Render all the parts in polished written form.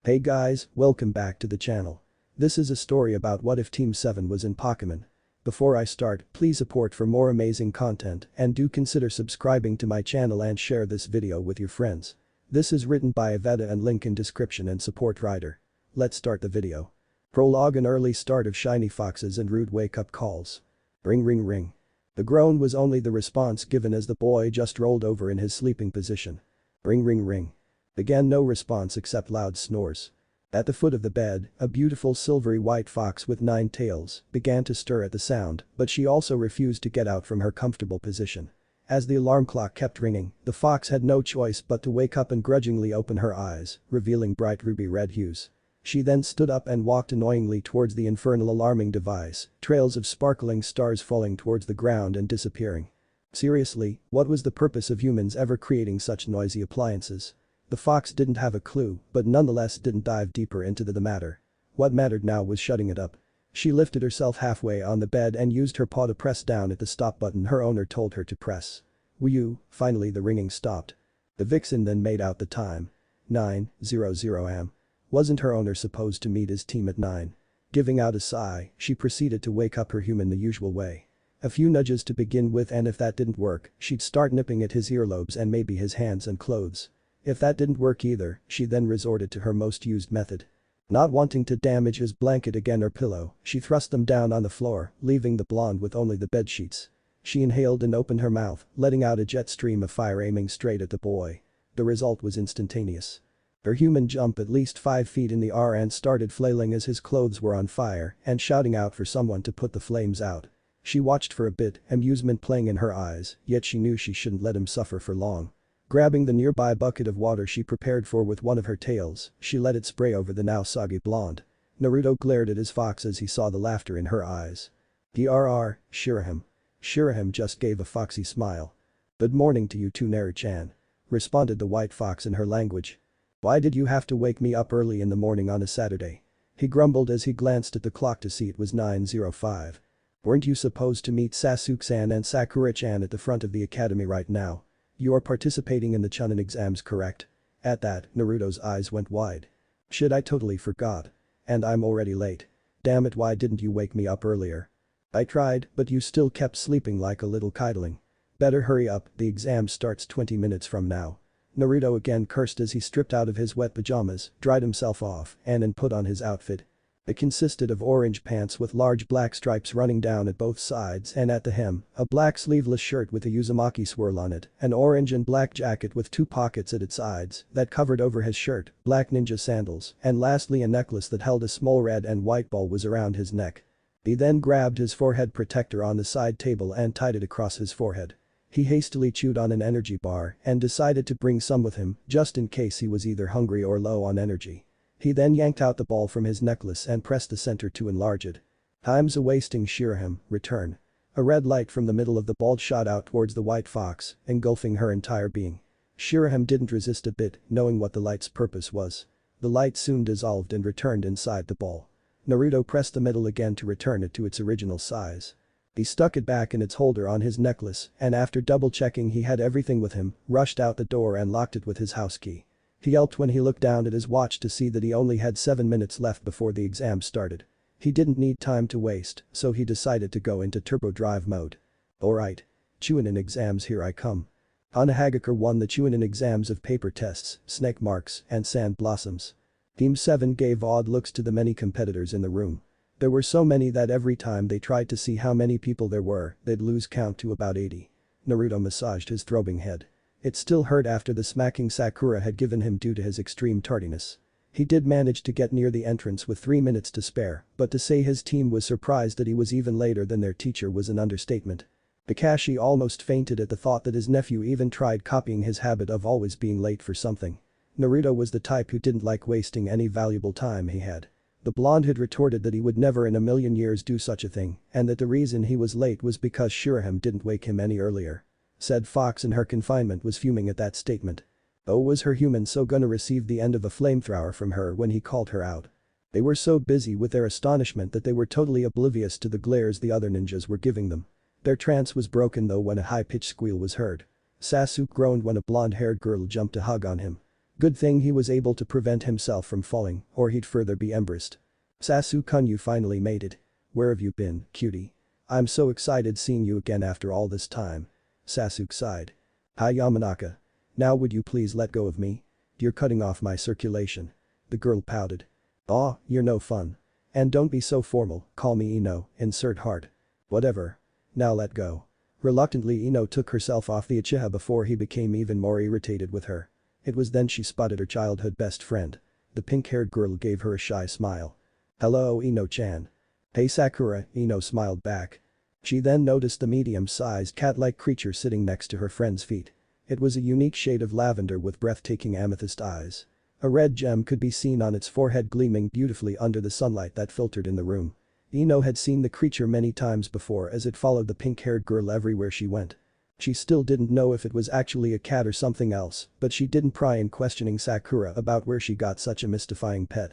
Hey guys, welcome back to the channel. This is a story about what if Team 7 was in Pokemon. Before I start, please support for more amazing content and do consider subscribing to my channel and share this video with your friends. This is written by Eevetta and link in description and support writer. Let's start the video. Prologue: An early start of shiny foxes and rude wake-up calls. Ring ring ring. The groan was only the response given as the boy just rolled over in his sleeping position. Ring ring ring. Again, no response except loud snores. At the foot of the bed, a beautiful silvery white fox with 9 tails began to stir at the sound, but she also refused to get out from her comfortable position. As the alarm clock kept ringing, the fox had no choice but to wake up and grudgingly open her eyes, revealing bright ruby red hues. She then stood up and walked annoyingly towards the infernal alarming device, trails of sparkling stars falling towards the ground and disappearing. Seriously, what was the purpose of humans ever creating such noisy appliances? The fox didn't have a clue, but nonetheless didn't dive deeper into the matter. What mattered now was shutting it up. She lifted herself halfway on the bed and used her paw to press down at the stop button her owner told her to press. Whew, finally the ringing stopped. The vixen then made out the time. 9:00 am. Wasn't her owner supposed to meet his team at 9? Giving out a sigh, she proceeded to wake up her human the usual way. A few nudges to begin with, and if that didn't work, she'd start nipping at his earlobes and maybe his hands and clothes. If that didn't work either, she then resorted to her most used method. Not wanting to damage his blanket again or pillow, she thrust them down on the floor, leaving the blonde with only the bedsheets. She inhaled and opened her mouth, letting out a jet stream of fire aiming straight at the boy. The result was instantaneous. Her human jumped at least 5 feet in the air and started flailing as his clothes were on fire and shouting out for someone to put the flames out. She watched for a bit, amusement playing in her eyes, yet she knew she shouldn't let him suffer for long. Grabbing the nearby bucket of water she prepared for with one of her tails, she let it spray over the now soggy blonde. Naruto glared at his fox as he saw the laughter in her eyes. "Drr, Shirahime." Shirahime just gave a foxy smile. "Good morning to you too, Naru-chan," responded the white fox in her language. "Why did you have to wake me up early in the morning on a Saturday?" he grumbled as he glanced at the clock to see it was 9:05. "Weren't you supposed to meet Sasuke-san and Sakura-chan at the front of the academy right now? You are participating in the Chunin exams, correct?" At that, Naruto's eyes went wide. "Shit, I totally forgot. And I'm already late. Damn it, why didn't you wake me up earlier?" "I tried, but you still kept sleeping like a little kidling. Better hurry up, the exam starts 20 minutes from now." Naruto again cursed as he stripped out of his wet pajamas, dried himself off, and then put on his outfit. It consisted of orange pants with large black stripes running down at both sides and at the hem, a black sleeveless shirt with a Uzumaki swirl on it, an orange and black jacket with 2 pockets at its sides that covered over his shirt, black ninja sandals, and lastly a necklace that held a small red and white ball was around his neck. He then grabbed his forehead protector on the side table and tied it across his forehead. He hastily chewed on an energy bar and decided to bring some with him just in case he was either hungry or low on energy. He then yanked out the ball from his necklace and pressed the center to enlarge it. "Time's a-wasting, Shirahime, return." A red light from the middle of the ball shot out towards the white fox, engulfing her entire being. Shirahime didn't resist a bit, knowing what the light's purpose was. The light soon dissolved and returned inside the ball. Naruto pressed the middle again to return it to its original size. He stuck it back in its holder on his necklace and after double-checking he had everything with him, rushed out the door and locked it with his house key. He yelped when he looked down at his watch to see that he only had 7 minutes left before the exam started. He didn't need time to waste, so he decided to go into turbo drive mode. "Alright. Chunin exams, here I come." Hana Hagakure won the Chunin exams of paper tests, snake marks, and sand blossoms. Team 7 gave odd looks to the many competitors in the room. There were so many that every time they tried to see how many people there were, they'd lose count to about 80. Naruto massaged his throbbing head. It still hurt after the smacking Sakura had given him due to his extreme tardiness. He did manage to get near the entrance with 3 minutes to spare, but to say his team was surprised that he was even later than their teacher was an understatement. Kakashi almost fainted at the thought that his nephew even tried copying his habit of always being late for something. Naruto was the type who didn't like wasting any valuable time he had. The blonde had retorted that he would never in a million years do such a thing and that the reason he was late was because Shirahime didn't wake him any earlier. Said fox in her confinement was fuming at that statement. Oh, was her human so gonna receive the end of a flamethrower from her when he called her out? They were so busy with their astonishment that they were totally oblivious to the glares the other ninjas were giving them. Their trance was broken though when a high-pitched squeal was heard. Sasuke groaned when a blonde-haired girl jumped to hug on him. Good thing he was able to prevent himself from falling, or he'd further be embarrassed. Sasu-kun, you finally made it. Where have you been, cutie? I'm so excited seeing you again after all this time. Sasuke sighed. Hi Yamanaka. Now would you please let go of me? You're cutting off my circulation. The girl pouted. Aw, you're no fun. And don't be so formal, call me Ino, insert heart. Whatever. Now let go. Reluctantly Ino took herself off the Uchiha before he became even more irritated with her. It was then she spotted her childhood best friend. The pink-haired girl gave her a shy smile. Hello Ino-chan. Hey Sakura, Ino smiled back. She then noticed the medium-sized cat-like creature sitting next to her friend's feet. It was a unique shade of lavender with breathtaking amethyst eyes. A red gem could be seen on its forehead gleaming beautifully under the sunlight that filtered in the room. Ino had seen the creature many times before as it followed the pink-haired girl everywhere she went. She still didn't know if it was actually a cat or something else, but she didn't pry in questioning Sakura about where she got such a mystifying pet.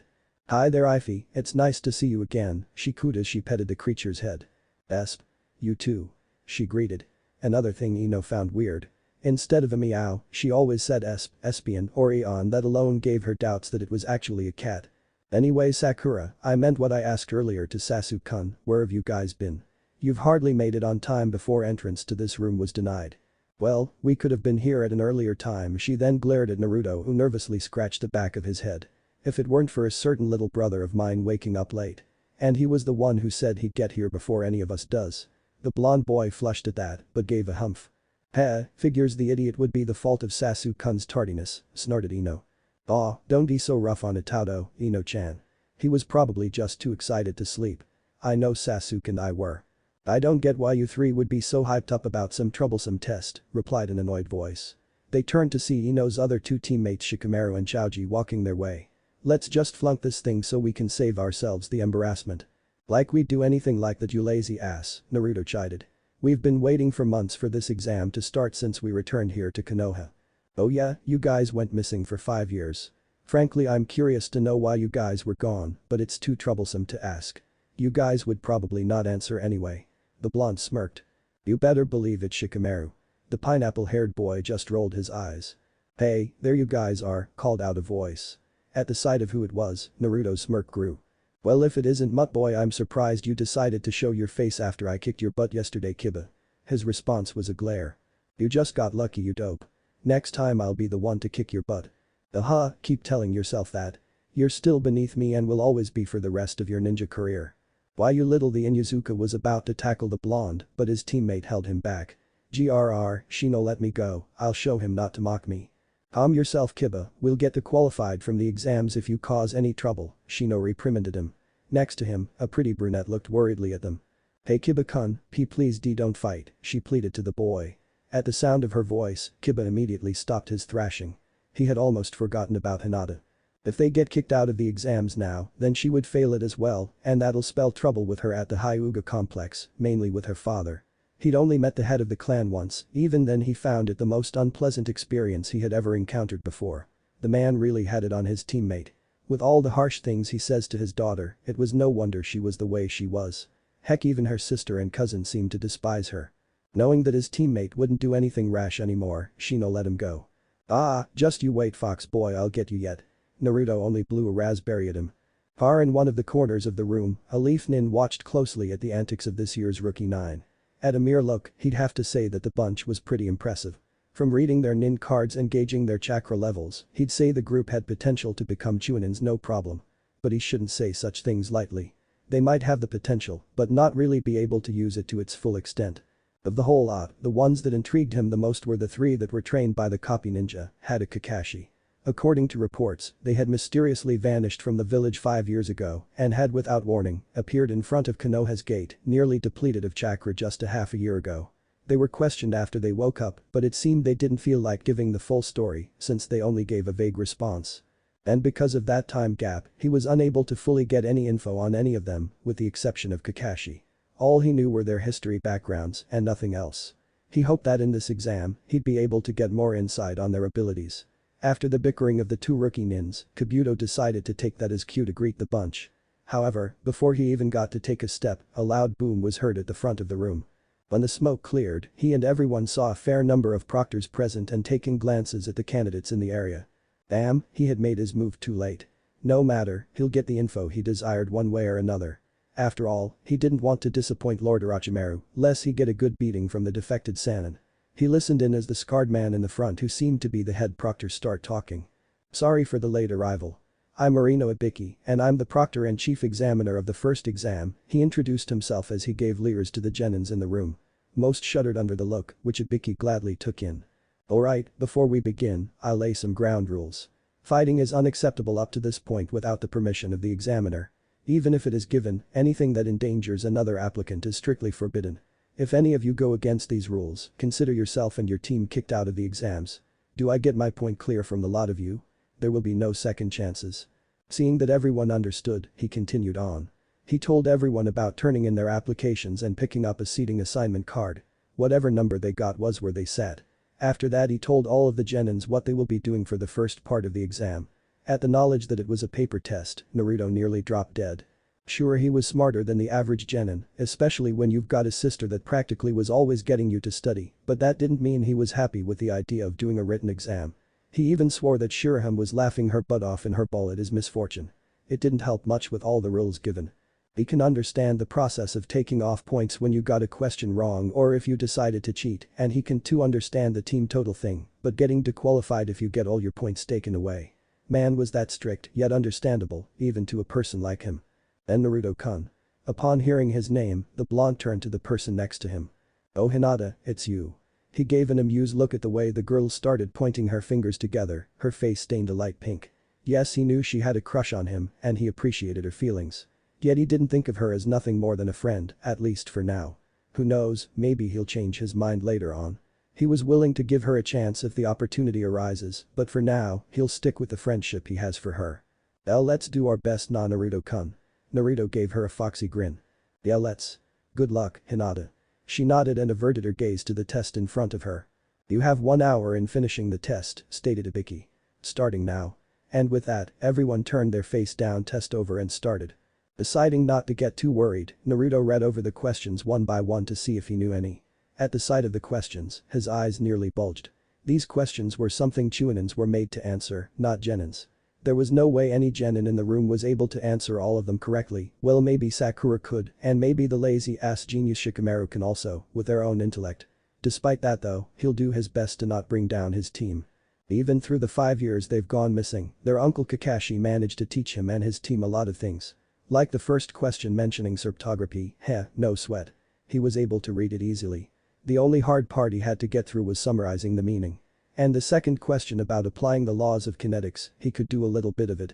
Hi there Ify, it's nice to see you again, she cooed as she petted the creature's head. Esp. You too. She greeted. Another thing Ino found weird. Instead of a meow, she always said esp, espion or eon, that alone gave her doubts that it was actually a cat. Anyway Sakura, I meant what I asked earlier to Sasuke-kun, where have you guys been? You've hardly made it on time before entrance to this room was denied. Well, we could have been here at an earlier time, she then glared at Naruto who nervously scratched the back of his head. If it weren't for a certain little brother of mine waking up late. And he was the one who said he'd get here before any of us does. The blonde boy flushed at that, but gave a humph. Heh, figures the idiot would be the fault of Sasuke-kun's tardiness, snorted Ino. Aw, don't be so rough on Itato, Ino-chan. He was probably just too excited to sleep. I know Sasuke and I were. I don't get why you three would be so hyped up about some troublesome test, replied an annoyed voice. They turned to see Ino's other two teammates Shikamaru and Choji walking their way. Let's just flunk this thing so we can save ourselves the embarrassment. Like we'd do anything like that, you lazy ass, Naruto chided. We've been waiting for months for this exam to start since we returned here to Konoha. Oh yeah, you guys went missing for 5 years. Frankly, I'm curious to know why you guys were gone, but it's too troublesome to ask. You guys would probably not answer anyway. The blonde smirked. You better believe it, Shikamaru. The pineapple-haired boy just rolled his eyes. Hey, there you guys are, called out a voice. At the sight of who it was, Naruto's smirk grew. Well, if it isn't Mutt Boy, I'm surprised you decided to show your face after I kicked your butt yesterday, Kiba. His response was a glare. You just got lucky, you dope. Next time I'll be the one to kick your butt. Aha, keep telling yourself that. You're still beneath me and will always be for the rest of your ninja career. Why you little, the Inuzuka was about to tackle the blonde, but his teammate held him back. Grr, Shino, let me go, I'll show him not to mock me. Calm yourself, Kiba, we'll get qualified from the exams if you cause any trouble, Shino reprimanded him. Next to him, a pretty brunette looked worriedly at them. Hey Kiba-kun, please don't fight, she pleaded to the boy. At the sound of her voice, Kiba immediately stopped his thrashing. He had almost forgotten about Hinata. If they get kicked out of the exams now, then she would fail it as well, and that'll spell trouble with her at the Hyuga complex, mainly with her father. He'd only met the head of the clan once, even then he found it the most unpleasant experience he had ever encountered before. The man really had it on his teammate. With all the harsh things he says to his daughter, it was no wonder she was the way she was. Heck, even her sister and cousin seemed to despise her. Knowing that his teammate wouldn't do anything rash anymore, Shino let him go. Ah, just you wait, fox boy, I'll get you yet. Naruto only blew a raspberry at him. Far in one of the corners of the room, a Leaf Nin watched closely at the antics of this year's Rookie 9. At a mere look, he'd have to say that the bunch was pretty impressive. From reading their nin cards and gauging their chakra levels, he'd say the group had potential to become Chuninins no problem. But he shouldn't say such things lightly. They might have the potential, but not really be able to use it to its full extent. Of the whole lot, the ones that intrigued him the most were the 3 that were trained by the copy ninja, Hada Kakashi. According to reports, they had mysteriously vanished from the village 5 years ago and had without warning appeared in front of Konoha's gate, nearly depleted of chakra just a half a year ago. They were questioned after they woke up, but it seemed they didn't feel like giving the full story since they only gave a vague response. And because of that time gap, he was unable to fully get any info on any of them, with the exception of Kakashi. All he knew were their history backgrounds and nothing else. He hoped that in this exam, he'd be able to get more insight on their abilities. After the bickering of the 2 rookie nins, Kabuto decided to take that as cue to greet the bunch. However, before he even got to take a step, a loud boom was heard at the front of the room. When the smoke cleared, he and everyone saw a fair number of proctors present and taking glances at the candidates in the area. Damn, he had made his move too late. No matter, he'll get the info he desired one way or another. After all, he didn't want to disappoint Lord Orochimaru, lest he get a good beating from the defected Sannin. He listened in as the scarred man in the front who seemed to be the head proctor start talking. Sorry for the late arrival. I'm Marino Ibiki, and I'm the proctor and chief examiner of the first exam. He introduced himself as he gave leers to the genins in the room. Most shuddered under the look, which Ibiki gladly took in. Alright, before we begin, I'll lay some ground rules. Fighting is unacceptable up to this point without the permission of the examiner. Even if it is given, anything that endangers another applicant is strictly forbidden. If any of you go against these rules, consider yourself and your team kicked out of the exams. Do I get my point clear from the lot of you? There will be no second chances. Seeing that everyone understood, he continued on. He told everyone about turning in their applications and picking up a seating assignment card. Whatever number they got was where they sat. After that he told all of the genins what they will be doing for the first part of the exam. At the knowledge that it was a paper test, Naruto nearly dropped dead. Sure, he was smarter than the average genin, especially when you've got a sister that practically was always getting you to study, but that didn't mean he was happy with the idea of doing a written exam. He even swore that Shiraham was laughing her butt off in her ball at his misfortune. It didn't help much with all the rules given. He can understand the process of taking off points when you got a question wrong or if you decided to cheat, and he can too understand the team total thing, but getting disqualified if you get all your points taken away. Man was that strict, yet understandable, even to a person like him. Then Naruto-kun. Upon hearing his name, the blonde turned to the person next to him. Oh Hinata, it's you. He gave an amused look at the way the girl started pointing her fingers together, her face stained a light pink. Yes, he knew she had a crush on him, and he appreciated her feelings. Yet he didn't think of her as nothing more than a friend, at least for now. Who knows, maybe he'll change his mind later on. He was willing to give her a chance if the opportunity arises, but for now, he'll stick with the friendship he has for her. Well, let's do our best, Naruto-kun. Naruto gave her a foxy grin. Yeah, let's. Good luck, Hinata. She nodded and averted her gaze to the test in front of her. You have 1 hour in finishing the test, stated Ibiki. Starting now. And with that, everyone turned their face down test over and started. Deciding not to get too worried, Naruto read over the questions one by one to see if he knew any. At the sight of the questions, his eyes nearly bulged. These questions were something Chuninins were made to answer, not genins. There was no way any genin in the room was able to answer all of them correctly. Well, maybe Sakura could, and maybe the lazy-ass genius Shikamaru can also, with their own intellect. Despite that though, he'll do his best to not bring down his team. Even through the 5 years they've gone missing, their uncle Kakashi managed to teach him and his team a lot of things. Like the first question mentioning serptography, no sweat. He was able to read it easily. The only hard part he had to get through was summarizing the meaning. And the second question about applying the laws of kinetics, he could do a little bit of it.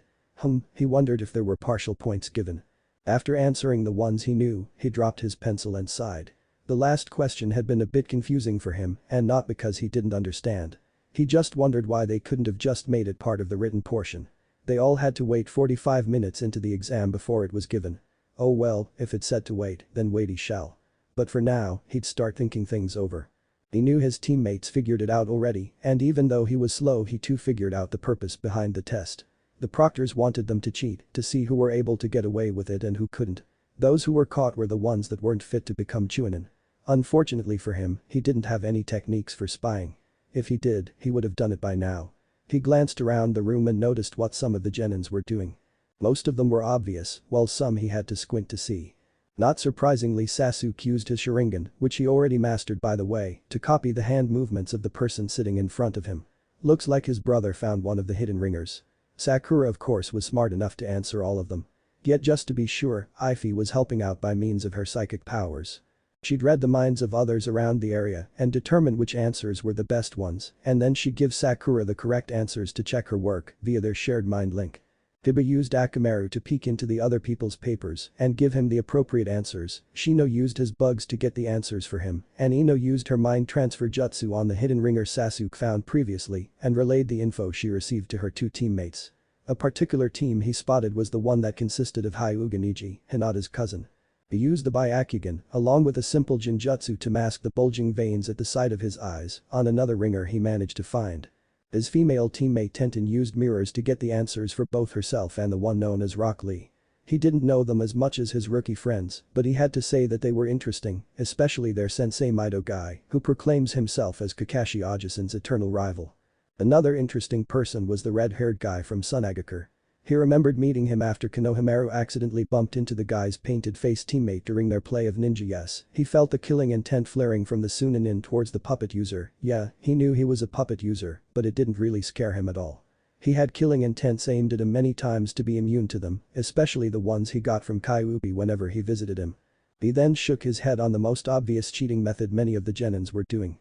He wondered if there were partial points given. After answering the ones he knew, he dropped his pencil and sighed. The last question had been a bit confusing for him, and not because he didn't understand. He just wondered why they couldn't have just made it part of the written portion. They all had to wait 45 minutes into the exam before it was given. Oh well, if it said to wait, then wait he shall. But for now, he'd start thinking things over. He knew his teammates figured it out already, and even though he was slow he too figured out the purpose behind the test. The proctors wanted them to cheat, to see who were able to get away with it and who couldn't. Those who were caught were the ones that weren't fit to become Chunin. Unfortunately for him, he didn't have any techniques for spying. If he did, he would have done it by now. He glanced around the room and noticed what some of the genins were doing. Most of them were obvious, while some he had to squint to see. Not surprisingly, Sasuke used his Sharingan, which he already mastered by the way, to copy the hand movements of the person sitting in front of him. Looks like his brother found one of the hidden ringers. Sakura of course was smart enough to answer all of them. Yet just to be sure, Ify was helping out by means of her psychic powers. She'd read the minds of others around the area and determine which answers were the best ones, and then she'd give Sakura the correct answers to check her work via their shared mind link. Hiba used Akamaru to peek into the other people's papers and give him the appropriate answers, Shino used his bugs to get the answers for him, and Ino used her mind transfer jutsu on the hidden ringer Sasuke found previously and relayed the info she received to her two teammates. A particular team he spotted was the one that consisted of Hyuga Niji, Hinata's cousin. He used the Byakugan along with a simple Jinjutsu to mask the bulging veins at the side of his eyes on another ringer he managed to find. His female teammate Tenten used mirrors to get the answers for both herself and the one known as Rock Lee. He didn't know them as much as his rookie friends, but he had to say that they were interesting, especially their sensei Mido guy, who proclaims himself as Kakashi Ajisen's eternal rival. Another interesting person was the red-haired guy from Sunagakur. He remembered meeting him after Konohamaru accidentally bumped into the guy's painted-face teammate during their play of Ninja. Yes, he felt the killing intent flaring from the Sunanin towards the puppet user. Yeah, he knew he was a puppet user, but it didn't really scare him at all. He had killing intents aimed at him many times to be immune to them, especially the ones he got from Kyuubi whenever he visited him. He then shook his head on the most obvious cheating method many of the genins were doing.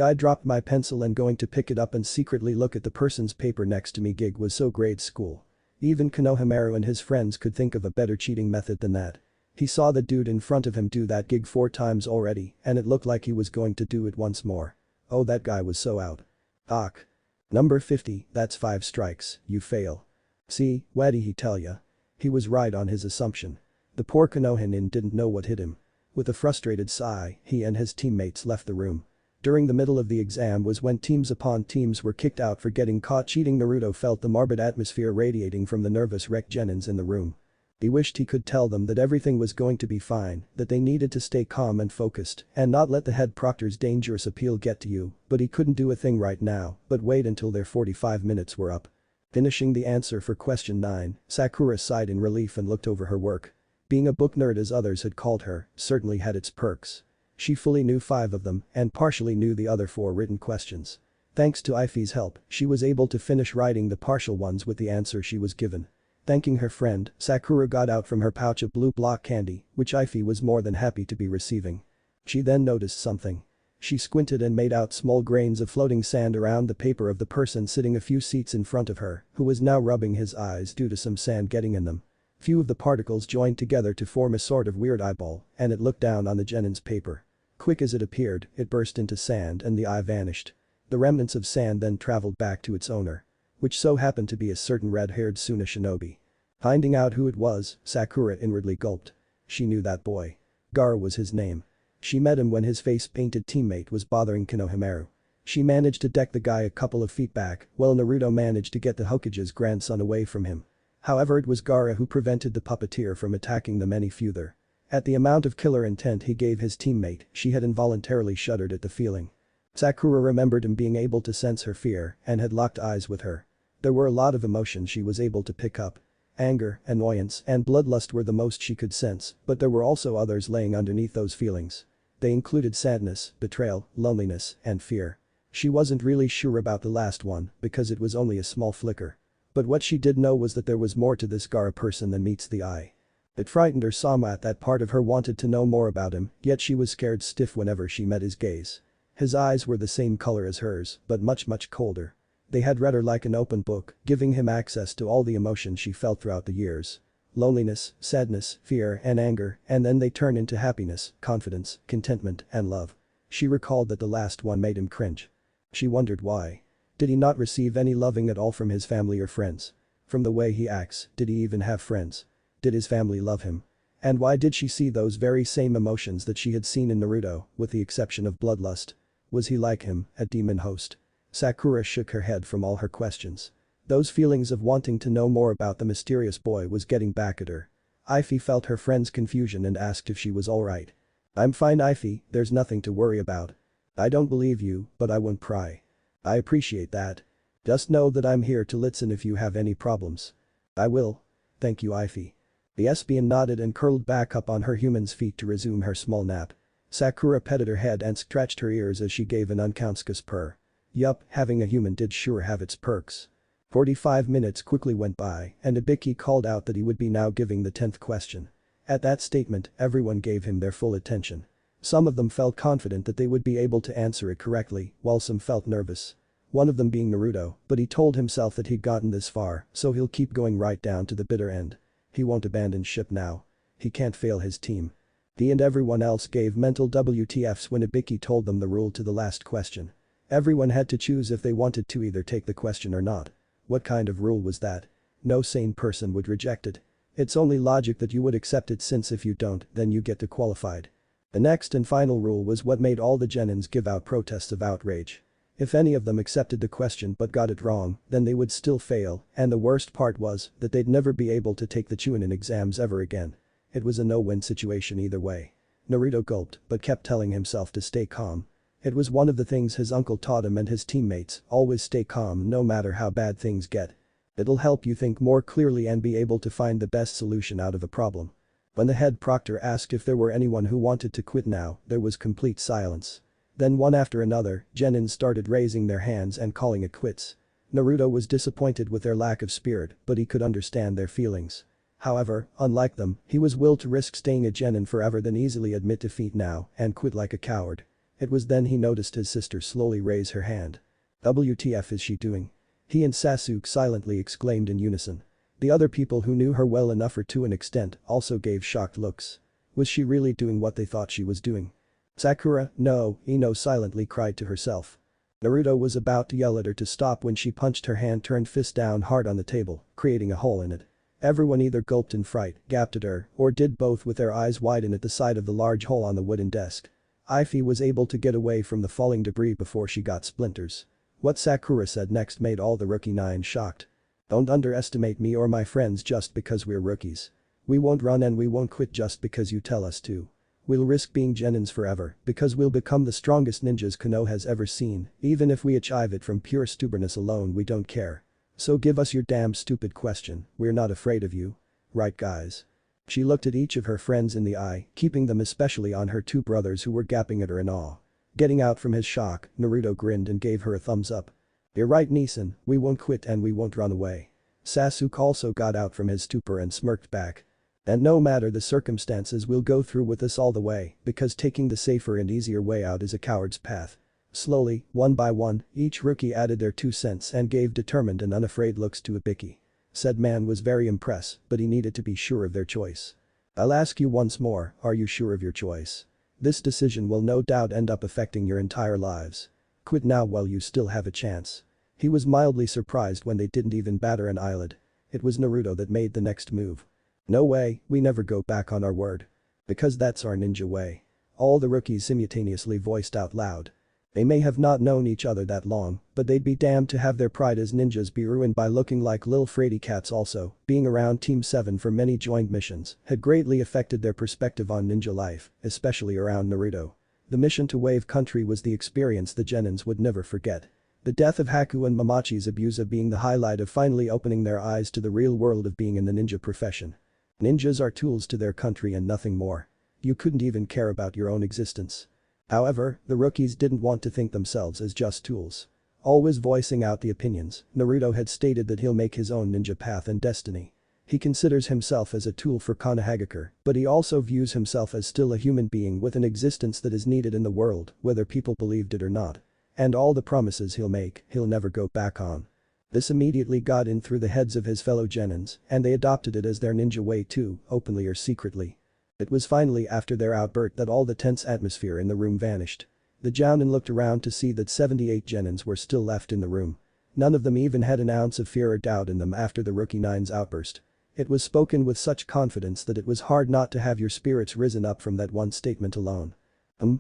I dropped my pencil and going to pick it up and secretly look at the person's paper next to me. Gig was so grade school. Even Konohamaru and his friends could think of a better cheating method than that. He saw the dude in front of him do that gig 4 times already, and it looked like he was going to do it once more. Oh, that guy was so out. Ach. Number 50, that's 5 strikes, you fail. See, what'd he tell ya? He was right on his assumption. The poor Konohamaru didn't know what hit him. With a frustrated sigh, he and his teammates left the room. During the middle of the exam was when teams upon teams were kicked out for getting caught cheating. Naruto felt the morbid atmosphere radiating from the nervous wreck genins in the room. He wished he could tell them that everything was going to be fine, that they needed to stay calm and focused and not let the head proctor's dangerous appeal get to you, but he couldn't do a thing right now but wait until their 45 minutes were up. Finishing the answer for question 9, Sakura sighed in relief and looked over her work. Being a book nerd as others had called her certainly had its perks. She fully knew 5 of them and partially knew the other 4 written questions. Thanks to Ife's help, she was able to finish writing the partial ones with the answer she was given. Thanking her friend, Sakura got out from her pouch a blue block candy, which Ife was more than happy to be receiving. She then noticed something. She squinted and made out small grains of floating sand around the paper of the person sitting a few seats in front of her, who was now rubbing his eyes due to some sand getting in them. Few of the particles joined together to form a sort of weird eyeball, and it looked down on the genin's paper. Quick as it appeared, it burst into sand and the eye vanished. The remnants of sand then traveled back to its owner. Which so happened to be a certain red-haired Suna shinobi. Finding out who it was, Sakura inwardly gulped. She knew that boy. Gaara was his name. She met him when his face-painted teammate was bothering Konohamaru. She managed to deck the guy a couple of feet back, while Naruto managed to get the Hokage's grandson away from him. However, it was Gaara who prevented the puppeteer from attacking them any further. At the amount of killer intent he gave his teammate, she had involuntarily shuddered at the feeling. Sakura remembered him being able to sense her fear and had locked eyes with her. There were a lot of emotions she was able to pick up. Anger, annoyance, and bloodlust were the most she could sense, but there were also others laying underneath those feelings. They included sadness, betrayal, loneliness, and fear. She wasn't really sure about the last one because it was only a small flicker. But what she did know was that there was more to this Gaara person than meets the eye. It frightened her somewhat that part of her wanted to know more about him, yet she was scared stiff whenever she met his gaze. His eyes were the same color as hers, but much colder. They had read her like an open book, giving him access to all the emotions she felt throughout the years. Loneliness, sadness, fear, and anger, and then they turn into happiness, confidence, contentment, and love. She recalled that the last one made him cringe. She wondered why. Did he not receive any loving at all from his family or friends? From the way he acts, did he even have friends? Did his family love him? And why did she see those very same emotions that she had seen in Naruto, with the exception of bloodlust? Was he like him, a demon host? Sakura shook her head from all her questions. Those feelings of wanting to know more about the mysterious boy was getting back at her. Ife felt her friend's confusion and asked if she was alright. I'm fine, Ife, there's nothing to worry about. I don't believe you, but I won't pry. I appreciate that. Just know that I'm here to listen if you have any problems. I will. Thank you, Ife. The lesbian nodded and curled back up on her human's feet to resume her small nap. Sakura petted her head and scratched her ears as she gave an unconscious purr. Yup, having a human did sure have its perks. 45 minutes quickly went by and Ibiki called out that he would be now giving the 10th question. At that statement, everyone gave him their full attention. Some of them felt confident that they would be able to answer it correctly, while some felt nervous. One of them being Naruto, but he told himself that he'd gotten this far, so he'll keep going right down to the bitter end. He won't abandon ship now. He can't fail his team. He and everyone else gave mental WTFs when Ibiki told them the rule to the last question. Everyone had to choose if they wanted to either take the question or not. What kind of rule was that? No sane person would reject it. It's only logic that you would accept it, since if you don't, then you get disqualified. The next and final rule was what made all the genins give out protests of outrage. If any of them accepted the question but got it wrong, then they would still fail, and the worst part was that they'd never be able to take the Chunin exams ever again. It was a no-win situation either way. Naruto gulped but kept telling himself to stay calm. It was one of the things his uncle taught him and his teammates, always stay calm no matter how bad things get. It'll help you think more clearly and be able to find the best solution out of a problem. When the head proctor asked if there were anyone who wanted to quit now, there was complete silence. Then one after another, genins started raising their hands and calling it quits. Naruto was disappointed with their lack of spirit, but he could understand their feelings. However, unlike them, he was willed to risk staying a genin forever than easily admit defeat now and quit like a coward. It was then he noticed his sister slowly raise her hand. WTF is she doing? He and Sasuke silently exclaimed in unison. The other people who knew her well enough or to an extent also gave shocked looks. Was she really doing what they thought she was doing? Sakura, no, Ino silently cried to herself. Naruto was about to yell at her to stop when she punched her hand turned fist down hard on the table, creating a hole in it. Everyone either gulped in fright, gaped at her, or did both with their eyes widen at the sight of the large hole on the wooden desk. Ify was able to get away from the falling debris before she got splinters. What Sakura said next made all the rookie nine shocked. Don't underestimate me or my friends just because we're rookies. We won't run and we won't quit just because you tell us to. We'll risk being genins forever because we'll become the strongest ninjas Konoha has ever seen, even if we achieve it from pure stubbornness alone we don't care. So give us your damn stupid question, we're not afraid of you. Right guys? She looked at each of her friends in the eye, keeping them especially on her two brothers who were gaping at her in awe. Getting out from his shock, Naruto grinned and gave her a thumbs up. You're right Neeson, we won't quit and we won't run away. Sasuke also got out from his stupor and smirked back. And no matter the circumstances we'll go through with this all the way because taking the safer and easier way out is a coward's path. Slowly, one by one, each rookie added their 2 cents and gave determined and unafraid looks to Ibiki. Said man was very impressed, but he needed to be sure of their choice. I'll ask you once more, are you sure of your choice? This decision will no doubt end up affecting your entire lives. Quit now while you still have a chance. He was mildly surprised when they didn't even batter an eyelid. It was Naruto that made the next move. No way, we never go back on our word. Because that's our ninja way. All the rookies simultaneously voiced out loud. They may have not known each other that long, but they'd be damned to have their pride as ninjas be ruined by looking like lil fraidy cats also. Being around Team 7 for many joint missions had greatly affected their perspective on ninja life, especially around Naruto. The mission to Wave Country was the experience the genins would never forget. The death of Haku and Mamachi's Abusa being the highlight of finally opening their eyes to the real world of being in the ninja profession. Ninjas are tools to their country and nothing more. You couldn't even care about your own existence. However, the rookies didn't want to think themselves as just tools. Always voicing out the opinions, Naruto had stated that he'll make his own ninja path and destiny. He considers himself as a tool for Konohagakure, but he also views himself as still a human being with an existence that is needed in the world, whether people believed it or not. And all the promises he'll make, he'll never go back on. This immediately got in through the heads of his fellow genins, and they adopted it as their ninja way too, openly or secretly. It was finally after their outburst that all the tense atmosphere in the room vanished. The Jounin looked around to see that 78 genins were still left in the room. None of them even had an ounce of fear or doubt in them after the Rookie Nine's outburst. It was spoken with such confidence that it was hard not to have your spirits risen up from that one statement alone.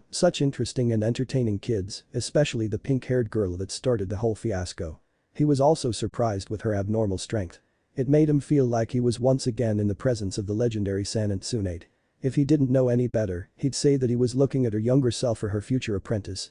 Such interesting and entertaining kids, especially the pink-haired girl that started the whole fiasco. He was also surprised with her abnormal strength. It made him feel like he was once again in the presence of the legendary Sanin Tsunade. If he didn't know any better, he'd say that he was looking at her younger self or her future apprentice,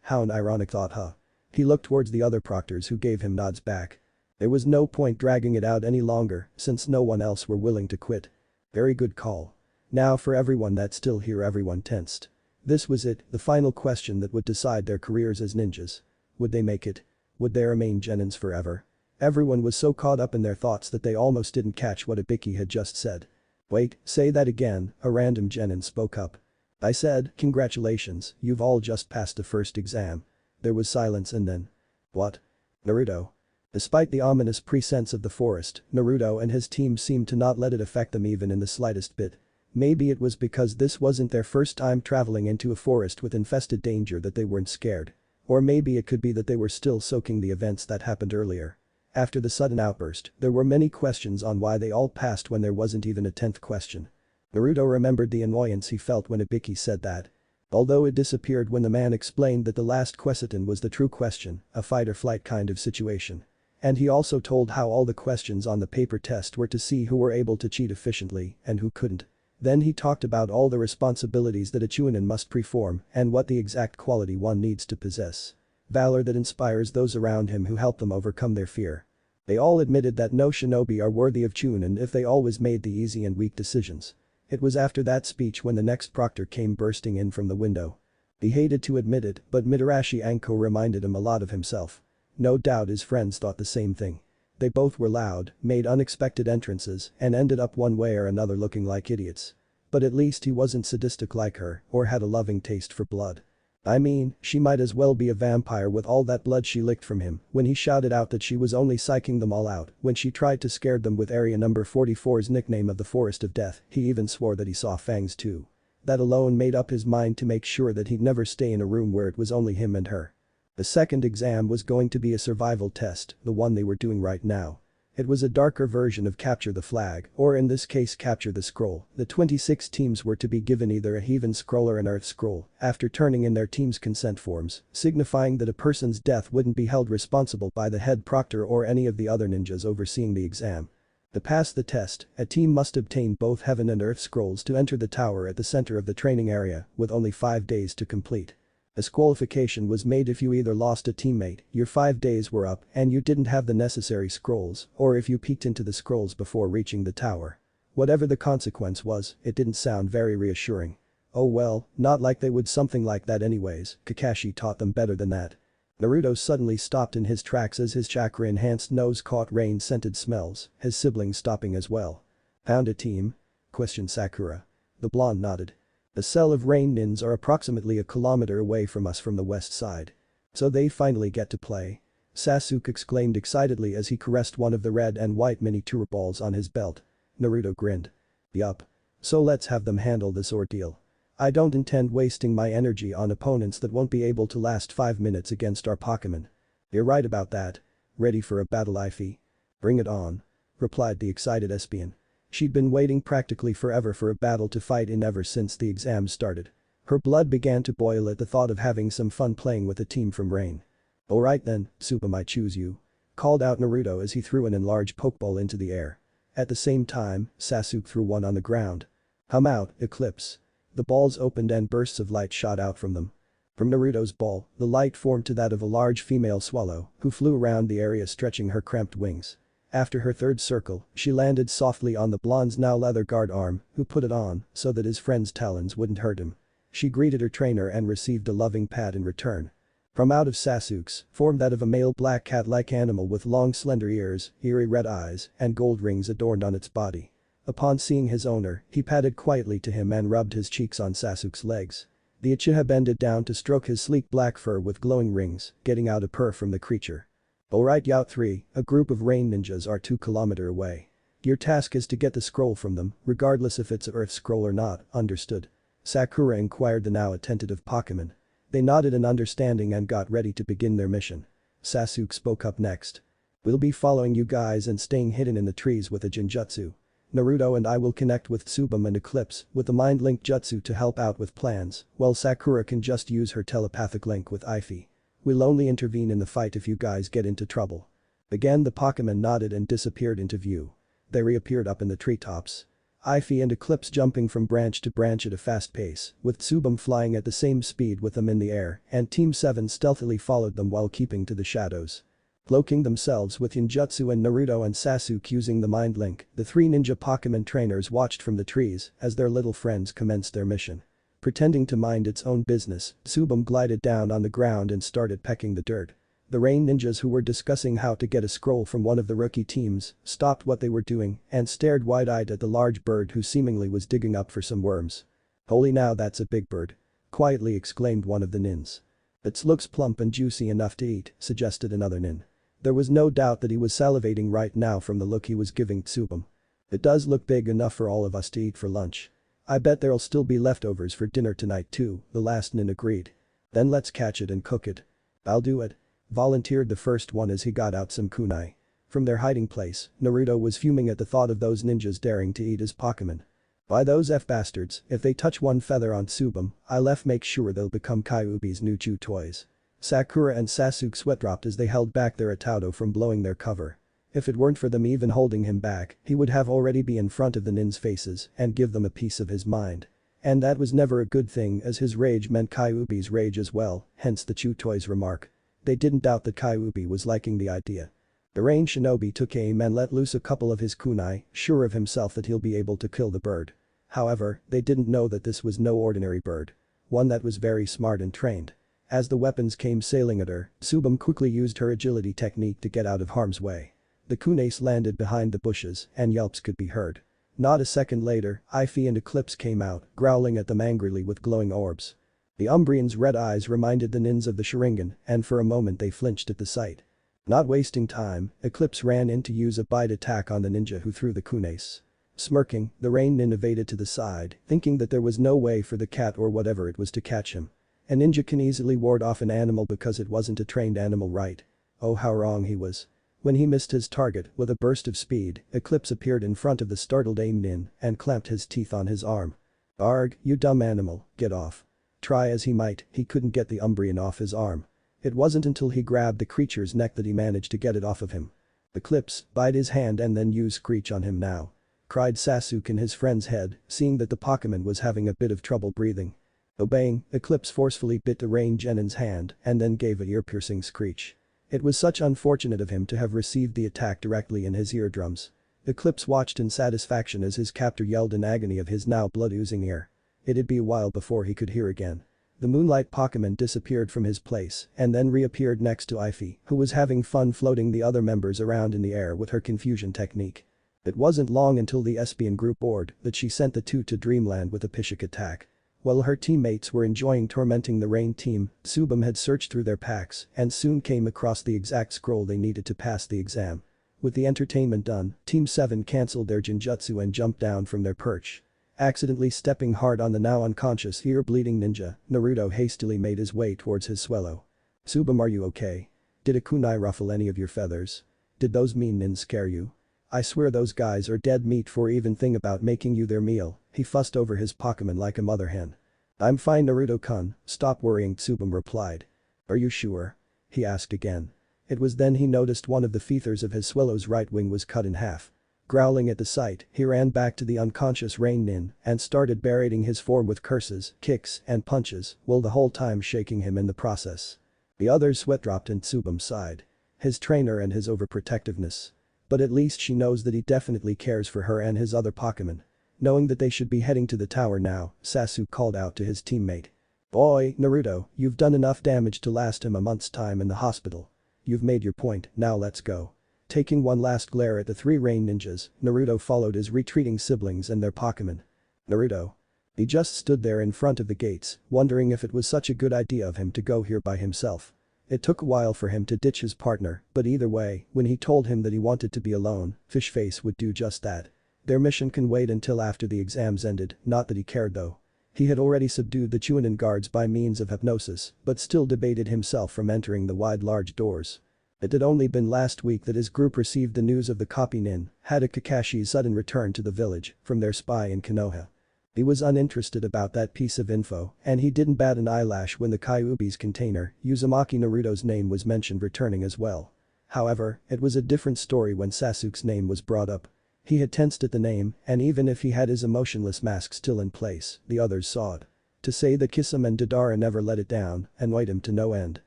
how an ironic thought huh. He looked towards the other proctors who gave him nods back. There was no point dragging it out any longer since no one else were willing to quit. Very good call. Now for everyone that's still here everyone tensed. This was it, the final question that would decide their careers as ninjas. Would they make it? Would they remain genins forever? Everyone was so caught up in their thoughts that they almost didn't catch what Ibiki had just said. Wait, say that again, a random genin spoke up. I said, congratulations, you've all just passed the first exam. There was silence and then. What? Naruto. Despite the ominous presence of the forest, Naruto and his team seemed to not let it affect them even in the slightest bit. Maybe it was because this wasn't their first time traveling into a forest with infested danger that they weren't scared. Or maybe it could be that they were still soaking the events that happened earlier. After the sudden outburst, there were many questions on why they all passed when there wasn't even a 10th question. Naruto remembered the annoyance he felt when Ibiki said that. Although it disappeared when the man explained that the last question was the true question, a fight or flight kind of situation. And he also told how all the questions on the paper test were to see who were able to cheat efficiently and who couldn't. Then he talked about all the responsibilities that a Chunin must perform and what the exact quality one needs to possess. Valor that inspires those around him who help them overcome their fear. They all admitted that no shinobi are worthy of Chunin if they always made the easy and weak decisions. It was after that speech when the next proctor came bursting in from the window. He hated to admit it, but Mitarashi Anko reminded him a lot of himself. No doubt his friends thought the same thing. They both were loud, made unexpected entrances, and ended up one way or another looking like idiots. But at least he wasn't sadistic like her, or had a loving taste for blood. I mean, she might as well be a vampire with all that blood she licked from him when he shouted out that she was only psyching them all out when she tried to scare them with Area Number 44's nickname of the Forest of Death. He even swore that he saw fangs too. That alone made up his mind to make sure that he'd never stay in a room where it was only him and her. The second exam was going to be a survival test, the one they were doing right now. It was a darker version of Capture the Flag, or in this case Capture the Scroll. The 26 teams were to be given either a Heaven Scroll or an Earth Scroll after turning in their team's consent forms, signifying that a person's death wouldn't be held responsible by the head proctor or any of the other ninjas overseeing the exam. To pass the test, a team must obtain both Heaven and Earth Scrolls to enter the tower at the center of the training area, with only 5 days to complete. A disqualification was made if you either lost a teammate, your 5 days were up and you didn't have the necessary scrolls, or if you peeked into the scrolls before reaching the tower. Whatever the consequence was, it didn't sound very reassuring. Oh well, not like they would something like that anyways, Kakashi taught them better than that. Naruto suddenly stopped in his tracks as his chakra-enhanced nose caught rain-scented smells, his siblings stopping as well. "Found a team?" questioned Sakura. The blonde nodded. The cell of rain nins are approximately a kilometer away from us from the west side. So they finally get to play? Sasuke exclaimed excitedly as he caressed one of the red and white mini tour balls on his belt. Naruto grinned. Yup. So let's have them handle this ordeal. I don't intend wasting my energy on opponents that won't be able to last 5 minutes against our Pokemon. You're right about that. Ready for a battle, Ify? Bring it on. Replied the excited Espion. She'd been waiting practically forever for a battle to fight in ever since the exam started. Her blood began to boil at the thought of having some fun playing with a team from Rain. Alright then, Tsuba, I choose you. Called out Naruto as he threw an enlarged Pokeball into the air. At the same time, Sasuke threw one on the ground. Hum out, Eclipse. The balls opened and bursts of light shot out from them. From Naruto's ball, the light formed to that of a large female swallow, who flew around the area stretching her cramped wings. After her third circle, she landed softly on the blonde's now leather guard arm, who put it on so that his friend's talons wouldn't hurt him. She greeted her trainer and received a loving pat in return. From out of Sasuke's, formed that of a male black cat-like animal with long slender ears, eerie red eyes, and gold rings adorned on its body. Upon seeing his owner, he patted quietly to him and rubbed his cheeks on Sasuke's legs. The Uchiha bended down to stroke his sleek black fur with glowing rings, getting out a purr from the creature. Alright Yacht 3, a group of rain ninjas are 2 km away. Your task is to get the scroll from them, regardless if it's a Earth Scroll or not, understood? Sakura inquired the now attentive Pokemon. They nodded in understanding and got ready to begin their mission. Sasuke spoke up next. We'll be following you guys and staying hidden in the trees with a Jinjutsu. Naruto and I will connect with Tsubame and Eclipse with the Mind Link Jutsu to help out with plans, while Sakura can just use her telepathic link with Ify. We'll only intervene in the fight if you guys get into trouble. Again the Pokemon nodded and disappeared into view. They reappeared up in the treetops. Ify and Eclipse jumping from branch to branch at a fast pace, with Tsubame flying at the same speed with them in the air, and Team 7 stealthily followed them while keeping to the shadows. Cloaking themselves with Ninjutsu and Naruto and Sasuke using the Mind Link, the 3 ninja Pokemon trainers watched from the trees as their little friends commenced their mission. Pretending to mind its own business, Tsubame glided down on the ground and started pecking the dirt. The rain ninjas who were discussing how to get a scroll from one of the rookie teams stopped what they were doing and stared wide-eyed at the large bird who seemingly was digging up for some worms. Holy now that's a big bird. Quietly exclaimed one of the nins. It looks plump and juicy enough to eat, suggested another nin. There was no doubt that he was salivating right now from the look he was giving Tsubame. It does look big enough for all of us to eat for lunch. I bet there'll still be leftovers for dinner tonight too, the last nin agreed. Then let's catch it and cook it. I'll do it. Volunteered the first one as he got out some kunai. From their hiding place, Naruto was fuming at the thought of those ninjas daring to eat his Pokemon. Why those F-bastards, if they touch one feather on Tsubame, I'll make sure they'll become Kyuubi's new chew toys. Sakura and Sasuke sweat dropped as they held back their Ataudo from blowing their cover. If it weren't for them even holding him back, he would have already be in front of the nin's faces and give them a piece of his mind. And that was never a good thing as his rage meant Kyuubi's rage as well, hence the chew toy's remark. They didn't doubt that Kyuubi was liking the idea. The range shinobi took aim and let loose a couple of his kunai, sure of himself that he'll be able to kill the bird. However, they didn't know that this was no ordinary bird. One that was very smart and trained. As the weapons came sailing at her, Subum quickly used her agility technique to get out of harm's way. The kunaes landed behind the bushes and yelps could be heard. Not a second later, Ify and Eclipse came out, growling at them angrily with glowing orbs. The Umbrian's red eyes reminded the nins of the Sharingan and for a moment they flinched at the sight. Not wasting time, Eclipse ran in to use a bite attack on the ninja who threw the kunaes. Smirking, the rain nin evaded to the side, thinking that there was no way for the cat or whatever it was to catch him. A ninja can easily ward off an animal because it wasn't a trained animal, right? Oh, how wrong he was. When he missed his target with a burst of speed, Eclipse appeared in front of the startled aim nin and clamped his teeth on his arm. "Arg, you dumb animal, get off." Try as he might, he couldn't get the Umbrian off his arm. It wasn't until he grabbed the creature's neck that he managed to get it off of him. "Eclipse, bite his hand and then use Screech on him now," cried Sasuke in his friend's head, seeing that the Pokemon was having a bit of trouble breathing. Obeying, Eclipse forcefully bit the range genin's hand and then gave a ear-piercing screech. It was such unfortunate of him to have received the attack directly in his eardrums. Eclipse watched in satisfaction as his captor yelled in agony of his now blood-oozing ear. It'd be a while before he could hear again. The Moonlight Pokemon disappeared from his place and then reappeared next to Ify, who was having fun floating the other members around in the air with her confusion technique. It wasn't long until the Espion group bored that she sent the two to Dreamland with a Pishik attack. While her teammates were enjoying tormenting the Rain team, Subum had searched through their packs and soon came across the exact scroll they needed to pass the exam. With the entertainment done, Team 7 cancelled their Jinjutsu and jumped down from their perch. Accidentally stepping hard on the now unconscious ear-bleeding ninja, Naruto hastily made his way towards his swallow. "Subum, are you okay? Did a kunai ruffle any of your feathers? Did those mean nins scare you? I swear those guys are dead meat for even think about making you their meal," he fussed over his Pokemon like a mother hen. "I'm fine, Naruto-kun, stop worrying," Subum replied. "Are you sure?" he asked again. It was then he noticed one of the feathers of his swallow's right wing was cut in half. Growling at the sight, he ran back to the unconscious Rain nin and started berating his form with curses, kicks, and punches, while the whole time shaking him in the process. The others sweat dropped and Subum sighed. His trainer and his overprotectiveness. But at least she knows that he definitely cares for her and his other Pokemon. Knowing that they should be heading to the tower now, Sasuke called out to his teammate. "Boy, Naruto, you've done enough damage to last him a month's time in the hospital. You've made your point, now let's go." Taking one last glare at the three Rain ninjas, Naruto followed his retreating siblings and their Pokemon. Naruto. He just stood there in front of the gates, wondering if it was such a good idea of him to go here by himself. It took a while for him to ditch his partner, but either way, when he told him that he wanted to be alone, Fishface would do just that. Their mission can wait until after the exams ended, not that he cared though. He had already subdued the Chunin guards by means of hypnosis, but still debated himself from entering the wide large doors. It had only been last week that his group received the news of the copy nin, Hada Kakashi's sudden return to the village, from their spy in Konoha. He was uninterested about that piece of info, and he didn't bat an eyelash when the Kyuubi's container, Uzumaki Naruto's name was mentioned returning as well. However, it was a different story when Sasuke's name was brought up. He had tensed at the name, and even if he had his emotionless mask still in place, the others saw it. To say that Kisame and Deidara never let it down annoyed him to no end.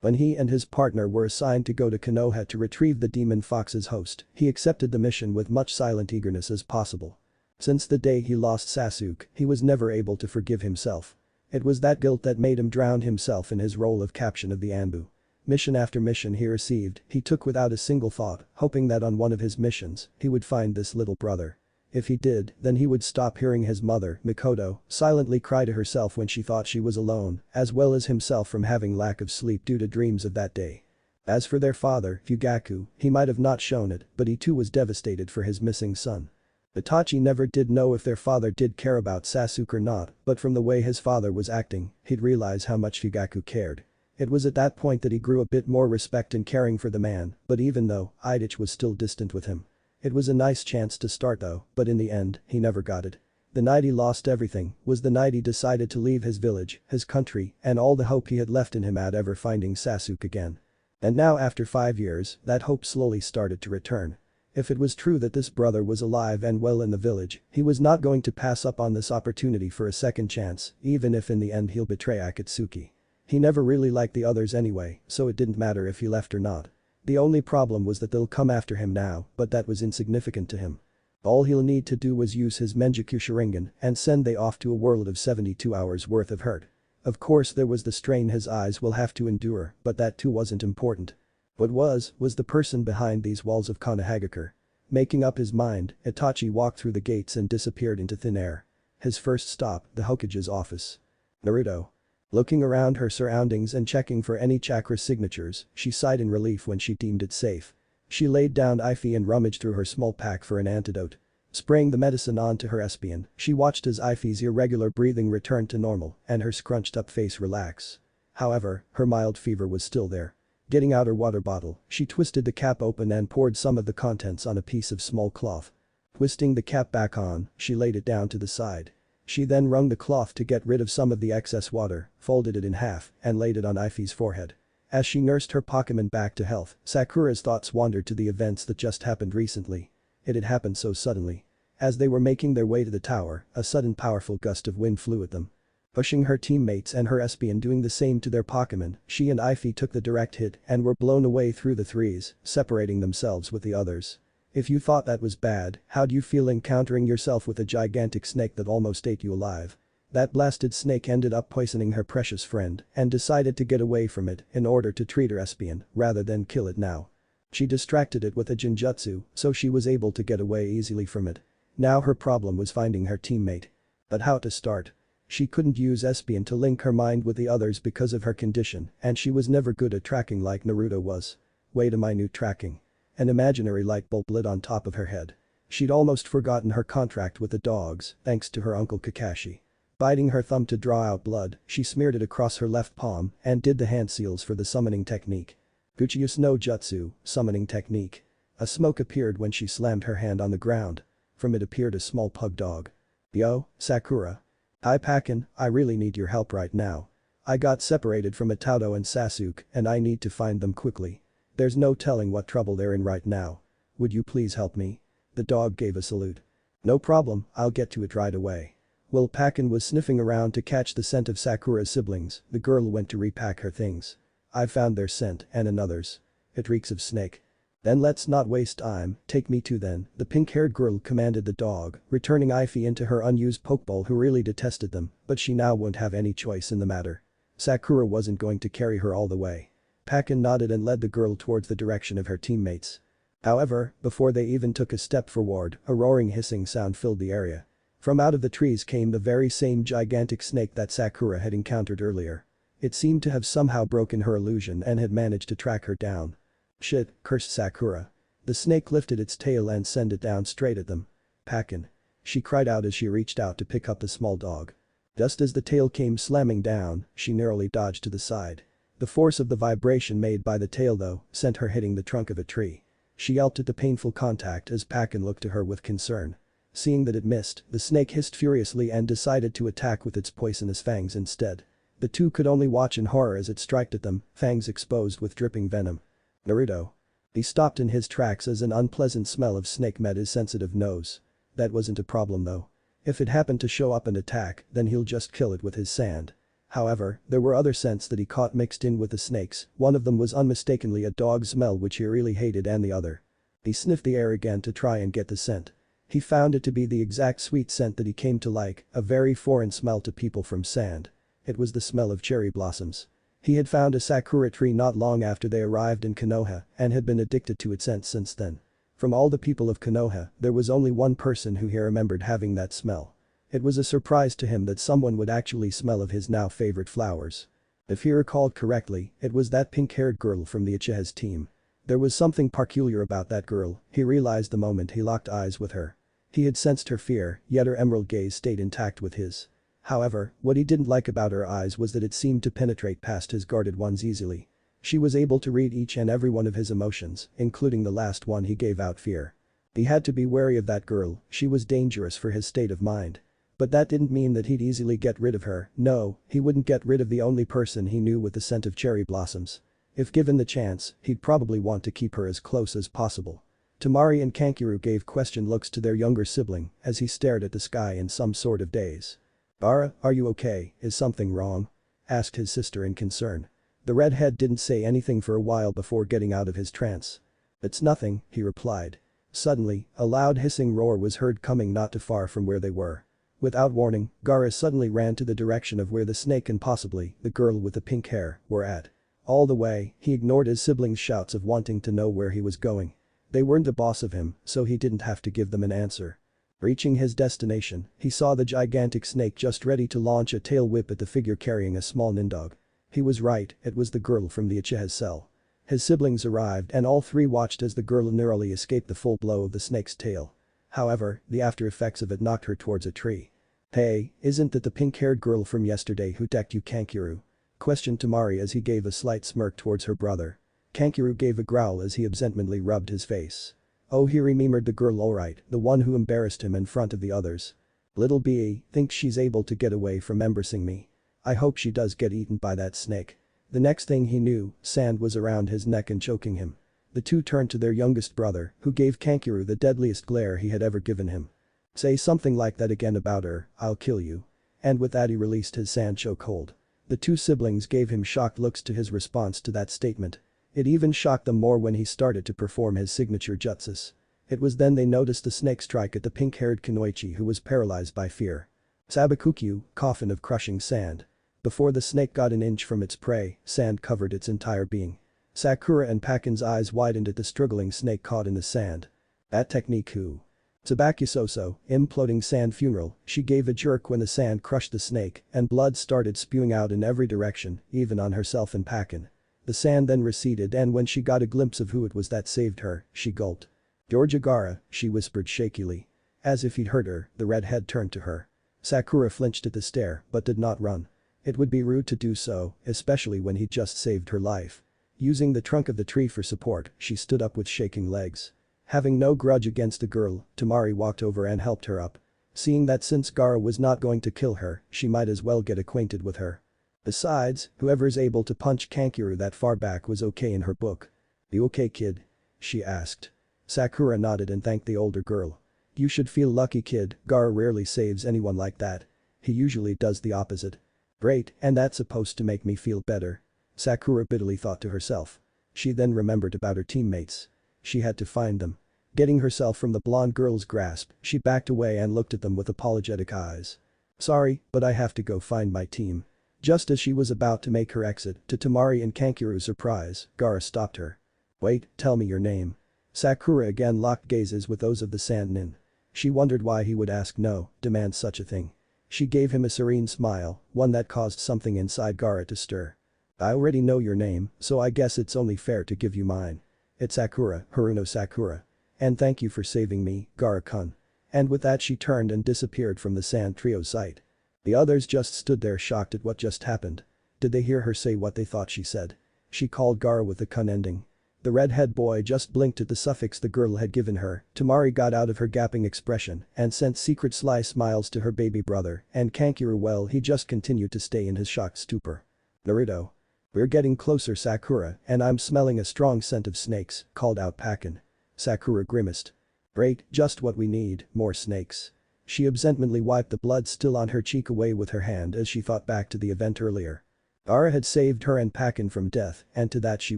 When he and his partner were assigned to go to Konoha to retrieve the demon fox's host, he accepted the mission with much silent eagerness as possible. Since the day he lost Sasuke, he was never able to forgive himself. It was that guilt that made him drown himself in his role of captain of the Anbu. Mission after mission he received, he took without a single thought, hoping that on one of his missions, he would find this little brother. If he did, then he would stop hearing his mother, Mikoto, silently cry to herself when she thought she was alone, as well as himself from having lack of sleep due to dreams of that day. As for their father, Fugaku, he might have not shown it, but he too was devastated for his missing son. Itachi never did know if their father did care about Sasuke or not, but from the way his father was acting, he'd realize how much Fugaku cared. It was at that point that he grew a bit more respect and caring for the man, but even though, Itachi was still distant with him. It was a nice chance to start though, but in the end, he never got it. The night he lost everything was the night he decided to leave his village, his country, and all the hope he had left in him at ever finding Sasuke again. And now after 5 years, that hope slowly started to return. If it was true that this brother was alive and well in the village, he was not going to pass up on this opportunity for a second chance, even if in the end he'll betray Akatsuki. He never really liked the others anyway, so it didn't matter if he left or not. The only problem was that they'll come after him now, but that was insignificant to him. All he'll need to do was use his Menjaku Sharingan and send they off to a world of 72 hours worth of hurt. Of course there was the strain his eyes will have to endure, but that too wasn't important. What was the person behind these walls of Konohagakure. Making up his mind, Itachi walked through the gates and disappeared into thin air. His first stop, the Hokage's office. Naruto. Looking around her surroundings and checking for any chakra signatures, she sighed in relief when she deemed it safe. She laid down Ify and rummaged through her small pack for an antidote. Spraying the medicine onto her Espion, she watched as Ify's irregular breathing returned to normal and her scrunched-up face relax. However, her mild fever was still there. Getting out her water bottle, she twisted the cap open and poured some of the contents on a piece of small cloth. Twisting the cap back on, she laid it down to the side. She then wrung the cloth to get rid of some of the excess water, folded it in half, and laid it on Ify's forehead. As she nursed her Pokemon back to health, Sakura's thoughts wandered to the events that just happened recently. It had happened so suddenly. As they were making their way to the tower, a sudden powerful gust of wind flew at them. Pushing her teammates and her Espion doing the same to their Pokemon, she and Ify took the direct hit and were blown away through the trees, separating themselves with the others. If you thought that was bad, how'd you feel encountering yourself with a gigantic snake that almost ate you alive? That blasted snake ended up poisoning her precious friend and decided to get away from it in order to treat her Espion rather than kill it now. She distracted it with a Genjutsu, so she was able to get away easily from it. Now her problem was finding her teammate. But how to start? She couldn't use Espion to link her mind with the others because of her condition, and she was never good at tracking like Naruto was. Way to minute tracking. An imaginary light bulb lit on top of her head. She'd almost forgotten her contract with the dogs, thanks to her uncle Kakashi. Biting her thumb to draw out blood, she smeared it across her left palm and did the hand seals for the summoning technique. Guchius no Jutsu, summoning technique. A smoke appeared when she slammed her hand on the ground. From it appeared a small pug dog. Yo, Sakura. Hi Pakin, I really need your help right now. I got separated from Itato and Sasuke and I need to find them quickly. There's no telling what trouble they're in right now. Would you please help me? The dog gave a salute. No problem, I'll get to it right away. While Pakin was sniffing around to catch the scent of Sakura's siblings, the girl went to repack her things. I've found their scent and another's. It reeks of snake. Then let's not waste time, take me to then, the pink-haired girl commanded the dog, returning Ify into her unused Pokeball who really detested them, but she now wouldn't have any choice in the matter. Sakura wasn't going to carry her all the way. Pakin nodded and led the girl towards the direction of her teammates. However, before they even took a step forward, a roaring hissing sound filled the area. From out of the trees came the very same gigantic snake that Sakura had encountered earlier. It seemed to have somehow broken her illusion and had managed to track her down. Shit, cursed Sakura. The snake lifted its tail and sent it down straight at them. Pakin. She cried out as she reached out to pick up the small dog. Just as the tail came slamming down, she narrowly dodged to the side. The force of the vibration made by the tail though, sent her hitting the trunk of a tree. She yelped at the painful contact as Pakin looked to her with concern. Seeing that it missed, the snake hissed furiously and decided to attack with its poisonous fangs instead. The two could only watch in horror as it striked at them, fangs exposed with dripping venom. Naruto. He stopped in his tracks as an unpleasant smell of snake met his sensitive nose. That wasn't a problem though. If it happened to show up and attack, then he'll just kill it with his sand. However, there were other scents that he caught mixed in with the snakes, one of them was unmistakably a dog smell which he really hated and the other. He sniffed the air again to try and get the scent. He found it to be the exact sweet scent that he came to like, a very foreign smell to people from sand. It was the smell of cherry blossoms. He had found a sakura tree not long after they arrived in Konoha and had been addicted to its scent since then. From all the people of Konoha, there was only one person who he remembered having that smell. It was a surprise to him that someone would actually smell of his now favorite flowers. If he recalled correctly, it was that pink-haired girl from the Uchiha's team. There was something peculiar about that girl, he realized the moment he locked eyes with her. He had sensed her fear, yet her emerald gaze stayed intact with his. However, what he didn't like about her eyes was that it seemed to penetrate past his guarded ones easily. She was able to read each and every one of his emotions, including the last one he gave out fear. He had to be wary of that girl, she was dangerous for his state of mind. But that didn't mean that he'd easily get rid of her, no, he wouldn't get rid of the only person he knew with the scent of cherry blossoms. If given the chance, he'd probably want to keep her as close as possible. Tamari and Kankuru gave questioned looks to their younger sibling as he stared at the sky in some sort of daze. "Ara, are you okay, is something wrong?" asked his sister in concern. The redhead didn't say anything for a while before getting out of his trance. "It's nothing," he replied. Suddenly, a loud hissing roar was heard coming not too far from where they were. Without warning, Gaara suddenly ran to the direction of where the snake and possibly the girl with the pink hair were at. All the way, he ignored his siblings' shouts of wanting to know where he was going. They weren't the boss of him, so he didn't have to give them an answer. Reaching his destination, he saw the gigantic snake just ready to launch a tail whip at the figure carrying a small nindog. He was right, it was the girl from the Uchiha's cell. His siblings arrived and all three watched as the girl narrowly escaped the full blow of the snake's tail. However, the after effects of it knocked her towards a tree. "Hey, isn't that the pink-haired girl from yesterday who decked you, Kankuru?" questioned Tamari as he gave a slight smirk towards her brother. Kankuru gave a growl as he absently rubbed his face. "Oh, he remembered the girl alright, the one who embarrassed him in front of the others. Little B thinks she's able to get away from embarrassing me. I hope she does get eaten by that snake." The next thing he knew, sand was around his neck and choking him. The two turned to their youngest brother, who gave Kankuru the deadliest glare he had ever given him. "Say something like that again about her, I'll kill you." And with that he released his sand chokehold. The two siblings gave him shocked looks to his response to that statement. It even shocked them more when he started to perform his signature jutsus. It was then they noticed the snake strike at the pink-haired Kunoichi who was paralyzed by fear. Sabakukyu, coffin of crushing sand. Before the snake got an inch from its prey, sand covered its entire being. Sakura and Pakin's eyes widened at the struggling snake caught in the sand. "That technique who?" Tsubakusoso, imploding sand funeral, she gave a jerk when the sand crushed the snake and blood started spewing out in every direction, even on herself and Pakin. The sand then receded and when she got a glimpse of who it was that saved her, she gulped. "Georgia Gaara," she whispered shakily. As if he'd heard her, the redhead turned to her. Sakura flinched at the stare but did not run. It would be rude to do so, especially when he'd just saved her life. Using the trunk of the tree for support, she stood up with shaking legs. Having no grudge against the girl, Tamari walked over and helped her up. Seeing that since Gaara was not going to kill her, she might as well get acquainted with her. Besides, whoever's able to punch Kankuru that far back was okay in her book. "You okay, kid?" she asked. Sakura nodded and thanked the older girl. "You should feel lucky, kid, Gaara rarely saves anyone like that. He usually does the opposite." "Great, and that's supposed to make me feel better," Sakura bitterly thought to herself. She then remembered about her teammates. She had to find them. Getting herself from the blonde girl's grasp, she backed away and looked at them with apologetic eyes. "Sorry, but I have to go find my team." Just as she was about to make her exit, to Tamari and Kankuru's surprise, Gaara stopped her. "Wait, tell me your name." Sakura again locked gazes with those of the sand nin. She wondered why he would ask no, demand such a thing. She gave him a serene smile, one that caused something inside Gaara to stir. "I already know your name, so I guess it's only fair to give you mine. It's Sakura, Haruno Sakura. And thank you for saving me, Gaara-kun." And with that she turned and disappeared from the sand trio's sight. The others just stood there shocked at what just happened. Did they hear her say what they thought she said? She called Gaara with the kun ending. The redhead boy just blinked at the suffix the girl had given her. Tamari got out of her gaping expression and sent secret sly smiles to her baby brother, and Kankuru, well, he just continued to stay in his shocked stupor. "Naruto. We're getting closer, Sakura, and I'm smelling a strong scent of snakes," called out Pakin. Sakura grimaced. "Great, just what we need, more snakes." She absently wiped the blood still on her cheek away with her hand as she thought back to the event earlier. Gaara had saved her and Pakin from death, and to that she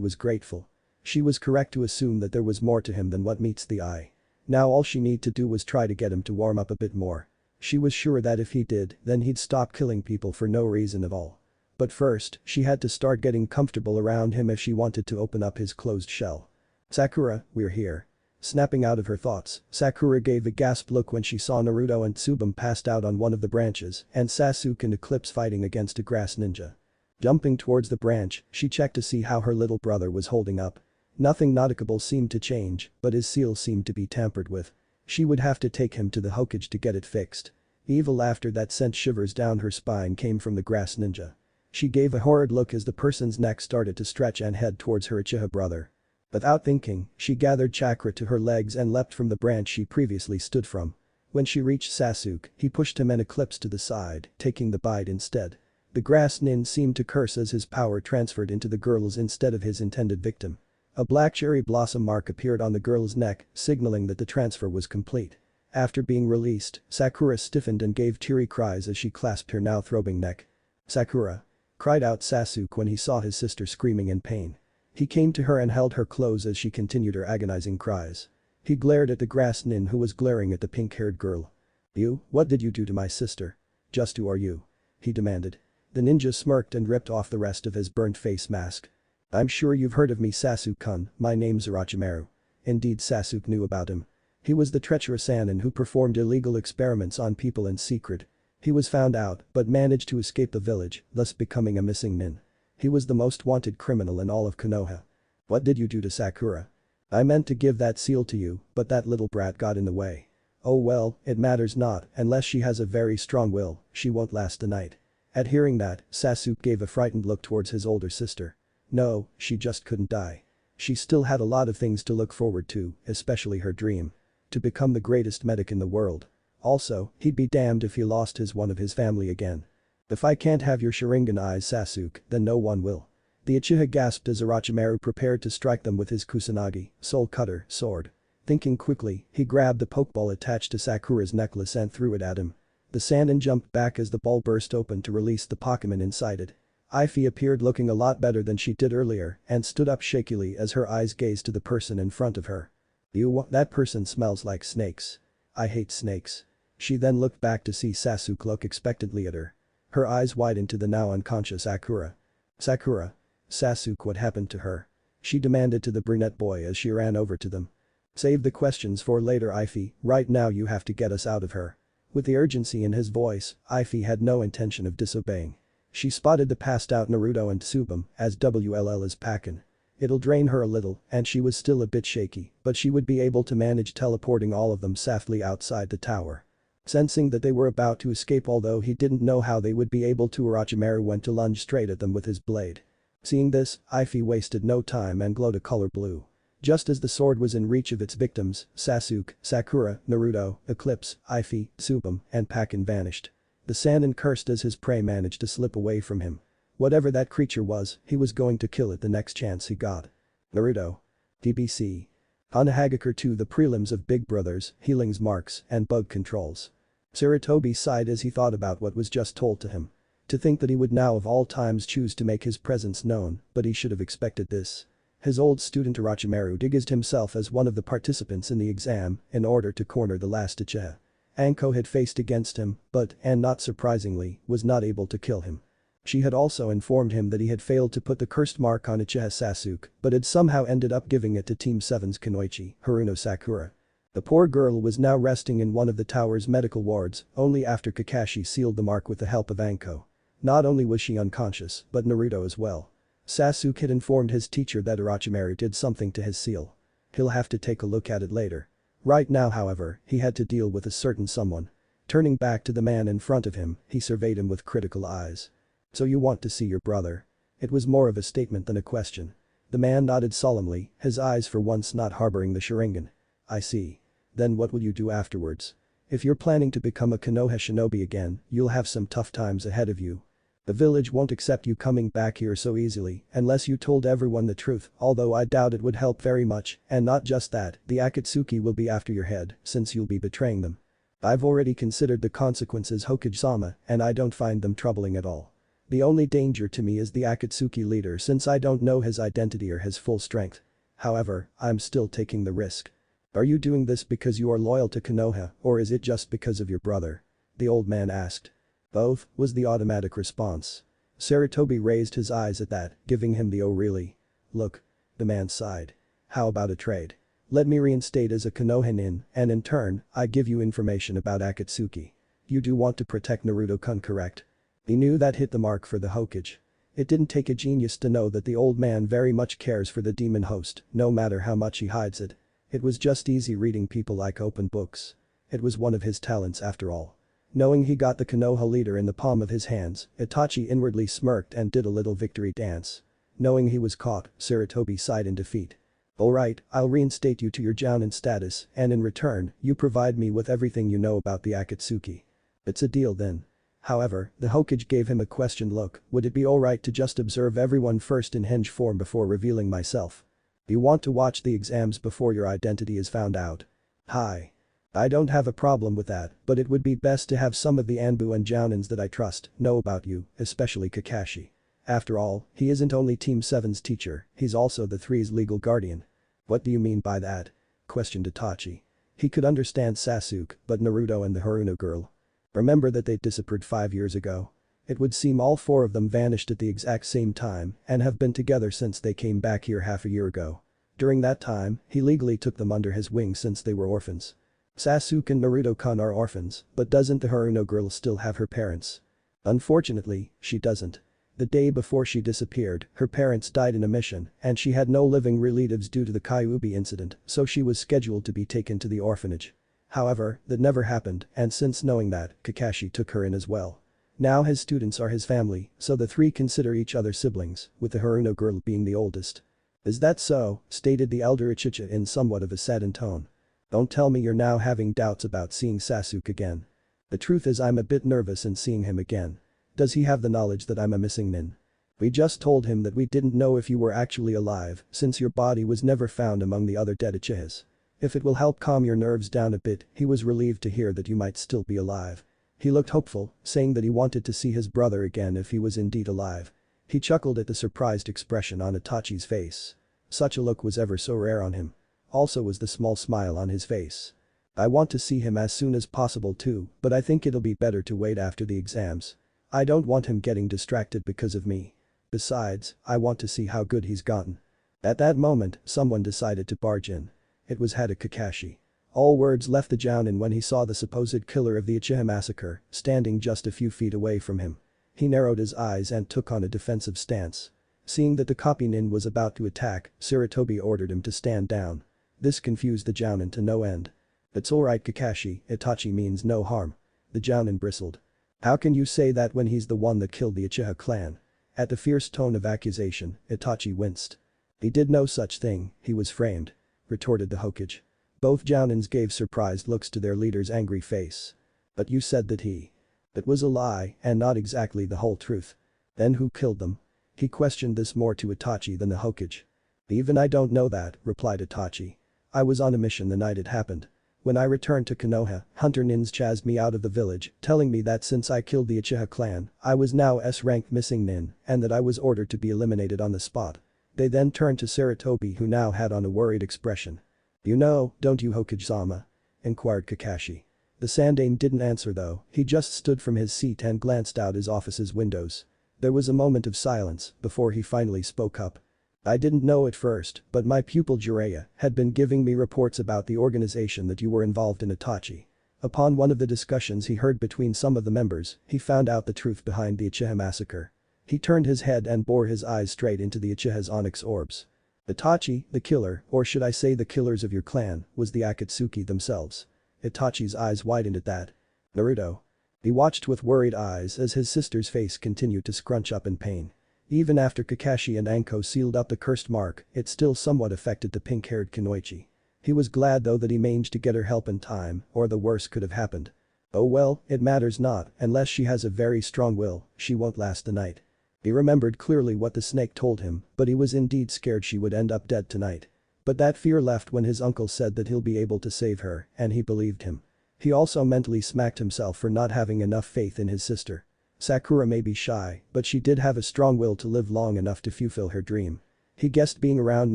was grateful. She was correct to assume that there was more to him than what meets the eye. Now all she needed to do was try to get him to warm up a bit more. She was sure that if he did, then he'd stop killing people for no reason at all. But first, she had to start getting comfortable around him if she wanted to open up his closed shell. "Sakura, we're here." Snapping out of her thoughts, Sakura gave a gasped look when she saw Naruto and Tsubame passed out on one of the branches and Sasuke and Eclipse fighting against a grass ninja. Jumping towards the branch, she checked to see how her little brother was holding up. Nothing noticeable seemed to change, but his seal seemed to be tampered with. She would have to take him to the Hokage to get it fixed. Evil laughter that sent shivers down her spine came from the grass ninja. She gave a horrid look as the person's neck started to stretch and head towards her Uchiha brother. Without thinking, she gathered chakra to her legs and leapt from the branch she previously stood from. When she reached Sasuke, he pushed him and Eclipse to the side, taking the bite instead. The grass nin seemed to curse as his power transferred into the girls instead of his intended victim. A black cherry blossom mark appeared on the girl's neck, signaling that the transfer was complete. After being released, Sakura stiffened and gave teary cries as she clasped her now throbbing neck. "Sakura!" cried out Sasuke when he saw his sister screaming in pain. He came to her and held her close as she continued her agonizing cries. He glared at the grass nin who was glaring at the pink-haired girl. "You, what did you do to my sister? Just who are you?" he demanded. The ninja smirked and ripped off the rest of his burnt face mask. "I'm sure you've heard of me, Sasuke-kun, my name's Orochimaru." Indeed, Sasuke knew about him. He was the treacherous Sannin who performed illegal experiments on people in secret. He was found out but managed to escape the village, thus becoming a missing nin. He was the most wanted criminal in all of Konoha. "What did you do to Sakura?" "I meant to give that seal to you, but that little brat got in the way." "Oh well, it matters not, unless she has a very strong will, she won't last the night." At hearing that, Sasuke gave a frightened look towards his older sister. No, she just couldn't die. She still had a lot of things to look forward to, especially her dream. To become the greatest medic in the world. Also, he'd be damned if he lost one of his family again. "If I can't have your Sharingan eyes, Sasuke, then no one will." The Uchiha gasped as Orochimaru prepared to strike them with his Kusanagi, soul cutter, sword. Thinking quickly, he grabbed the pokeball attached to Sakura's necklace and threw it at him. The Sannin jumped back as the ball burst open to release the Pokemon inside it. Ivy appeared looking a lot better than she did earlier and stood up shakily as her eyes gazed to the person in front of her. That person smells like snakes. I hate snakes." She then looked back to see Sasuke look expectantly at her. Her eyes widened to the now unconscious Sakura. "Sakura. Sasuke, what happened to her?" she demanded to the brunette boy as she ran over to them. "Save the questions for later, Ivy, right now you have to get us out of here." With the urgency in his voice, Ivy had no intention of disobeying. She spotted the passed out Naruto and Tsubame as WLL is packing. It'll drain her a little and she was still a bit shaky, but she would be able to manage teleporting all of them safely outside the tower. Sensing that they were about to escape, although he didn't know how they would be able to, Orochimaru went to lunge straight at them with his blade. Seeing this, Ivy wasted no time and glowed a color blue. Just as the sword was in reach of its victims, Sasuke, Sakura, Naruto, Eclipse, Ivy, Tsubame, and Pakin vanished. The Sannin cursed as his prey managed to slip away from him. Whatever that creature was, he was going to kill it the next chance he got. Naruto. DBC. Onahagakure 2 The prelims of Big Brother's, healings marks, and bug controls. Sarutobi sighed as he thought about what was just told to him. To think that he would now of all times choose to make his presence known, but he should have expected this. His old student Orochimaru disguised himself as one of the participants in the exam in order to corner the last Uchiha. Anko had faced against him, but, and not surprisingly, was not able to kill him. She had also informed him that he had failed to put the cursed mark on Uchiha Sasuke, but had somehow ended up giving it to Team 7's Kunoichi, Haruno Sakura. The poor girl was now resting in one of the tower's medical wards, only after Kakashi sealed the mark with the help of Anko. Not only was she unconscious, but Naruto as well. Sasuke had informed his teacher that Orochimaru did something to his seal. He'll have to take a look at it later. Right now, however, he had to deal with a certain someone. Turning back to the man in front of him, he surveyed him with critical eyes. "So you want to see your brother?" It was more of a statement than a question. The man nodded solemnly, his eyes for once not harboring the Sharingan. "I see. Then what will you do afterwards? If you're planning to become a Konoha shinobi again, you'll have some tough times ahead of you. The village won't accept you coming back here so easily unless you told everyone the truth, although I doubt it would help very much, and not just that, the Akatsuki will be after your head since you'll be betraying them. I've already considered the consequences, Hokage-sama, and I don't find them troubling at all. The only danger to me is the Akatsuki leader since I don't know his identity or his full strength. However, I'm still taking the risk." "Are you doing this because you are loyal to Konoha, or is it just because of your brother?" the old man asked. "Both," was the automatic response. Sarutobi raised his eyes at that, giving him the "oh really?" look. The man sighed. "How about a trade? Let me reinstate as a Konoha nin, and in turn, I give you information about Akatsuki. You do want to protect Naruto-kun, correct?" He knew that hit the mark for the Hokage. It didn't take a genius to know that the old man very much cares for the demon host, no matter how much he hides it. It was just easy reading people like open books. It was one of his talents after all. Knowing he got the Konoha leader in the palm of his hands, Itachi inwardly smirked and did a little victory dance. Knowing he was caught, Sarutobi sighed in defeat. "Alright, I'll reinstate you to your jounin status, and in return, you provide me with everything you know about the Akatsuki. It's a deal then." However, the Hokage gave him a questioned look. Would it be alright to just observe everyone first in henge form before revealing myself? You want to watch the exams before your identity is found out? Hi. I don't have a problem with that, but it would be best to have some of the Anbu and Jounins that I trust know about you, especially Kakashi. After all, he isn't only Team 7's teacher, he's also the 3's legal guardian. What do you mean by that? Questioned Itachi. He could understand Sasuke, but Naruto and the Haruno girl. Remember that they disappeared 5 years ago? It would seem all 4 of them vanished at the exact same time and have been together since they came back here half a year ago. During that time, he legally took them under his wing since they were orphans. Sasuke and Naruto-kun are orphans, but doesn't the Haruno girl still have her parents? Unfortunately, she doesn't. The day before she disappeared, her parents died in a mission, and she had no living relatives due to the Kyuubi incident, so she was scheduled to be taken to the orphanage. However, that never happened, and since knowing that, Kakashi took her in as well. Now his students are his family, so the 3 consider each other siblings, with the Haruno girl being the oldest. Is that so? Stated the elder Ichicha in somewhat of a saddened tone. Don't tell me you're now having doubts about seeing Sasuke again. The truth is I'm a bit nervous in seeing him again. Does he have the knowledge that I'm a missing nin? We just told him that we didn't know if you were actually alive since your body was never found among the other dead Uchihas. If it will help calm your nerves down a bit, he was relieved to hear that you might still be alive. He looked hopeful, saying that he wanted to see his brother again if he was indeed alive. He chuckled at the surprised expression on Itachi's face. Such a look was ever so rare on him. Also was the small smile on his face. I want to see him as soon as possible too, but I think it'll be better to wait after the exams. I don't want him getting distracted because of me. Besides, I want to see how good he's gotten. At that moment, someone decided to barge in. It was Hada Kakashi. All words left the Jounin when he saw the supposed killer of the Uchiha massacre standing just a few feet away from him. He narrowed his eyes and took on a defensive stance. Seeing that the copy nin was about to attack, Sarutobi ordered him to stand down. This confused the Jounin to no end. It's alright Kakashi, Itachi means no harm. The Jounin bristled. How can you say that when he's the one that killed the Uchiha clan? At the fierce tone of accusation, Itachi winced. He did no such thing, he was framed. Retorted the Hokage. Both Jounins gave surprised looks to their leader's angry face. But you said that he. That was a lie and not exactly the whole truth. Then who killed them? He questioned this more to Itachi than the Hokage. Even I don't know that, replied Itachi. I was on a mission the night it happened. When I returned to Konoha, Hunter Nins chased me out of the village, telling me that since I killed the Uchiha clan, I was now S-rank missing nin, and that I was ordered to be eliminated on the spot. They then turned to Sarutobi who now had on a worried expression. You know, don't you Hokage-sama? Inquired Kakashi. The Sandaime didn't answer though, he just stood from his seat and glanced out his office's windows. There was a moment of silence before he finally spoke up. I didn't know at first, but my pupil Jiraiya had been giving me reports about the organization that you were involved in Itachi. Upon one of the discussions he heard between some of the members, he found out the truth behind the Uchiha massacre. He turned his head and bore his eyes straight into the Uchiha's onyx orbs. Itachi, the killer, or should I say the killers of your clan, was the Akatsuki themselves. Itachi's eyes widened at that. Naruto. He watched with worried eyes as his sister's face continued to scrunch up in pain. Even after Kakashi and Anko sealed up the cursed mark, it still somewhat affected the pink-haired Kunoichi. He was glad though that he managed to get her help in time, or the worst could have happened. Oh well, it matters not, unless she has a very strong will, she won't last the night. He remembered clearly what the snake told him, but he was indeed scared she would end up dead tonight. But that fear left when his uncle said that he'll be able to save her, and he believed him. He also mentally smacked himself for not having enough faith in his sister. Sakura may be shy, but she did have a strong will to live long enough to fulfill her dream. He guessed being around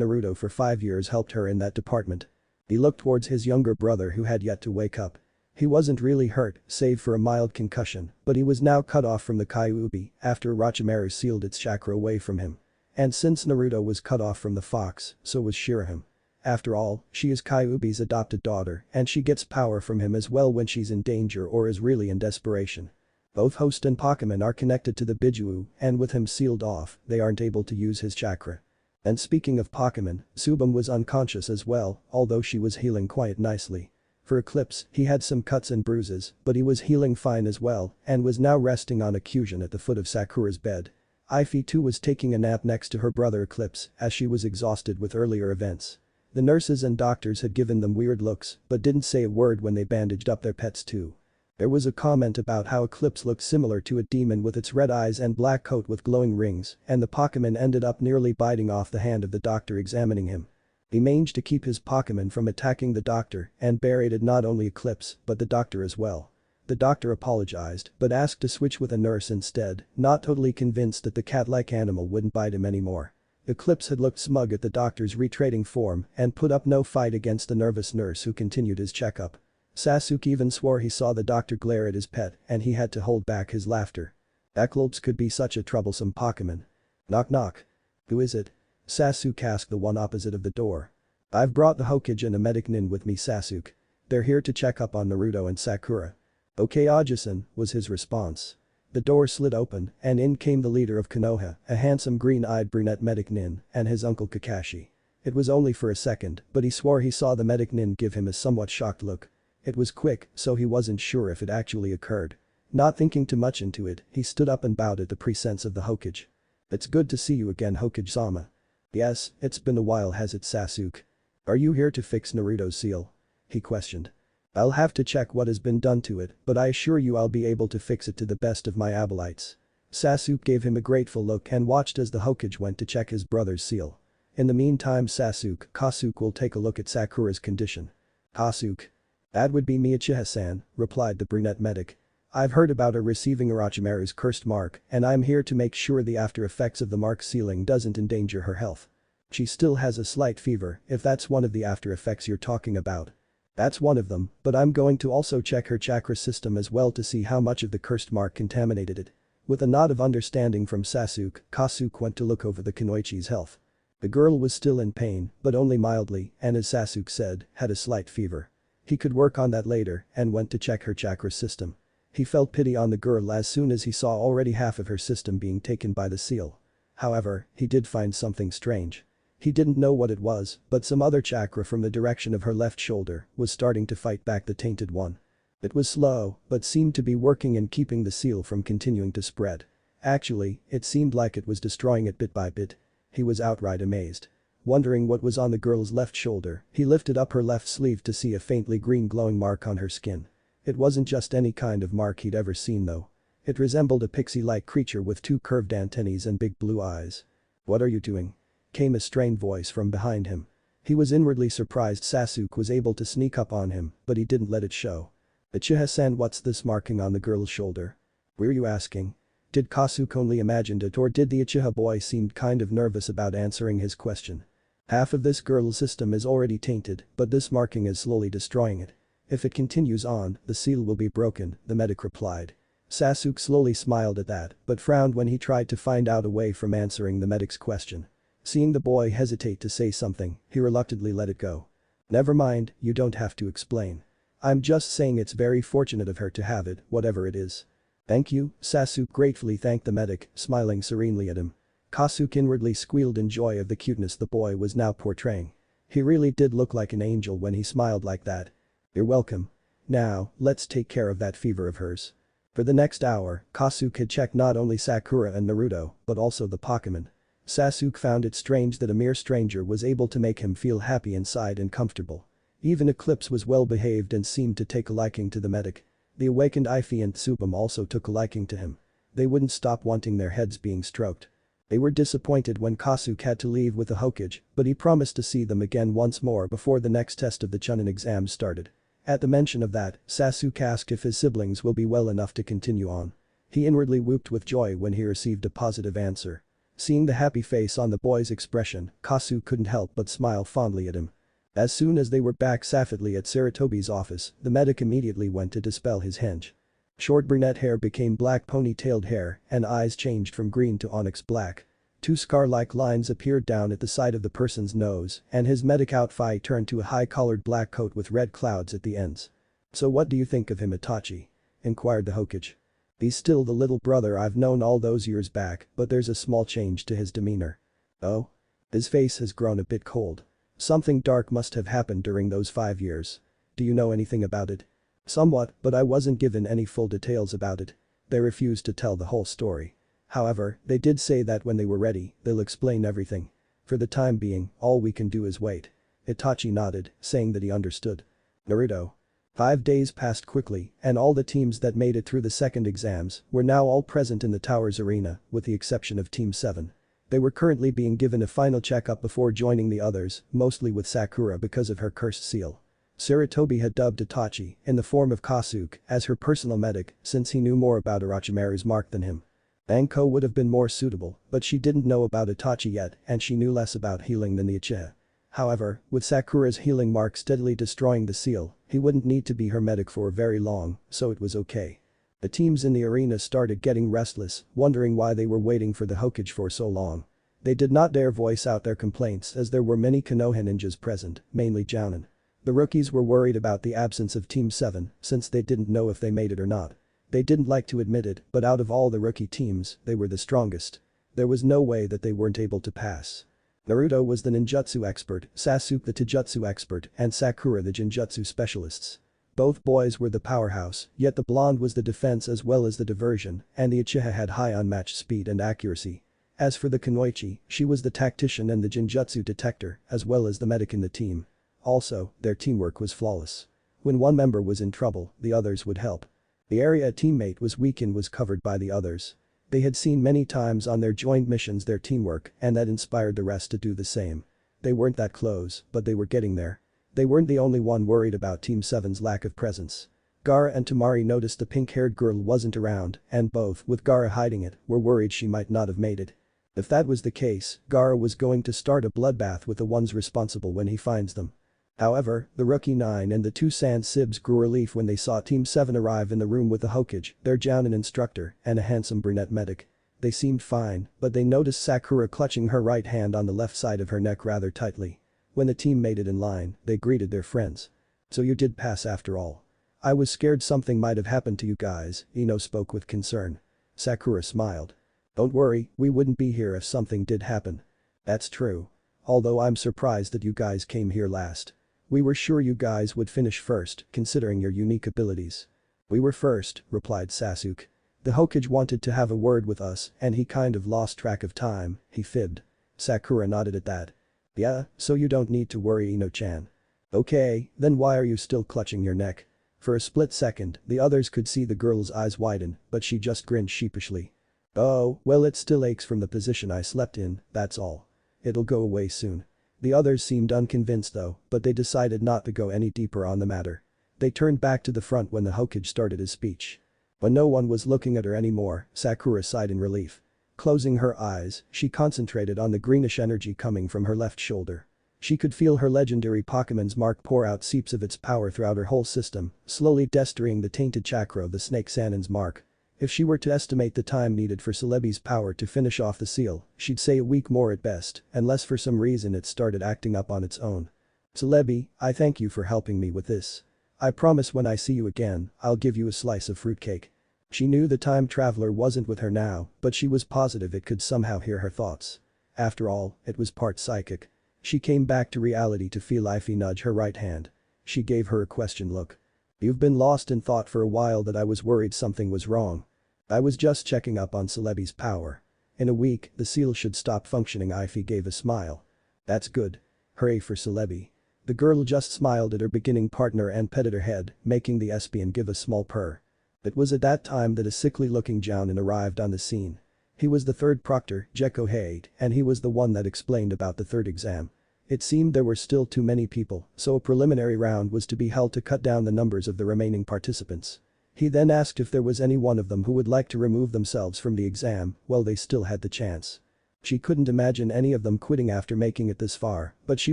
Naruto for 5 years helped her in that department. He looked towards his younger brother who had yet to wake up. He wasn't really hurt, save for a mild concussion, but he was now cut off from the Kyuubi after Orochimaru sealed its chakra away from him. And since Naruto was cut off from the fox, so was Shirahime. After all, she is Kyuubi's adopted daughter and she gets power from him as well when she's in danger or is really in desperation. Both Host and Pokemon are connected to the Biju, and with him sealed off, they aren't able to use his chakra. And speaking of Pokemon, Subam was unconscious as well, although she was healing quite nicely. For Eclipse, he had some cuts and bruises, but he was healing fine as well, and was now resting on a cushion at the foot of Sakura's bed. Ify too was taking a nap next to her brother Eclipse, as she was exhausted with earlier events. The nurses and doctors had given them weird looks, but didn't say a word when they bandaged up their pets too. There was a comment about how Eclipse looked similar to a demon with its red eyes and black coat with glowing rings, and the Pokemon ended up nearly biting off the hand of the doctor examining him. He managed to keep his Pokemon from attacking the doctor and berated not only Eclipse but the doctor as well. The doctor apologized but asked to switch with a nurse instead, not totally convinced that the cat-like animal wouldn't bite him anymore. Eclipse had looked smug at the doctor's retreating form and put up no fight against the nervous nurse who continued his checkup. Sasuke even swore he saw the doctor glare at his pet and he had to hold back his laughter. Eclipse could be such a troublesome Pokemon. Knock knock. Who is it? Sasuke asked the one opposite of the door. I've brought the Hokage and a medic nin with me, Sasuke. They're here to check up on Naruto and Sakura. Okay, Aji-san, was his response. The door slid open and in came the leader of Konoha, a handsome green-eyed brunette medic nin, and his uncle Kakashi. It was only for a second, but he swore he saw the medic nin give him a somewhat shocked look. It was quick, so he wasn't sure if it actually occurred. Not thinking too much into it, he stood up and bowed at the presence of the Hokage. It's good to see you again, Hokage-sama. Yes, it's been a while, has it, Sasuke? Are you here to fix Naruto's seal? He questioned. I'll have to check what has been done to it, but I assure you I'll be able to fix it to the best of my abilities. Sasuke gave him a grateful look and watched as the Hokage went to check his brother's seal. In the meantime, Kasuke will take a look at Sakura's condition. Kasuke. That would be Uchiha-san, replied the brunette medic. I've heard about her receiving Orochimaru's cursed mark and I'm here to make sure the after effects of the mark's sealing doesn't endanger her health. She still has a slight fever, if that's one of the after effects you're talking about. That's one of them, but I'm going to also check her chakra system as well to see how much of the cursed mark contaminated it. With a nod of understanding from Sasuke, Kasuke went to look over the Kunoichi's health. The girl was still in pain, but only mildly, and as Sasuke said, had a slight fever. He could work on that later and went to check her chakra system. He felt pity on the girl as soon as he saw already half of her system being taken by the seal. However, he did find something strange. He didn't know what it was, but some other chakra from the direction of her left shoulder was starting to fight back the tainted one. It was slow, but seemed to be working and keeping the seal from continuing to spread. Actually, it seemed like it was destroying it bit by bit. He was outright amazed. Wondering what was on the girl's left shoulder, he lifted up her left sleeve to see a faintly green glowing mark on her skin. It wasn't just any kind of mark he'd ever seen though. It resembled a pixie-like creature with two curved antennae and big blue eyes. "What are you doing?" came a strained voice from behind him. He was inwardly surprised Sasuke was able to sneak up on him, but he didn't let it show. "Uchiha-san, what's this marking on the girl's shoulder?" "Were you asking?" Did Kasuke only imagine it or did the Uchiha boy seem kind of nervous about answering his question? Half of this girl's system is already tainted, but this marking is slowly destroying it. If it continues on, the seal will be broken, the medic replied. Sasuke slowly smiled at that, but frowned when he tried to find out a way from answering the medic's question. Seeing the boy hesitate to say something, he reluctantly let it go. "Never mind, you don't have to explain. I'm just saying it's very fortunate of her to have it, whatever it is." "Thank you," Sasuke gratefully thanked the medic, smiling serenely at him. Kasuke inwardly squealed in joy of the cuteness the boy was now portraying. He really did look like an angel when he smiled like that. "You're welcome. Now, let's take care of that fever of hers." For the next hour, Kasuke had checked not only Sakura and Naruto, but also the Pokemon. Sasuke found it strange that a mere stranger was able to make him feel happy inside and comfortable. Even Eclipse was well behaved and seemed to take a liking to the medic. The awakened Ify and Tsubame also took a liking to him. They wouldn't stop wanting their heads being stroked. They were disappointed when Kasuke had to leave with the Hokage, but he promised to see them again once more before the next test of the Chunin exam started. At the mention of that, Sasuke asked if his siblings will be well enough to continue on. He inwardly whooped with joy when he received a positive answer. Seeing the happy face on the boy's expression, Kasuke couldn't help but smile fondly at him. As soon as they were back safely at Saratobi's office, the medic immediately went to dispel his hinge. Short brunette hair became black ponytailed hair and eyes changed from green to onyx black. Two scar-like lines appeared down at the side of the person's nose and his medic outfit turned to a high-collared black coat with red clouds at the ends. "So what do you think of him, Itachi?" inquired the Hokage. "He's still the little brother I've known all those years back, but there's a small change to his demeanor." "Oh?" His face has grown a bit cold. "Something dark must have happened during those 5 years. Do you know anything about it?" "Somewhat, but I wasn't given any full details about it. They refused to tell the whole story. However, they did say that when they were ready, they'll explain everything. For the time being, all we can do is wait." Itachi nodded, saying that he understood. "Naruto?" 5 days passed quickly, and all the teams that made it through the second exams were now all present in the tower's arena, with the exception of Team 7. They were currently being given a final checkup before joining the others, mostly with Sakura because of her cursed seal. Sarutobi had dubbed Itachi, in the form of Kasuke, as her personal medic since he knew more about Orochimaru's mark than him. Anko would have been more suitable, but she didn't know about Itachi yet and she knew less about healing than the Uchiha. However, with Sakura's healing mark steadily destroying the seal, he wouldn't need to be her medic for very long, so it was okay. The teams in the arena started getting restless, wondering why they were waiting for the Hokage for so long. They did not dare voice out their complaints as there were many Konoha ninjas present, mainly Jounin. The rookies were worried about the absence of Team 7 since they didn't know if they made it or not. They didn't like to admit it, but out of all the rookie teams, they were the strongest. There was no way that they weren't able to pass. Naruto was the ninjutsu expert, Sasuke the taijutsu expert, and Sakura the genjutsu specialists. Both boys were the powerhouse, yet the blonde was the defense as well as the diversion, and the Uchiha had high unmatched speed and accuracy. As for the Kunoichi, she was the tactician and the genjutsu detector, as well as the medic in the team. Also, their teamwork was flawless. When one member was in trouble, the others would help. The area a teammate was weak in was covered by the others. They had seen many times on their joint missions their teamwork and that inspired the rest to do the same. They weren't that close, but they were getting there. They weren't the only one worried about Team 7's lack of presence. Gaara and Temari noticed the pink-haired girl wasn't around and both, with Gaara hiding it, were worried she might not have made it. If that was the case, Gaara was going to start a bloodbath with the ones responsible when he finds them. However, the rookie 9 and the two Sand Sibs grew relief when they saw Team 7 arrive in the room with the Hokage, their Jounin instructor, and a handsome brunette medic. They seemed fine, but they noticed Sakura clutching her right hand on the left side of her neck rather tightly. When the team made it in line, they greeted their friends. "So you did pass after all. I was scared something might have happened to you guys," Ino spoke with concern. Sakura smiled. "Don't worry, we wouldn't be here if something did happen." "That's true. Although I'm surprised that you guys came here last. We were sure you guys would finish first, considering your unique abilities." "We were first," replied Sasuke. "The Hokage wanted to have a word with us and he kind of lost track of time," he fibbed. Sakura nodded at that. "Yeah, so you don't need to worry, Ino-chan." "Okay, then why are you still clutching your neck?" For a split second, the others could see the girl's eyes widen, but she just grinned sheepishly. "Oh, well it still aches from the position I slept in, that's all. It'll go away soon." The others seemed unconvinced though, but they decided not to go any deeper on the matter. They turned back to the front when the Hokage started his speech. When no one was looking at her anymore, Sakura sighed in relief. Closing her eyes, she concentrated on the greenish energy coming from her left shoulder. She could feel her legendary Pokemon's mark pour out seeps of its power throughout her whole system, slowly destroying the tainted chakra of the Snake Sanin's mark. If she were to estimate the time needed for Celebi's power to finish off the seal, she'd say a week more at best, unless for some reason it started acting up on its own. "Celebi, I thank you for helping me with this. I promise when I see you again, I'll give you a slice of fruitcake." She knew the time traveler wasn't with her now, but she was positive it could somehow hear her thoughts. After all, it was part psychic. She came back to reality to feel Ivy nudge her right hand. She gave her a questioned look. "You've been lost in thought for a while that I was worried something was wrong. I was just checking up on Celebi's power. In a week, the seal should stop functioning." Ivy gave a smile. "That's good. Hooray for Celebi." The girl just smiled at her beginning partner and petted her head, making the Espion give a small purr. It was at that time that a sickly-looking Jounin arrived on the scene. He was the third proctor, Gekko Hate, and he was the one that explained about the third exam. It seemed there were still too many people, so a preliminary round was to be held to cut down the numbers of the remaining participants. He then asked if there was any one of them who would like to remove themselves from the exam while they still had the chance. She couldn't imagine any of them quitting after making it this far, but she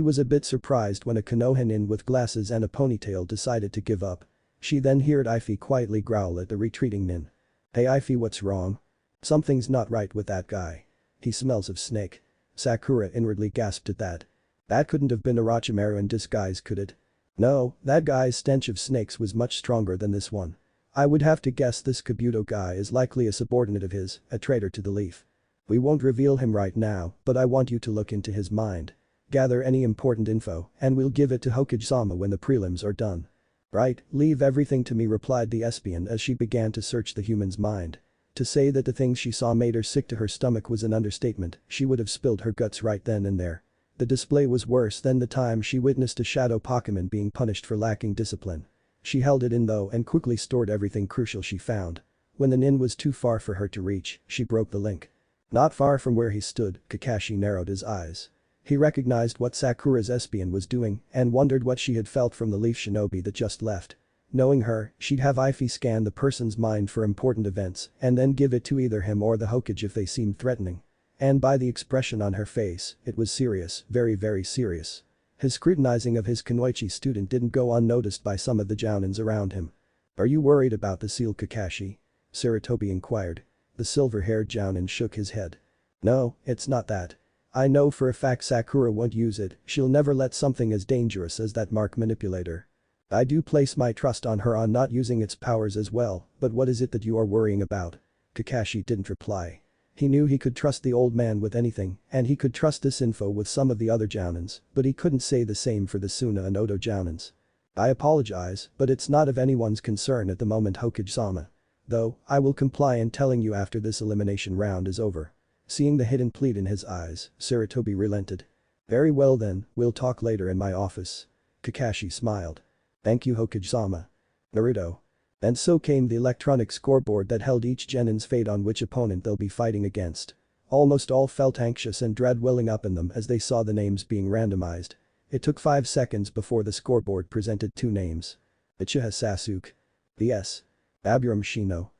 was a bit surprised when a Konoha nin with glasses and a ponytail decided to give up. She then heard Ivy quietly growl at the retreating nin. "Hey Ivy, what's wrong? Something's not right with that guy. He smells of snake." Sakura inwardly gasped at that. That couldn't have been Orochimaru in disguise, could it? No, that guy's stench of snakes was much stronger than this one. I would have to guess this Kabuto guy is likely a subordinate of his, a traitor to the Leaf. We won't reveal him right now, but I want you to look into his mind. Gather any important info, and we'll give it to Hokage-sama when the prelims are done. "Right, leave everything to me," replied the Espion as she began to search the human's mind. To say that the things she saw made her sick to her stomach was an understatement, she would have spilled her guts right then and there. The display was worse than the time she witnessed a shadow Pokemon being punished for lacking discipline. She held it in though and quickly stored everything crucial she found. When the nin was too far for her to reach, she broke the link. Not far from where he stood, Kakashi narrowed his eyes. He recognized what Sakura's espion was doing and wondered what she had felt from the leaf shinobi that just left. Knowing her, she'd have Ify scan the person's mind for important events and then give it to either him or the Hokage if they seemed threatening. And by the expression on her face, it was serious, very very serious. His scrutinizing of his Kunoichi student didn't go unnoticed by some of the jounins around him. "Are you worried about the seal, Kakashi?" Sarutobi inquired. The silver-haired jounin shook his head. "No, it's not that. I know for a fact Sakura won't use it, she'll never let something as dangerous as that mark manipulate her. I do place my trust on her on not using its powers as well, but what is it that you are worrying about?" Kakashi didn't reply. He knew he could trust the old man with anything, and he could trust this info with some of the other jounins, but he couldn't say the same for the Suna and Oto jounins. "I apologize, but it's not of anyone's concern at the moment, Hokage-sama. Though, I will comply in telling you after this elimination round is over." Seeing the hidden plead in his eyes, Sarutobi relented. "Very well then, we'll talk later in my office." Kakashi smiled. "Thank you, Hokage-sama." Naruto. And so came the electronic scoreboard that held each genin's fate on which opponent they'll be fighting against. Almost all felt anxious and dread welling up in them as they saw the names being randomized. It took 5 seconds before the scoreboard presented 2 names. Uchiha Sasuke. vs. Aburame Shino.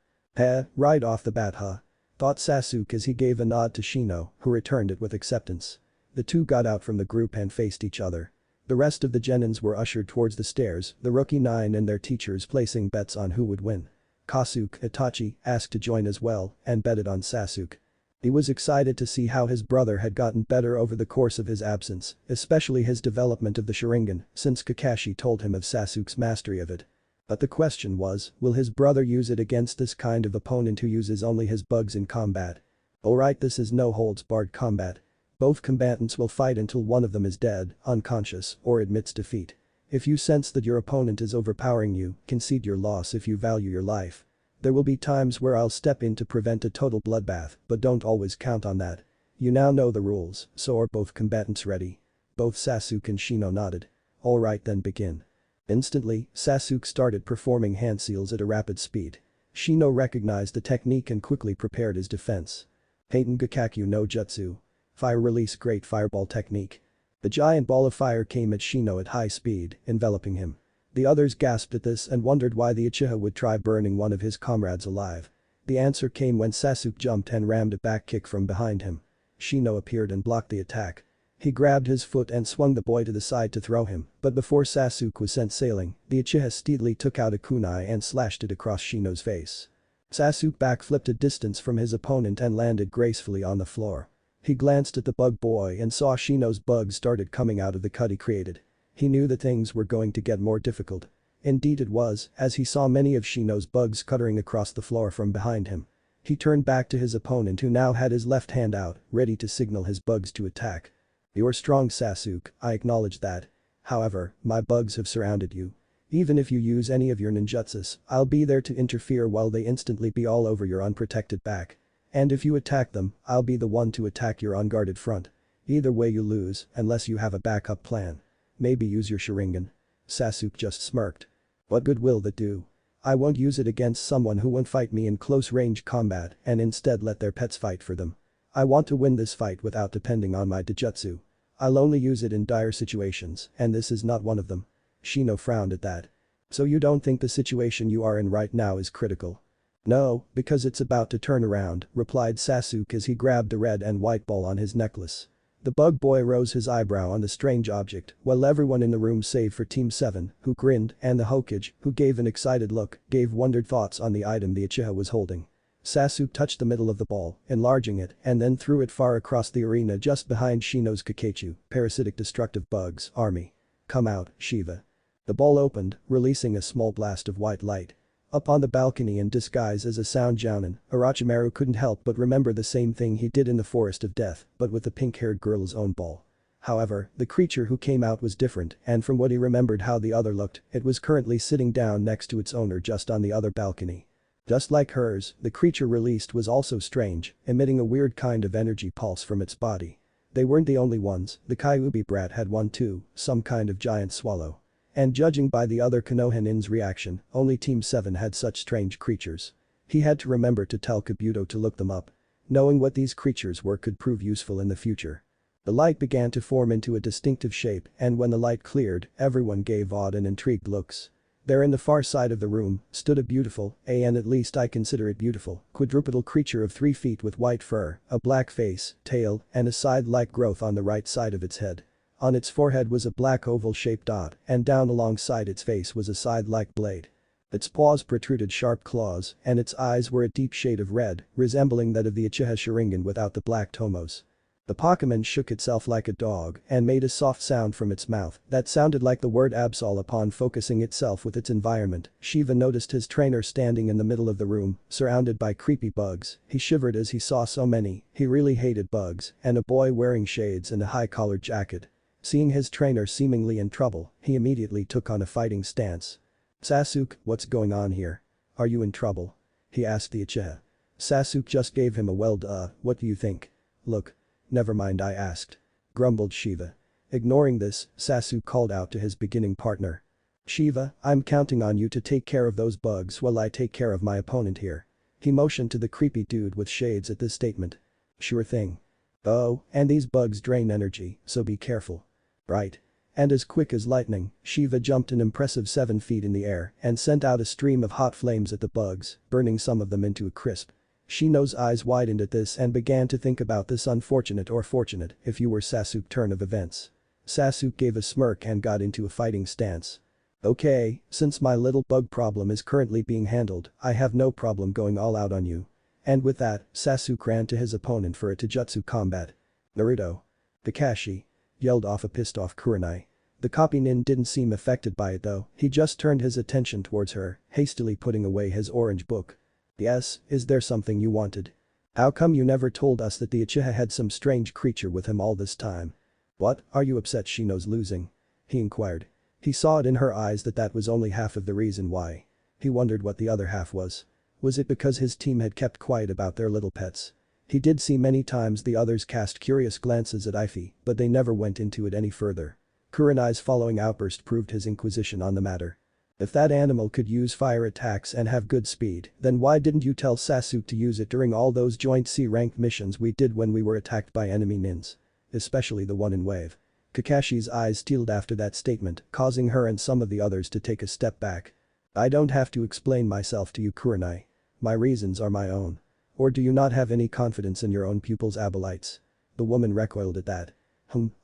Right off the bat huh? Thought Sasuke as he gave a nod to Shino, who returned it with acceptance. The two got out from the group and faced each other. The rest of the genins were ushered towards the stairs, the rookie 9 and their teachers placing bets on who would win. Kasuke, Itachi, asked to join as well and betted on Sasuke. He was excited to see how his brother had gotten better over the course of his absence, especially his development of the Sharingan, since Kakashi told him of Sasuke's mastery of it. But the question was, will his brother use it against this kind of opponent who uses only his bugs in combat? Alright, this is no holds barred combat. Both combatants will fight until one of them is dead, unconscious, or admits defeat. If you sense that your opponent is overpowering you, concede your loss if you value your life. There will be times where I'll step in to prevent a total bloodbath, but don't always count on that. You now know the rules, so are both combatants ready? Both Sasuke and Shino nodded. Alright then, begin. Instantly, Sasuke started performing hand seals at a rapid speed. Shino recognized the technique and quickly prepared his defense. Heiten Gakakyu no Jutsu. Fire release great fireball technique. The giant ball of fire came at Shino at high speed, enveloping him. The others gasped at this and wondered why the Uchiha would try burning one of his comrades alive. The answer came when Sasuke jumped and rammed a back kick from behind him. Shino appeared and blocked the attack. He grabbed his foot and swung the boy to the side to throw him, but before Sasuke was sent sailing, the Uchiha steadily took out a kunai and slashed it across Shino's face. Sasuke backflipped a distance from his opponent and landed gracefully on the floor. He glanced at the bug boy and saw Shino's bugs started coming out of the cut he created. He knew that things were going to get more difficult. Indeed it was, as he saw many of Shino's bugs cuttering across the floor from behind him. He turned back to his opponent who now had his left hand out, ready to signal his bugs to attack. "You're strong, Sasuke, I acknowledge that. However, my bugs have surrounded you. Even if you use any of your ninjutsus, I'll be there to interfere while they instantly be all over your unprotected back. And if you attack them, I'll be the one to attack your unguarded front. Either way you lose, unless you have a backup plan. Maybe use your Sharingan." Sasuke just smirked. "What good will that do? I won't use it against someone who won't fight me in close-range combat and instead let their pets fight for them. I want to win this fight without depending on my Dijutsu. I'll only use it in dire situations, and this is not one of them." Shino frowned at that. "So you don't think the situation you are in right now is critical?" "No, because it's about to turn around," replied Sasuke as he grabbed the red and white ball on his necklace. The bug boy rose his eyebrow on the strange object, while everyone in the room save for Team 7, who grinned, and the Hokage, who gave an excited look, gave wondered thoughts on the item the Uchiha was holding. Sasuke touched the middle of the ball, enlarging it, and then threw it far across the arena just behind Shino's Kakechu, parasitic destructive bugs, army. "Come out, Shiva." The ball opened, releasing a small blast of white light. Up on the balcony in disguise as a sound jounin, Orochimaru couldn't help but remember the same thing he did in the Forest of Death, but with the pink-haired girl's own ball. However, the creature who came out was different, and from what he remembered how the other looked, it was currently sitting down next to its owner just on the other balcony. Just like hers, the creature released was also strange, emitting a weird kind of energy pulse from its body. They weren't the only ones, the Kyuubi brat had one too, some kind of giant swallow. And judging by the other Konohanins' reaction, only Team 7 had such strange creatures. He had to remember to tell Kabuto to look them up. Knowing what these creatures were could prove useful in the future. The light began to form into a distinctive shape, and when the light cleared, everyone gave awed and intrigued looks. There in the far side of the room stood a beautiful, and at least I consider it beautiful, quadrupedal creature of 3 feet with white fur, a black face, tail, and a scythe-like growth on the right side of its head. On its forehead was a black oval-shaped dot, and down alongside its face was a scythe-like blade. Its paws protruded sharp claws, and its eyes were a deep shade of red, resembling that of the Uchiha Sharingan without the black tomos. The Pokemon shook itself like a dog and made a soft sound from its mouth that sounded like the word Absol upon focusing itself with its environment. Shiva noticed his trainer standing in the middle of the room, surrounded by creepy bugs. He shivered as he saw so many, he really hated bugs, and a boy wearing shades and a high-collared jacket. Seeing his trainer seemingly in trouble, he immediately took on a fighting stance. "Sasuke, what's going on here? Are you in trouble?" he asked the Uchiha. Sasuke just gave him a well duh, what do you think? Look. Never mind I asked. Grumbled Shiva. Ignoring this, Sasuke called out to his beginning partner. "Shiva, I'm counting on you to take care of those bugs while I take care of my opponent here." He motioned to the creepy dude with shades at this statement. "Sure thing. Oh, and these bugs drain energy, so be careful." "Right." And as quick as lightning, Shiva jumped an impressive 7 feet in the air and sent out a stream of hot flames at the bugs, burning some of them into a crisp. Shino's eyes widened at this and began to think about this unfortunate or fortunate if you were Sasuke's turn of events. Sasuke gave a smirk and got into a fighting stance. "Okay, since my little bug problem is currently being handled, I have no problem going all out on you." And with that, Sasuke ran to his opponent for a taijutsu combat. "Naruto. Kakashi," yelled off a pissed-off Kurenai. The copy nin didn't seem affected by it though, he just turned his attention towards her, hastily putting away his orange book. "Yes, is there something you wanted? How come you never told us that the Uchiha had some strange creature with him all this time? What, are you upset Shino's losing?" he inquired. He saw it in her eyes that that was only half of the reason why. He wondered what the other half was. Was it because his team had kept quiet about their little pets? He did see many times the others cast curious glances at Ify, but they never went into it any further. Kurenai's following outburst proved his inquisition on the matter. If that animal could use fire attacks and have good speed, then why didn't you tell Sasuke to use it during all those joint C-rank missions we did when we were attacked by enemy nins? Especially the one in Wave. Kakashi's eyes steeled after that statement, causing her and some of the others to take a step back. "I don't have to explain myself to you Kurenai. My reasons are my own. Or do you not have any confidence in your own pupils Abelites?" The woman recoiled at that.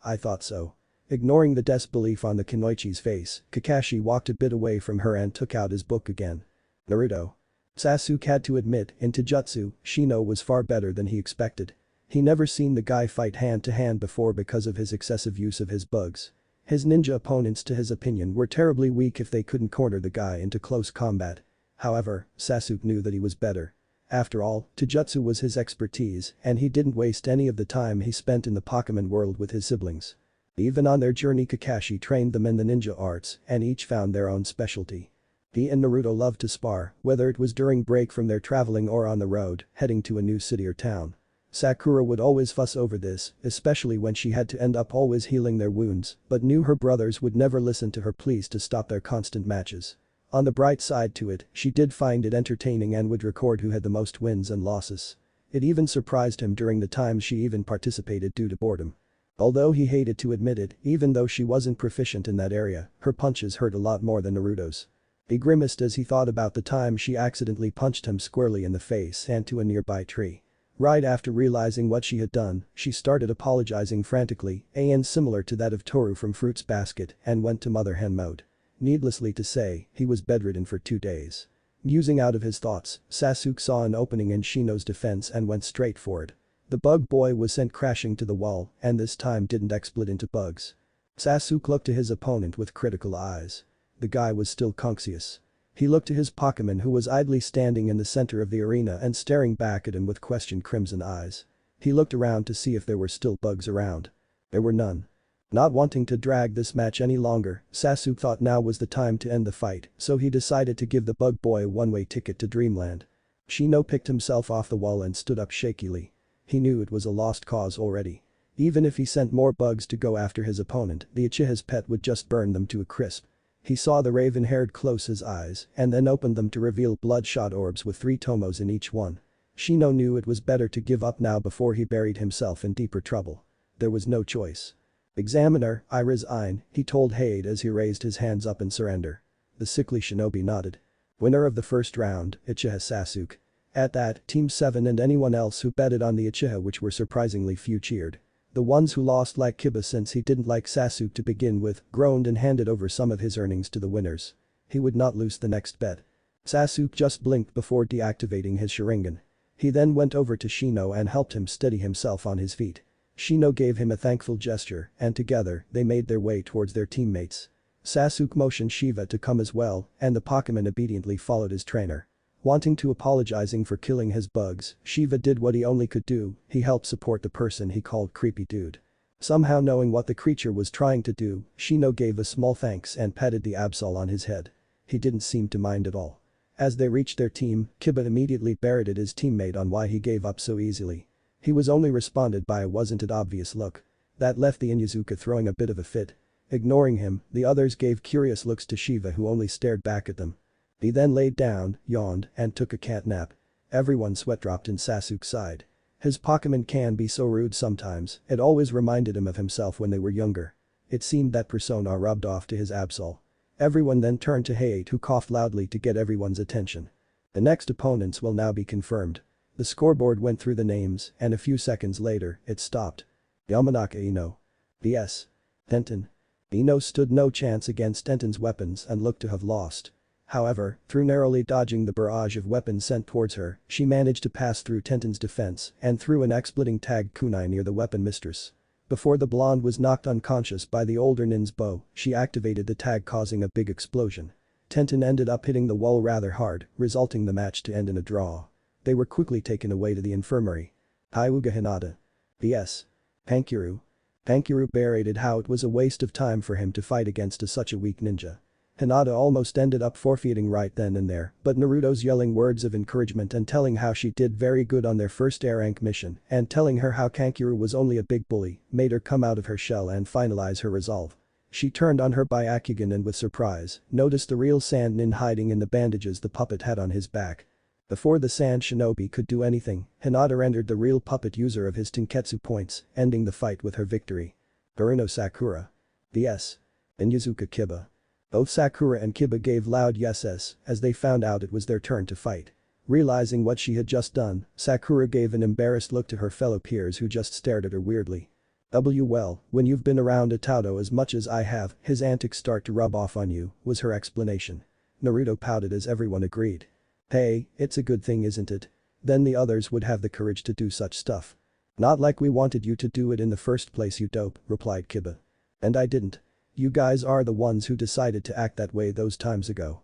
I thought so." Ignoring the disbelief on the Kunoichi's face, Kakashi walked a bit away from her and took out his book again. "Naruto." Sasuke had to admit, in Taijutsu, Shino was far better than he expected. He never seen the guy fight hand to hand before because of his excessive use of his bugs. His ninja opponents to his opinion were terribly weak if they couldn't corner the guy into close combat. However, Sasuke knew that he was better. After all, Taijutsu was his expertise and he didn't waste any of the time he spent in the Pokemon world with his siblings. Even on their journey Kakashi trained them in the ninja arts and each found their own specialty. He and Naruto loved to spar, whether it was during break from their traveling or on the road, heading to a new city or town. Sakura would always fuss over this, especially when she had to end up always healing their wounds, but knew her brothers would never listen to her pleas to stop their constant matches. On the bright side to it, she did find it entertaining and would record who had the most wins and losses. It even surprised him during the times she even participated due to boredom. Although he hated to admit it, even though she wasn't proficient in that area, her punches hurt a lot more than Naruto's. He grimaced as he thought about the time she accidentally punched him squarely in the face and to a nearby tree. Right after realizing what she had done, she started apologizing frantically, and similar to that of Toru from Fruits Basket, and went to mother hen mode. Needlessly to say, he was bedridden for 2 days. Musing out of his thoughts, Sasuke saw an opening in Shino's defense and went straight for it. The bug boy was sent crashing to the wall and this time didn't split into bugs. Sasuke looked to his opponent with critical eyes. The guy was still conscious. He looked to his Pokemon who was idly standing in the center of the arena and staring back at him with questioned crimson eyes. He looked around to see if there were still bugs around. There were none. Not wanting to drag this match any longer, Sasuke thought now was the time to end the fight, so he decided to give the bug boy a one-way ticket to Dreamland. Shino picked himself off the wall and stood up shakily. He knew it was a lost cause already. Even if he sent more bugs to go after his opponent, the Uchiha's pet would just burn them to a crisp. He saw the raven-haired close his eyes and then opened them to reveal bloodshot orbs with 3 tomos in each one. Shino knew it was better to give up now before he buried himself in deeper trouble. There was no choice. "Examiner, I resign," he told Hade as he raised his hands up in surrender. The sickly shinobi nodded. Winner of the first round, Uchiha Sasuke. At that, Team 7 and anyone else who betted on the Uchiha, which were surprisingly few, cheered. The ones who lost, like Kiba since he didn't like Sasuke to begin with, groaned and handed over some of his earnings to the winners. He would not lose the next bet. Sasuke just blinked before deactivating his Sharingan. He then went over to Shino and helped him steady himself on his feet. Shino gave him a thankful gesture and together they made their way towards their teammates. Sasuke motioned Shiva to come as well and the Pokemon obediently followed his trainer. Wanting to apologizing for killing his bugs, Shiva did what he only could do, he helped support the person he called Creepy Dude. Somehow knowing what the creature was trying to do, Shino gave a small thanks and patted the Absol on his head. He didn't seem to mind at all. As they reached their team, Kiba immediately berated his teammate on why he gave up so easily. He was only responded by a wasn't it obvious look. That left the Inyazuka throwing a bit of a fit. Ignoring him, the others gave curious looks to Shiva who only stared back at them. He then laid down, yawned, and took a cat nap. Everyone sweat dropped in Sasuke's side. His Pokemon can be so rude sometimes, it always reminded him of himself when they were younger. It seemed that persona rubbed off to his Absol. Everyone then turned to Hate who coughed loudly to get everyone's attention. The next opponents will now be confirmed. The scoreboard went through the names and a few seconds later, it stopped. Yamanaka Ino. BS. Tenten. Ino stood no chance against Tenten's weapons and looked to have lost. However, through narrowly dodging the barrage of weapons sent towards her, she managed to pass through Tenten's defense and threw an exploiting tag kunai near the weapon mistress. Before the blonde was knocked unconscious by the older nin's bow, she activated the tag causing a big explosion. Tenten ended up hitting the wall rather hard, resulting the match to end in a draw. They were quickly taken away to the infirmary. Hyuga Hinata. BS. Pankuru. Pankuru berated how it was a waste of time for him to fight against such a weak ninja. Hinata almost ended up forfeiting right then and there, but Naruto's yelling words of encouragement and telling how she did very good on their first A-rank mission and telling her how Kankuro was only a big bully made her come out of her shell and finalize her resolve. She turned on her Byakugan and with surprise, noticed the real Sand Nin hiding in the bandages the puppet had on his back. Before the Sand Shinobi could do anything, Hinata rendered the real puppet user of his Tenketsu points, ending the fight with her victory. Burino Sakura. BS. Inyazuka Kiba. Both Sakura and Kiba gave loud yeses as they found out it was their turn to fight. Realizing what she had just done, Sakura gave an embarrassed look to her fellow peers who just stared at her weirdly. Well, when you've been around Itato as much as I have, his antics start to rub off on you, was her explanation. Naruto pouted as everyone agreed. Hey, it's a good thing isn't it? Then the others would have the courage to do such stuff. Not like we wanted you to do it in the first place you dope, replied Kiba. And I didn't. You guys are the ones who decided to act that way those times ago.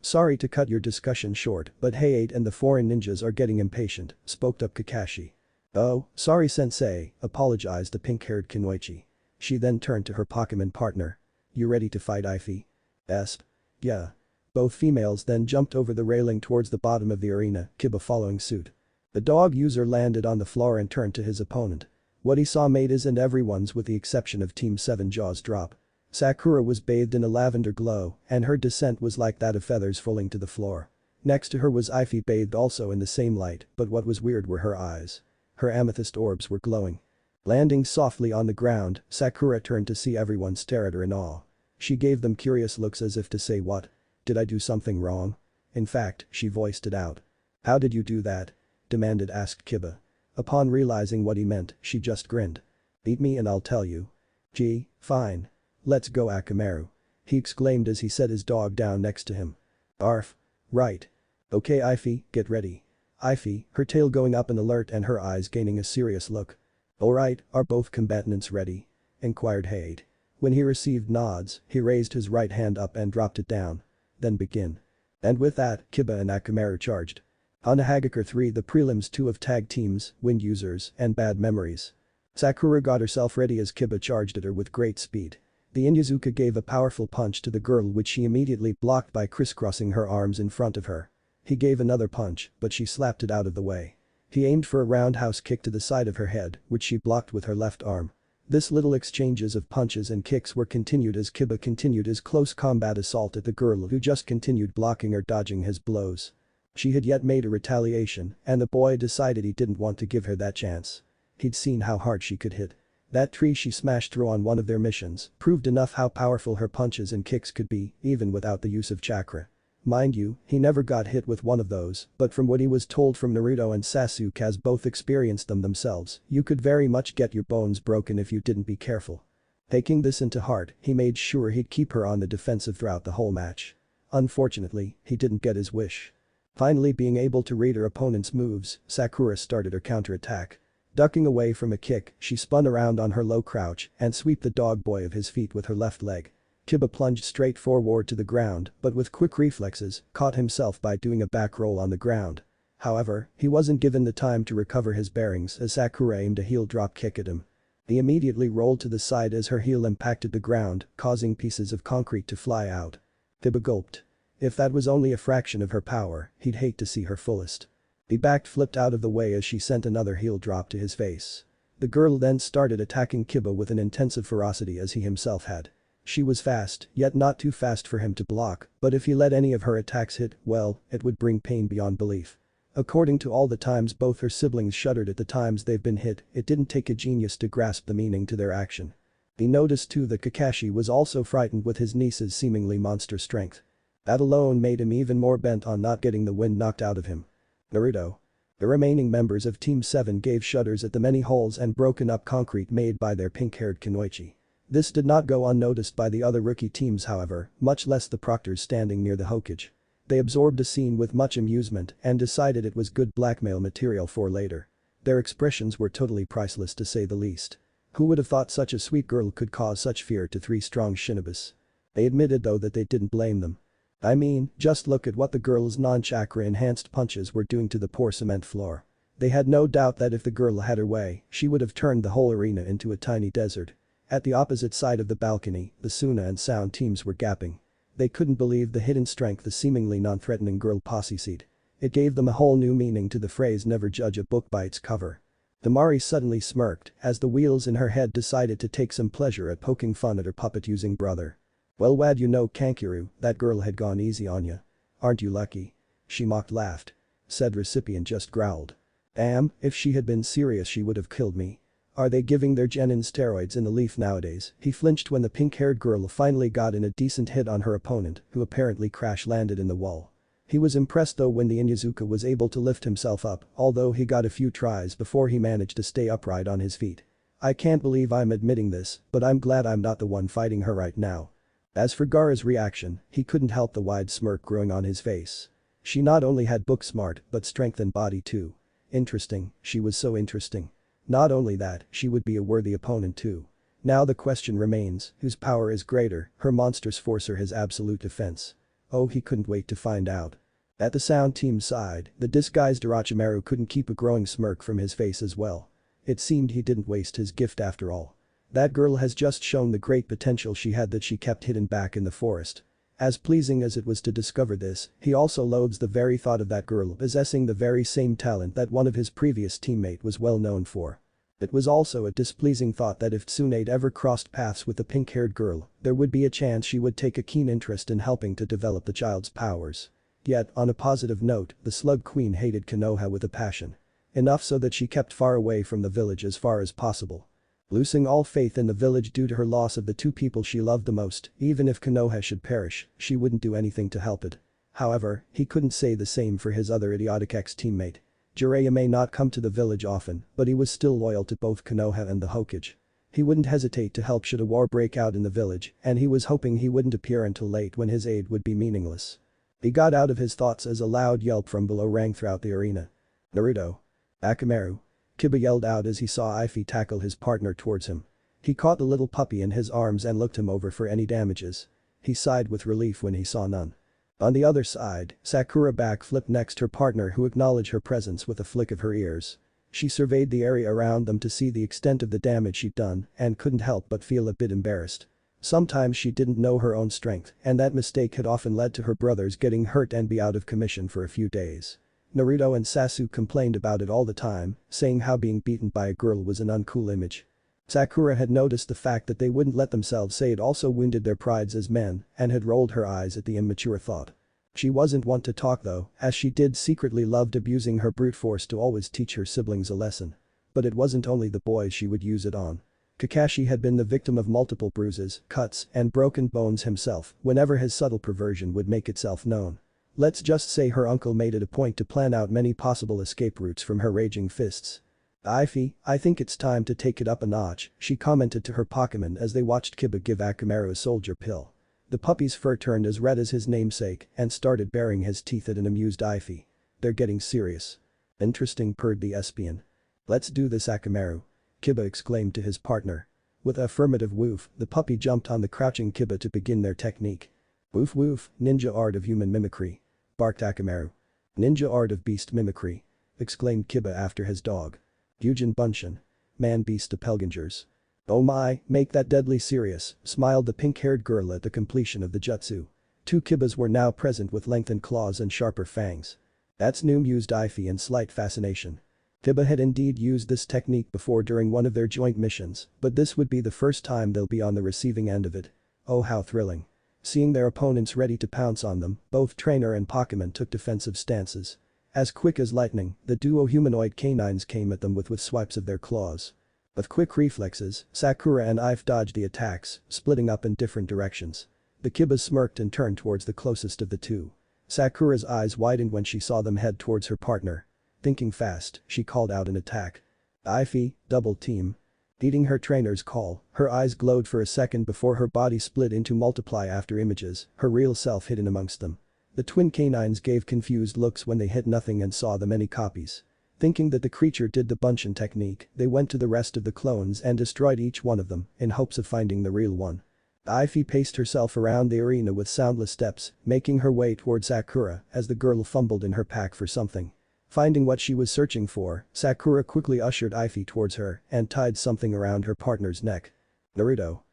Sorry to cut your discussion short, but Hayate and the foreign ninjas are getting impatient, spoke up Kakashi. Oh, sorry sensei, apologized the pink-haired Kunoichi. She then turned to her Pokemon partner. You ready to fight Ify? Esp. Yeah. Both females then jumped over the railing towards the bottom of the arena, Kiba following suit. The dog user landed on the floor and turned to his opponent. What he saw made his and everyone's with the exception of Team 7 jaws drop. Sakura was bathed in a lavender glow and her descent was like that of feathers falling to the floor. Next to her was Ify bathed also in the same light, but what was weird were her eyes. Her amethyst orbs were glowing. Landing softly on the ground, Sakura turned to see everyone stare at her in awe. She gave them curious looks as if to say what? Did I do something wrong? In fact, she voiced it out. How did you do that? Demanded asked Kiba. Upon realizing what he meant, she just grinned. Beat me and I'll tell you. Gee, fine. Let's go Akamaru. He exclaimed as he set his dog down next to him. Arf. Right. Okay Ify, get ready. Ify, her tail going up in alert and her eyes gaining a serious look. Alright, are both combatants ready? Inquired Hade. When he received nods, he raised his right hand up and dropped it down. Then begin. And with that, Kiba and Akamaru charged. Hanahagakure 3 the prelims 2 of tag teams, wind users, and bad memories. Sakura got herself ready as Kiba charged at her with great speed. The Inyazuka gave a powerful punch to the girl which she immediately blocked by crisscrossing her arms in front of her. He gave another punch, but she slapped it out of the way. He aimed for a roundhouse kick to the side of her head, which she blocked with her left arm. This little exchanges of punches and kicks were continued as Kiba continued his close combat assault at the girl who just continued blocking or dodging his blows. She had yet made a retaliation, and the boy decided he didn't want to give her that chance. He'd seen how hard she could hit. That tree she smashed through on one of their missions proved enough how powerful her punches and kicks could be, even without the use of chakra. Mind you, he never got hit with one of those, but from what he was told from Naruto and Sasuke as both experienced them themselves, you could very much get your bones broken if you didn't be careful. Taking this into heart, he made sure he'd keep her on the defensive throughout the whole match. Unfortunately, he didn't get his wish. Finally being able to read her opponent's moves, Sakura started her counterattack. Ducking away from a kick, she spun around on her low crouch and swept the dog boy of his feet with her left leg. Kiba plunged straight forward to the ground but with quick reflexes, caught himself by doing a back roll on the ground. However, he wasn't given the time to recover his bearings as Sakura aimed a heel drop kick at him. He immediately rolled to the side as her heel impacted the ground, causing pieces of concrete to fly out. Kiba gulped. If that was only a fraction of her power, he'd hate to see her fullest. He flipped out of the way as she sent another heel drop to his face. The girl then started attacking Kiba with an intensive ferocity as he himself had. She was fast, yet not too fast for him to block, but if he let any of her attacks hit, well, it would bring pain beyond belief. According to all the times both her siblings shuddered at the times they've been hit, it didn't take a genius to grasp the meaning to their action. He noticed too that Kakashi was also frightened with his niece's seemingly monster strength. That alone made him even more bent on not getting the wind knocked out of him. Naruto. The remaining members of Team 7 gave shudders at the many holes and broken up concrete made by their pink-haired Kunoichi. This did not go unnoticed by the other rookie teams however, much less the proctors standing near the Hokage. They absorbed the scene with much amusement and decided it was good blackmail material for later. Their expressions were totally priceless to say the least. Who would have thought such a sweet girl could cause such fear to 3 strong shinobis? They admitted though that they didn't blame them. I mean, just look at what the girl's non-chakra enhanced punches were doing to the poor cement floor. They had no doubt that if the girl had her way, she would have turned the whole arena into a tiny desert. At the opposite side of the balcony, the Suna and Sound teams were gapping. They couldn't believe the hidden strength the seemingly non-threatening girl possessed. It gave them a whole new meaning to the phrase never judge a book by its cover. The Mari suddenly smirked as the wheels in her head decided to take some pleasure at poking fun at her puppet-using brother. Well wad you know Kankuro, that girl had gone easy on ya. Aren't you lucky? She mocked laughed. Said recipient just growled. Damn, if she had been serious she would have killed me. Are they giving their genin steroids in the leaf nowadays? He flinched when the pink-haired girl finally got in a decent hit on her opponent, who apparently crash-landed in the wall. He was impressed though when the Inyazuka was able to lift himself up, although he got a few tries before he managed to stay upright on his feet. I can't believe I'm admitting this, but I'm glad I'm not the one fighting her right now. As for Gaara's reaction, he couldn't help the wide smirk growing on his face. She not only had book smart, but strength and body too. Interesting, she was so interesting. Not only that, she would be a worthy opponent too. Now the question remains, whose power is greater, her monstrous force or his absolute defense? Oh, he couldn't wait to find out. At the Sound team's side, the disguised Orochimaru couldn't keep a growing smirk from his face as well. It seemed he didn't waste his gift after all. That girl has just shown the great potential she had that she kept hidden back in the forest. As pleasing as it was to discover this, he also loathes the very thought of that girl possessing the very same talent that one of his previous teammate was well known for. It was also a displeasing thought that if Tsunade ever crossed paths with the pink-haired girl, there would be a chance she would take a keen interest in helping to develop the child's powers. Yet, on a positive note, the Slug Queen hated Konoha with a passion. Enough so that she kept far away from the village as far as possible. Losing all faith in the village due to her loss of the 2 people she loved the most, even if Konoha should perish, she wouldn't do anything to help it. However, he couldn't say the same for his other idiotic ex-teammate. Jiraiya may not come to the village often, but he was still loyal to both Konoha and the Hokage. He wouldn't hesitate to help should a war break out in the village, and he was hoping he wouldn't appear until late when his aid would be meaningless. He got out of his thoughts as a loud yelp from below rang throughout the arena. Naruto. Akamaru. Kiba yelled out as he saw Ify tackle his partner towards him. He caught the little puppy in his arms and looked him over for any damages. He sighed with relief when he saw none. On the other side, Sakura backflipped next her partner who acknowledged her presence with a flick of her ears. She surveyed the area around them to see the extent of the damage she'd done and couldn't help but feel a bit embarrassed. Sometimes she didn't know her own strength, and that mistake had often led to her brothers getting hurt and be out of commission for a few days. Naruto and Sasuke complained about it all the time, saying how being beaten by a girl was an uncool image. Sakura had noticed the fact that they wouldn't let themselves say it also wounded their prides as men and had rolled her eyes at the immature thought. She wasn't one to talk though, as she did secretly loved abusing her brute force to always teach her siblings a lesson. But it wasn't only the boys she would use it on. Kakashi had been the victim of multiple bruises, cuts, and broken bones himself whenever his subtle perversion would make itself known. Let's just say her uncle made it a point to plan out many possible escape routes from her raging fists. "Ify, I think it's time to take it up a notch," she commented to her Pokemon as they watched Kiba give Akamaru a soldier pill. The puppy's fur turned as red as his namesake and started baring his teeth at an amused Ify. "They're getting serious." "Interesting," purred the Espion. "Let's do this, Akamaru," Kiba exclaimed to his partner. With an affirmative woof, the puppy jumped on the crouching Kiba to begin their technique. "Woof woof, ninja art of human mimicry," barked Akamaru. "Ninja art of beast mimicry," exclaimed Kiba after his dog. "Yujin Bunshin. Man-beast doppelgangers." "Oh my, make that deadly serious," smiled the pink-haired girl at the completion of the jutsu. Two Kibas were now present with lengthened claws and sharper fangs. "That's new," mused Ify in slight fascination. Kiba had indeed used this technique before during one of their joint missions, but this would be the first time they'll be on the receiving end of it. Oh, how thrilling. Seeing their opponents ready to pounce on them, both trainer and Pokemon took defensive stances. As quick as lightning, the duo humanoid canines came at them with swipes of their claws. With quick reflexes, Sakura and Ify dodged the attacks, splitting up in different directions. The Kibas smirked and turned towards the closest of the two. Sakura's eyes widened when she saw them head towards her partner. Thinking fast, she called out an attack. "Ify, double team." Heeding her trainer's call, her eyes glowed for a second before her body split into multiply after images, her real self hidden amongst them. The twin canines gave confused looks when they hit nothing and saw the many copies. Thinking that the creature did the Bunshin technique, they went to the rest of the clones and destroyed each one of them in hopes of finding the real one. Ify paced herself around the arena with soundless steps, making her way toward Sakura as the girl fumbled in her pack for something. Finding what she was searching for, Sakura quickly ushered Ify towards her and tied something around her partner's neck. "Naruto."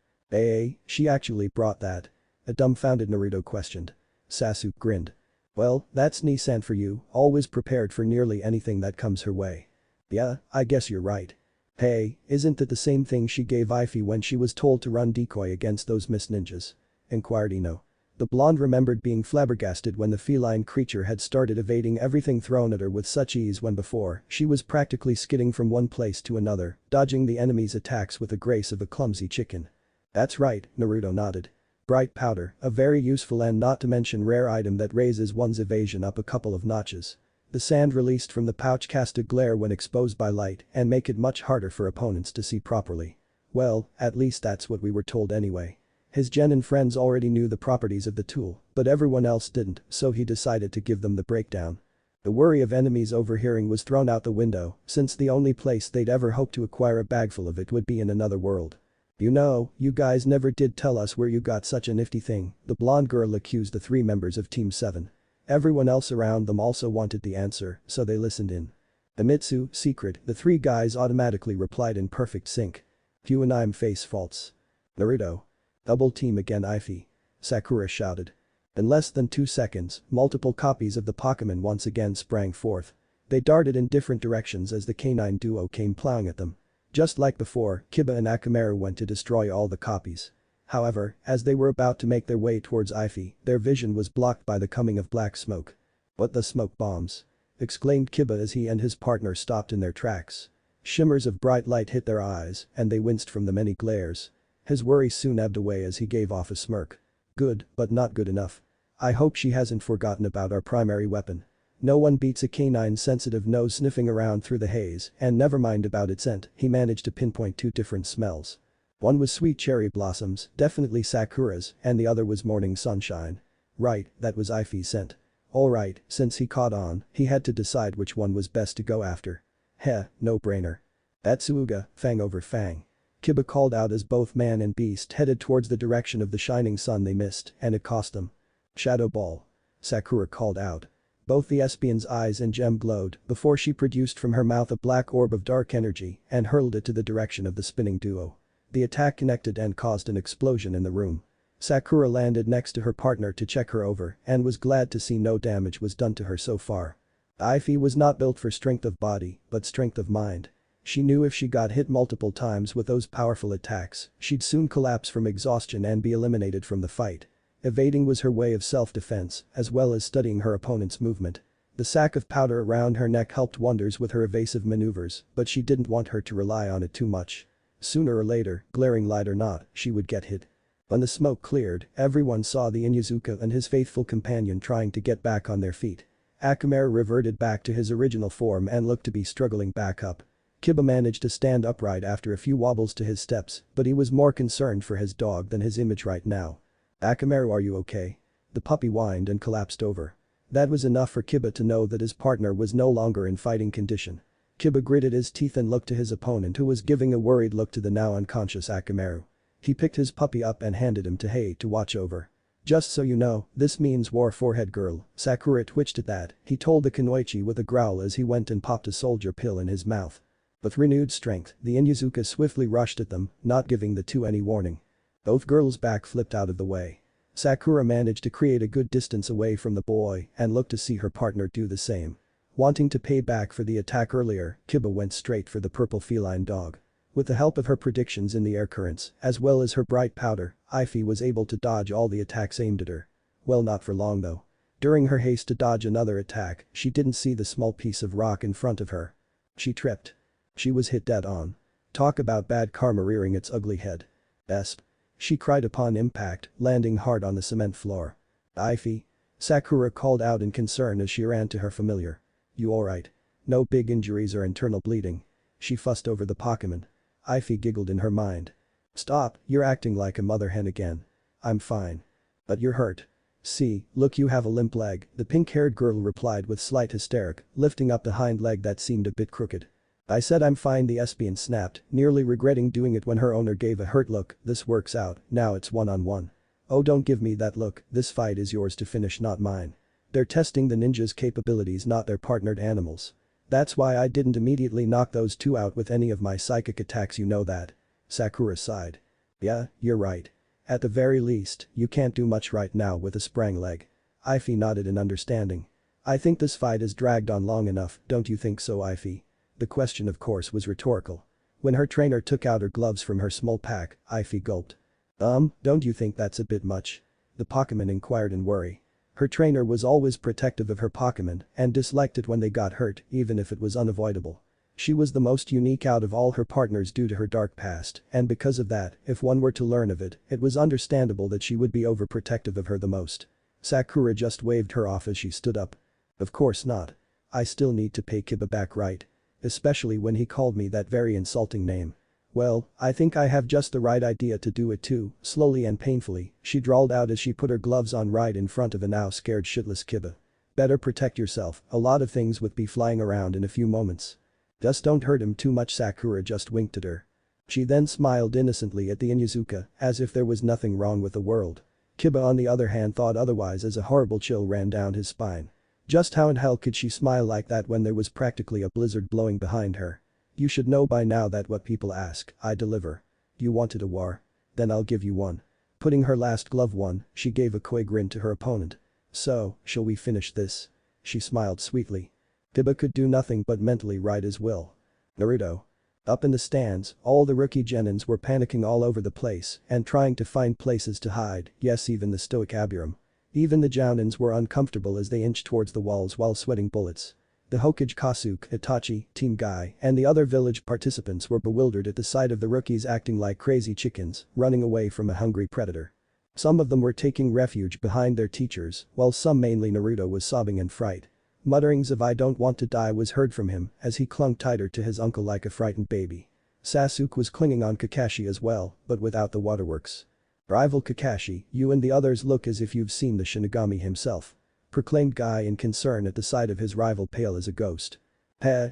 She actually brought that?" a dumbfounded Naruto questioned. Sasuke grinned. "Well, that's Nissan for you, always prepared for nearly anything that comes her way." "Yeah, I guess you're right." "Hey, isn't that the same thing she gave Ify when she was told to run decoy against those Mist Ninjas?" inquired Ino. The blonde remembered being flabbergasted when the feline creature had started evading everything thrown at her with such ease when before she was practically skidding from one place to another, dodging the enemy's attacks with the grace of a clumsy chicken. "That's right," Naruto nodded. "Bright powder, a very useful and not to mention rare item that raises one's evasion up a couple of notches. The sand released from the pouch cast a glare when exposed by light and make it much harder for opponents to see properly. Well, at least that's what we were told anyway." His genin friends already knew the properties of the tool, but everyone else didn't, so he decided to give them the breakdown. The worry of enemies overhearing was thrown out the window, since the only place they'd ever hoped to acquire a bagful of it would be in another world. "You know, you guys never did tell us where you got such a nifty thing," the blonde girl accused the three members of Team 7. Everyone else around them also wanted the answer, so they listened in. "Amitsu, secret," the three guys automatically replied in perfect sync. "You and I'm face faults." "Naruto." "Double team again, Ify," Sakura shouted. In less than 2 seconds, multiple copies of the Pokemon once again sprang forth. They darted in different directions as the canine duo came plowing at them. Just like before, Kiba and Akamaru went to destroy all the copies. However, as they were about to make their way towards Ify, their vision was blocked by the coming of black smoke. "What the smoke bombs?" exclaimed Kiba as he and his partner stopped in their tracks. Shimmers of bright light hit their eyes, and they winced from the many glares. His worry soon ebbed away as he gave off a smirk. "Good, but not good enough. I hope she hasn't forgotten about our primary weapon. No one beats a canine's sensitive nose sniffing around through the haze, and never mind about its scent, he managed to pinpoint 2 different smells. One was sweet cherry blossoms, definitely Sakura's, and the other was morning sunshine. Right, that was Ify's scent. Alright, since he caught on, he had to decide which one was best to go after. Heh, no brainer. "That's Uga, fang over fang." Kiba called out as both man and beast headed towards the direction of the shining sun they missed, and it cost them. "Shadow Ball." Sakura called out. Both the Espion's eyes and gem glowed before she produced from her mouth a black orb of dark energy and hurled it to the direction of the spinning duo. The attack connected and caused an explosion in the room. Sakura landed next to her partner to check her over and was glad to see no damage was done to her so far. Ify was not built for strength of body, but strength of mind. She knew if she got hit multiple times with those powerful attacks, she'd soon collapse from exhaustion and be eliminated from the fight. Evading was her way of self-defense, as well as studying her opponent's movement. The sack of powder around her neck helped wonders with her evasive maneuvers, but she didn't want her to rely on it too much. Sooner or later, glaring light or not, she would get hit. When the smoke cleared, everyone saw the Inyazuka and his faithful companion trying to get back on their feet. Akamaru reverted back to his original form and looked to be struggling back up. Kiba managed to stand upright after a few wobbles to his steps, but he was more concerned for his dog than his image right now. "Akamaru, are you okay?" The puppy whined and collapsed over. That was enough for Kiba to know that his partner was no longer in fighting condition. Kiba gritted his teeth and looked to his opponent, who was giving a worried look to the now unconscious Akamaru. He picked his puppy up and handed him to Hei to watch over. "Just so you know, this means war, forehead girl." Sakura twitched at that, he told the Kunoichi with a growl as he went and popped a soldier pill in his mouth. With renewed strength, the Inyazuka swiftly rushed at them, not giving the two any warning. Both girls' back flipped out of the way. Sakura managed to create a good distance away from the boy and looked to see her partner do the same. Wanting to pay back for the attack earlier, Kiba went straight for the purple feline dog. With the help of her predictions in the air currents, as well as her bright powder, Ify was able to dodge all the attacks aimed at her. Well, not for long though. During her haste to dodge another attack, she didn't see the small piece of rock in front of her. She tripped. She was hit dead on. Talk about bad karma rearing its ugly head. Esp. She cried upon impact, landing hard on the cement floor. "Ify?" Sakura called out in concern as she ran to her familiar. "You alright? No big injuries or internal bleeding?" She fussed over the Pokemon. Ify giggled in her mind. "Stop, you're acting like a mother hen again." "I'm fine." "But you're hurt." "See, look, you have a limp leg," the pink-haired girl replied with slight hysteric, lifting up the hind leg that seemed a bit crooked. "I said I'm fine," the Espion snapped, nearly regretting doing it when her owner gave a hurt look. "This works out, now it's one-on-one." "Oh, don't give me that look, this fight is yours to finish, not mine." "They're testing the ninja's capabilities, not their partnered animals. That's why I didn't immediately knock those two out with any of my psychic attacks, you know that." Sakura sighed. "Yeah, you're right. At the very least, you can't do much right now with a sprang leg." Ify nodded in understanding. "I think this fight has dragged on long enough, don't you think so, Ify?" The question of course was rhetorical. When her trainer took out her gloves from her small pack, Ify gulped. Don't you think that's a bit much?" the Pokemon inquired in worry. Her trainer was always protective of her Pokemon and disliked it when they got hurt, even if it was unavoidable. She was the most unique out of all her partners due to her dark past, and because of that, if one were to learn of it, it was understandable that she would be overprotective of her the most. Sakura just waved her off as she stood up. "Of course not. I still need to pay Kiba back, right? Especially when he called me that very insulting name. Well, I think I have just the right idea to do it too." Slowly and painfully, she drawled out as she put her gloves on right in front of a now scared shitless Kiba. "Better protect yourself, a lot of things would be flying around in a few moments." "Just don't hurt him too much." Sakura just winked at her. She then smiled innocently at the Inyazuka, as if there was nothing wrong with the world. Kiba on the other hand thought otherwise as a horrible chill ran down his spine. Just how in hell could she smile like that when there was practically a blizzard blowing behind her? "You should know by now that what people ask, I deliver. You wanted a war? Then I'll give you one." Putting her last glove on, she gave a coy grin to her opponent. "So, shall we finish this?" She smiled sweetly. Kiba could do nothing but mentally write his will. Naruto. Up in the stands, all the rookie genins were panicking all over the place and trying to find places to hide, yes, even the stoic Abiram. Even the Jounins were uncomfortable as they inched towards the walls while sweating bullets. The Hokage Kasuke, Itachi, Team Guy, and the other village participants were bewildered at the sight of the rookies acting like crazy chickens, running away from a hungry predator. Some of them were taking refuge behind their teachers, while some, mainly Naruto, was sobbing in fright. Mutterings of "I don't want to die" was heard from him as he clung tighter to his uncle like a frightened baby. Sasuke was clinging on Kakashi as well, but without the waterworks. "Rival Kakashi, you and the others look as if you've seen the Shinigami himself," proclaimed Guy in concern at the sight of his rival pale as a ghost.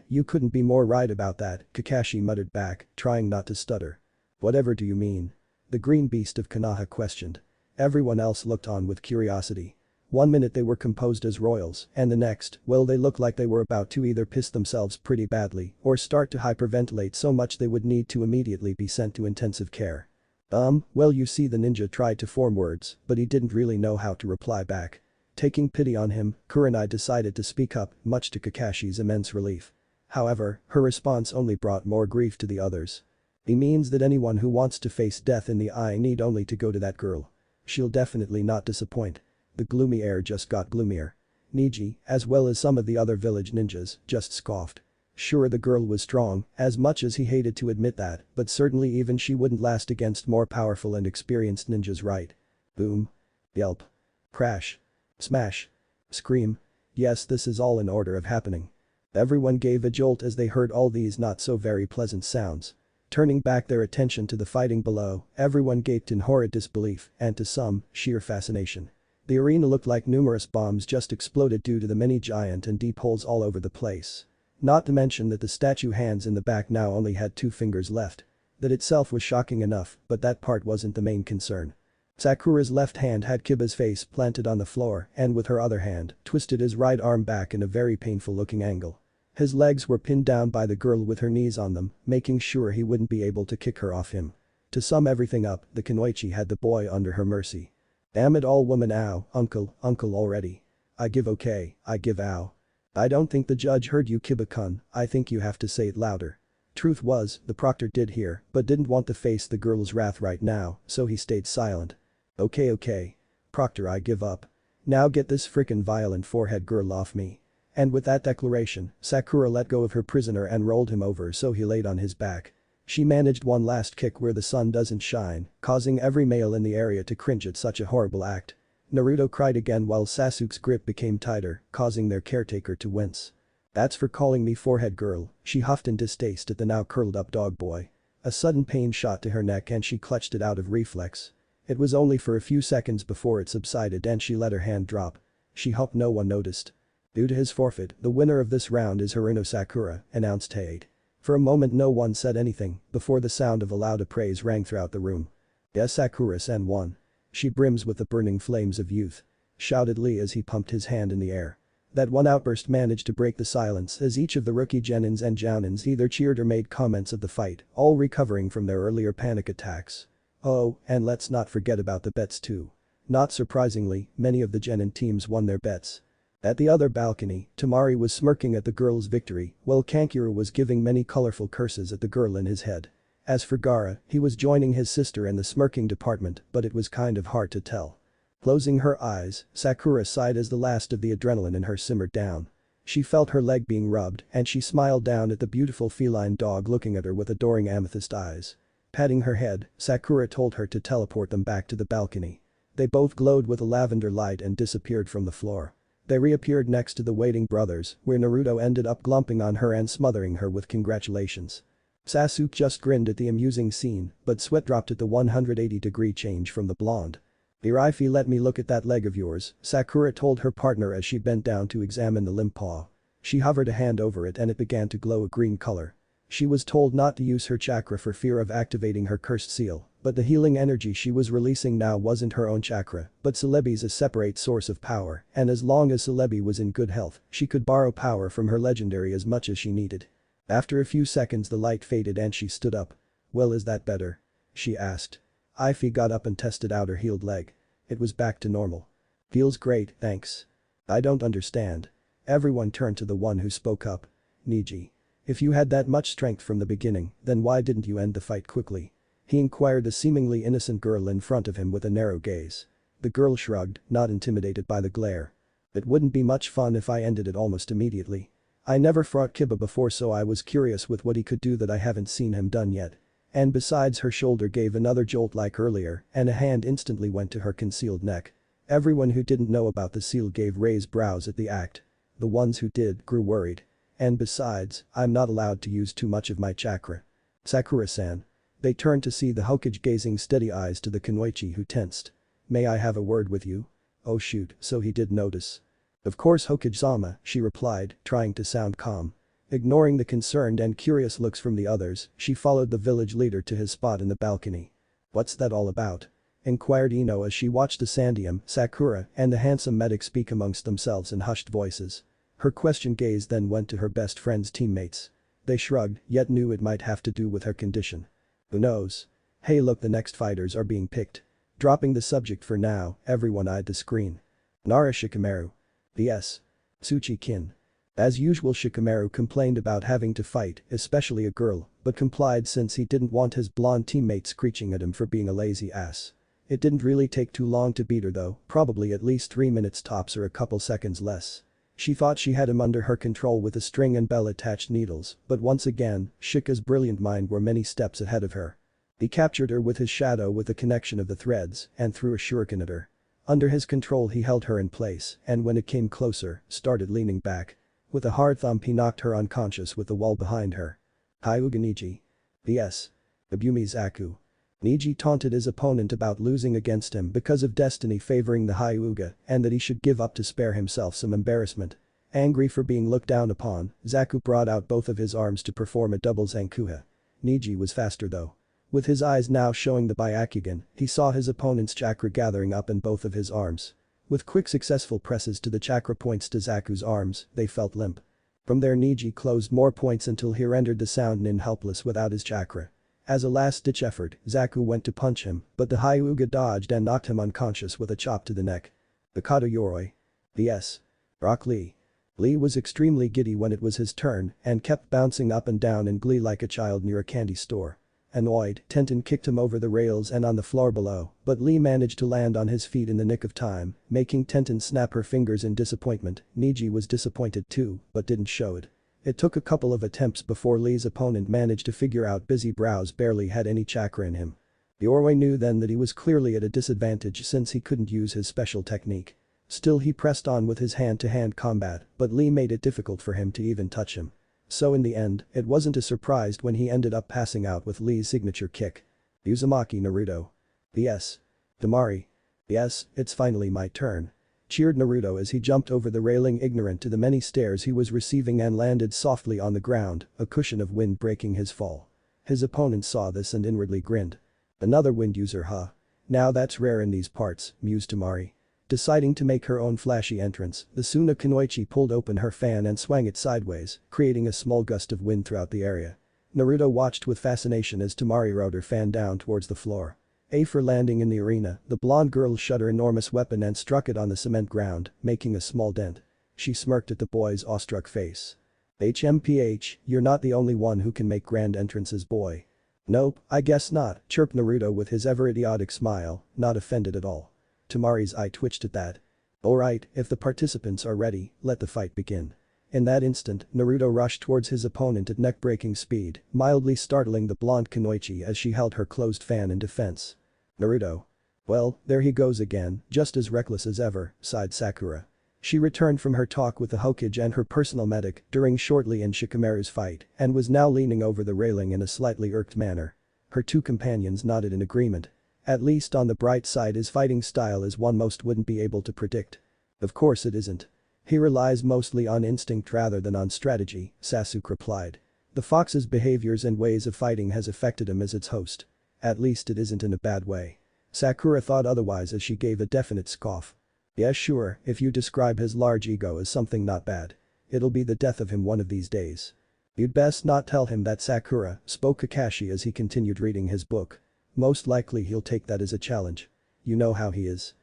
You couldn't be more right about that," Kakashi muttered back, trying not to stutter. "Whatever do you mean?" the green beast of Konoha questioned. Everyone else looked on with curiosity. One minute they were composed as royals, and the next, well, they looked like they were about to either piss themselves pretty badly or start to hyperventilate so much they would need to immediately be sent to intensive care. Well, you see, the ninja tried to form words, but he didn't really know how to reply back. Taking pity on him, Kurenai decided to speak up, much to Kakashi's immense relief. However, her response only brought more grief to the others. It means that anyone who wants to face death in the eye need only to go to that girl. She'll definitely not disappoint. The gloomy air just got gloomier. Niji, as well as some of the other village ninjas, just scoffed. Sure, the girl was strong, as much as he hated to admit that, but certainly even she wouldn't last against more powerful and experienced ninjas, right? Boom. Yelp. Crash. Smash. Scream. Yes, this is all in order of happening. Everyone gave a jolt as they heard all these not so very pleasant sounds. Turning back their attention to the fighting below, everyone gaped in horrid disbelief and to some, sheer fascination. The arena looked like numerous bombs just exploded due to the many giant and deep holes all over the place. Not to mention that the statue hands in the back now only had 2 fingers left. That itself was shocking enough, but that part wasn't the main concern. Sakura's left hand had Kiba's face planted on the floor and with her other hand, twisted his right arm back in a very painful looking angle. His legs were pinned down by the girl with her knees on them, making sure he wouldn't be able to kick her off him. To sum everything up, the Kunoichi had the boy under her mercy. Damn it all, woman, ow, uncle already. I give okay, I give ow. I don't think the judge heard you, Kiba-kun, I think you have to say it louder. Truth was, the proctor did hear, but didn't want to face the girl's wrath right now, so he stayed silent. Okay. Proctor, I give up. Now get this frickin' violent forehead girl off me. And with that declaration, Sakura let go of her prisoner and rolled him over so he laid on his back. She managed one last kick where the sun doesn't shine, causing every male in the area to cringe at such a horrible act. Naruto cried again while Sasuke's grip became tighter, causing their caretaker to wince. That's for calling me forehead girl, she huffed in distaste at the now curled up dog boy. A sudden pain shot to her neck and she clutched it out of reflex. It was only for a few seconds before it subsided and she let her hand drop. She hoped no one noticed. Due to his forfeit, the winner of this round is Haruno Sakura, announced Tade. For a moment no one said anything, before the sound of a loud praise rang throughout the room. Yes, Sakura-san won. She brims with the burning flames of youth. Shouted Lee as he pumped his hand in the air. That one outburst managed to break the silence as each of the rookie genins and jounins either cheered or made comments of the fight, all recovering from their earlier panic attacks. Oh, and let's not forget about the bets too. Not surprisingly, many of the genin teams won their bets. At the other balcony, Tamari was smirking at the girl's victory, while Kankuro was giving many colorful curses at the girl in his head. As for Gaara, he was joining his sister in the smirking department, but it was kind of hard to tell. Closing her eyes, Sakura sighed as the last of the adrenaline in her simmered down. She felt her leg being rubbed and she smiled down at the beautiful feline dog looking at her with adoring amethyst eyes. Patting her head, Sakura told her to teleport them back to the balcony. They both glowed with a lavender light and disappeared from the floor. They reappeared next to the waiting brothers, where Naruto ended up glumping on her and smothering her with congratulations. Sasuke just grinned at the amusing scene, but sweat dropped at the 180-degree change from the blonde. "Iraifi, let me look at that leg of yours," Sakura told her partner as she bent down to examine the limp paw. She hovered a hand over it and it began to glow a green color. She was told not to use her chakra for fear of activating her cursed seal, but the healing energy she was releasing now wasn't her own chakra, but Celebi's a separate source of power, and as long as Celebi was in good health, she could borrow power from her legendary as much as she needed. After a few seconds the light faded and she stood up. "Well, is that better?" she asked. Ify got up and tested out her healed leg. It was back to normal. "Feels great, thanks." "I don't understand." Everyone turned to the one who spoke up. "Niji. If you had that much strength from the beginning, then why didn't you end the fight quickly?" he inquired the seemingly innocent girl in front of him with a narrow gaze. The girl shrugged, not intimidated by the glare. "It wouldn't be much fun if I ended it almost immediately. I never fought Kiba before so I was curious with what he could do that I haven't seen him done yet. And besides her shoulder gave another jolt like earlier and a hand instantly went to her concealed neck. Everyone who didn't know about the seal gave raised brows at the act. The ones who did grew worried. And besides, I'm not allowed to use too much of my chakra. Sakura-san. They turned to see the Hokage gazing steady eyes to the Kunoichi who tensed. "May I have a word with you?" Oh shoot, so he did notice. "Of course Hokage-sama," she replied, trying to sound calm. Ignoring the concerned and curious looks from the others, she followed the village leader to his spot in the balcony. "What's that all about?" inquired Ino as she watched the Sandium, Sakura, and the handsome medic speak amongst themselves in hushed voices. Her questioned gaze then went to her best friend's teammates. They shrugged, yet knew it might have to do with her condition. Who knows? Hey look, the next fighters are being picked. Dropping the subject for now, everyone eyed the screen. Nara Shikamaru. Yes. Tsuchi-kin. As usual, Shikamaru complained about having to fight, especially a girl, but complied since he didn't want his blonde teammate screeching at him for being a lazy ass. It didn't really take too long to beat her though, probably at least 3 minutes tops or a couple seconds less. She thought she had him under her control with a string and bell-attached needles, but once again, Shika's brilliant mind were many steps ahead of her. He captured her with his shadow with the connection of the threads and threw a shuriken at her. Under his control he held her in place and when it came closer, started leaning back. With a hard thump he knocked her unconscious with the wall behind her. Hyuga Niji. P.S. Abumi Zaku. Niji taunted his opponent about losing against him because of destiny favoring the Hyuga and that he should give up to spare himself some embarrassment. Angry for being looked down upon, Zaku brought out both of his arms to perform a double Zankuha. Niji was faster though. With his eyes now showing the Byakugan, he saw his opponent's chakra gathering up in both of his arms. With quick successful presses to the chakra points to Zaku's arms, they felt limp. From there Niji closed more points until he rendered the sound nin helpless without his chakra. As a last-ditch effort, Zaku went to punch him, but the Hyuga dodged and knocked him unconscious with a chop to the neck. Mikado Yoroi. V.S. Rock Lee. Lee was extremely giddy when it was his turn and kept bouncing up and down in glee like a child near a candy store. Annoyed, Tenten kicked him over the rails and on the floor below, but Lee managed to land on his feet in the nick of time, making Tenten snap her fingers in disappointment. Niji was disappointed too, but didn't show it. It took a couple of attempts before Lee's opponent managed to figure out Busy Brows barely had any chakra in him. Yoroi knew then that he was clearly at a disadvantage since he couldn't use his special technique. Still he pressed on with his hand-to-hand combat, but Lee made it difficult for him to even touch him. So in the end, it wasn't a surprise when he ended up passing out with Lee's signature kick. Uzumaki Naruto. P.S. Damari. Yes, it's finally my turn. Cheered Naruto as he jumped over the railing ignorant to the many stares he was receiving and landed softly on the ground, a cushion of wind breaking his fall. His opponent saw this and inwardly grinned. Another wind user huh? Now that's rare in these parts, mused Tamari. Deciding to make her own flashy entrance, the Suna Kunoichi pulled open her fan and swung it sideways, creating a small gust of wind throughout the area. Naruto watched with fascination as Tamari rode her fan down towards the floor. For landing in the arena, the blonde girl shut her enormous weapon and struck it on the cement ground, making a small dent. She smirked at the boy's awestruck face. HMPH, you're not the only one who can make grand entrances, boy. Nope, I guess not, chirped Naruto with his ever-idiotic smile, not offended at all. Tamari's eye twitched at that. Alright, if the participants are ready, let the fight begin. In that instant, Naruto rushed towards his opponent at neck-breaking speed, mildly startling the blonde Kunoichi as she held her closed fan in defense. Naruto. Well, there he goes again, just as reckless as ever, sighed Sakura. She returned from her talk with the Hokage and her personal medic during shortly in Shikamaru's fight and was now leaning over the railing in a slightly irked manner. Her two companions nodded in agreement. At least on the bright side his fighting style is one most wouldn't be able to predict. Of course it isn't. He relies mostly on instinct rather than on strategy, Sasuke replied. The fox's behaviors and ways of fighting has affected him as its host. At least it isn't in a bad way. Sakura thought otherwise as she gave a definite scoff. Yeah sure, if you describe his large ego as something not bad. It'll be the death of him one of these days. You'd best not tell him that, Sakura, spoke Kakashi as he continued reading his book. Most likely he'll take that as a challenge. You know how he is.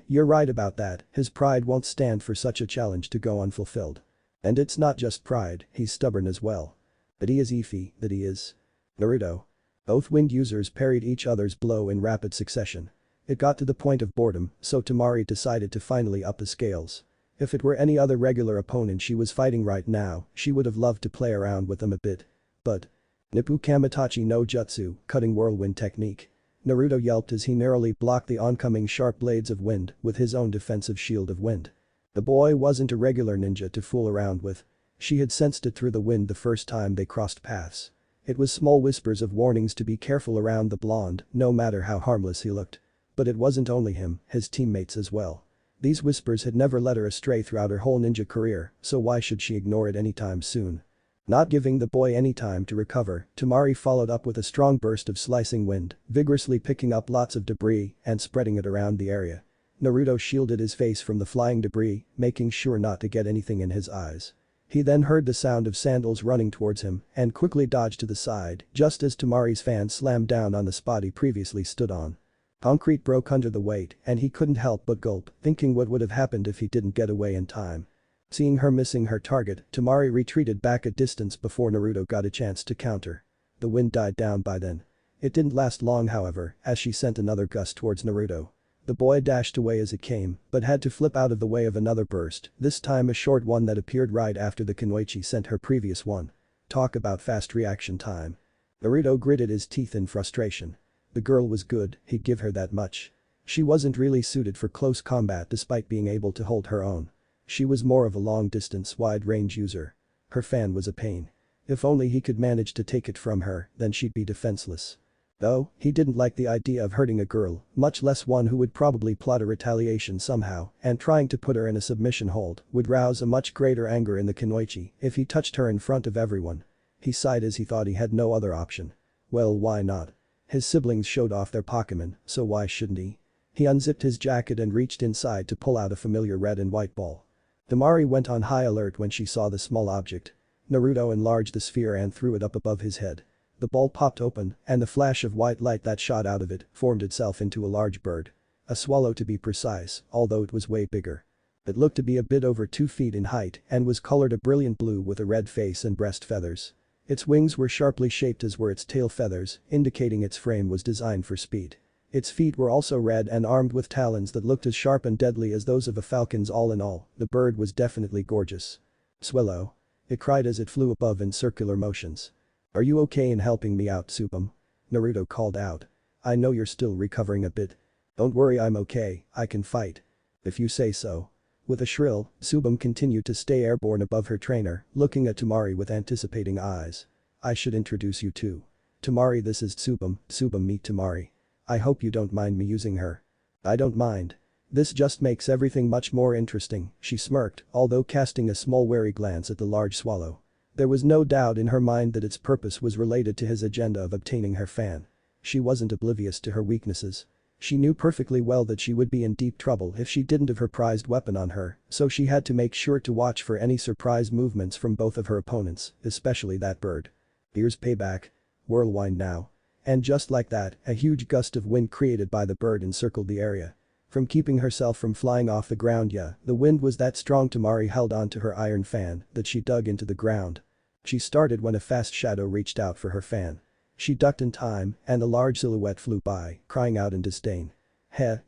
You're right about that, his pride won't stand for such a challenge to go unfulfilled. And it's not just pride, he's stubborn as well. But he is Ify, that he is. Naruto. Both wind users parried each other's blow in rapid succession. It got to the point of boredom, so Tamari decided to finally up the scales. If it were any other regular opponent she was fighting right now, she would have loved to play around with them a bit. But Nippu Kamitachi no Jutsu, cutting whirlwind technique. Naruto yelped as he narrowly blocked the oncoming sharp blades of wind with his own defensive shield of wind. The boy wasn't a regular ninja to fool around with. She had sensed it through the wind the first time they crossed paths. It was small whispers of warnings to be careful around the blonde, no matter how harmless he looked. But it wasn't only him, his teammates as well. These whispers had never led her astray throughout her whole ninja career, so why should she ignore it anytime soon? Not giving the boy any time to recover, Tamari followed up with a strong burst of slicing wind, vigorously picking up lots of debris and spreading it around the area. Naruto shielded his face from the flying debris, making sure not to get anything in his eyes. He then heard the sound of sandals running towards him and quickly dodged to the side just as Tamari's fan slammed down on the spot he previously stood on. Concrete broke under the weight and he couldn't help but gulp, thinking what would have happened if he didn't get away in time. Seeing her missing her target, Tamari retreated back a distance before Naruto got a chance to counter. The wind died down by then. It didn't last long however, as she sent another gust towards Naruto. The boy dashed away as it came, but had to flip out of the way of another burst, this time a short one that appeared right after the Kunoichi sent her previous one. Talk about fast reaction time. Naruto gritted his teeth in frustration. The girl was good, he'd give her that much. She wasn't really suited for close combat despite being able to hold her own. She was more of a long-distance, wide-range user. Her fan was a pain. If only he could manage to take it from her, then she'd be defenseless. Though, he didn't like the idea of hurting a girl, much less one who would probably plot a retaliation somehow, and trying to put her in a submission hold would rouse a much greater anger in the Kunoichi if he touched her in front of everyone. He sighed as he thought he had no other option. Well, why not? His siblings showed off their Pokemon, so why shouldn't he? He unzipped his jacket and reached inside to pull out a familiar red and white ball. Tamari went on high alert when she saw the small object. Naruto enlarged the sphere and threw it up above his head. The ball popped open, and the flash of white light that shot out of it formed itself into a large bird. A swallow to be precise, although it was way bigger. It looked to be a bit over 2 feet in height and was colored a brilliant blue with a red face and breast feathers. Its wings were sharply shaped as were its tail feathers, indicating its frame was designed for speed. Its feet were also red and armed with talons that looked as sharp and deadly as those of a falcon's. All in all, the bird was definitely gorgeous. "Swallow," it cried as it flew above in circular motions. "Are you okay in helping me out, Tsubame?" Naruto called out. "I know you're still recovering a bit. Don't worry, I'm okay, I can fight. If you say so." With a shrill, Tsubame continued to stay airborne above her trainer, looking at Tamari with anticipating eyes. "I should introduce you to Tamari, this is Tsubame, Tsubame meet Tamari. I hope you don't mind me using her." "I don't mind. This just makes everything much more interesting," she smirked, although casting a small wary glance at the large swallow. There was no doubt in her mind that its purpose was related to his agenda of obtaining her fan. She wasn't oblivious to her weaknesses. She knew perfectly well that she would be in deep trouble if she didn't have her prized weapon on her, so she had to make sure to watch for any surprise movements from both of her opponents, especially that bird. Here's payback. Whirlwind now. And just like that, a huge gust of wind created by the bird encircled the area. From keeping herself from flying off the ground, the wind was that strong. Tamari held on to her iron fan that she dug into the ground. She started when a fast shadow reached out for her fan. She ducked in time, and a large silhouette flew by, crying out in disdain.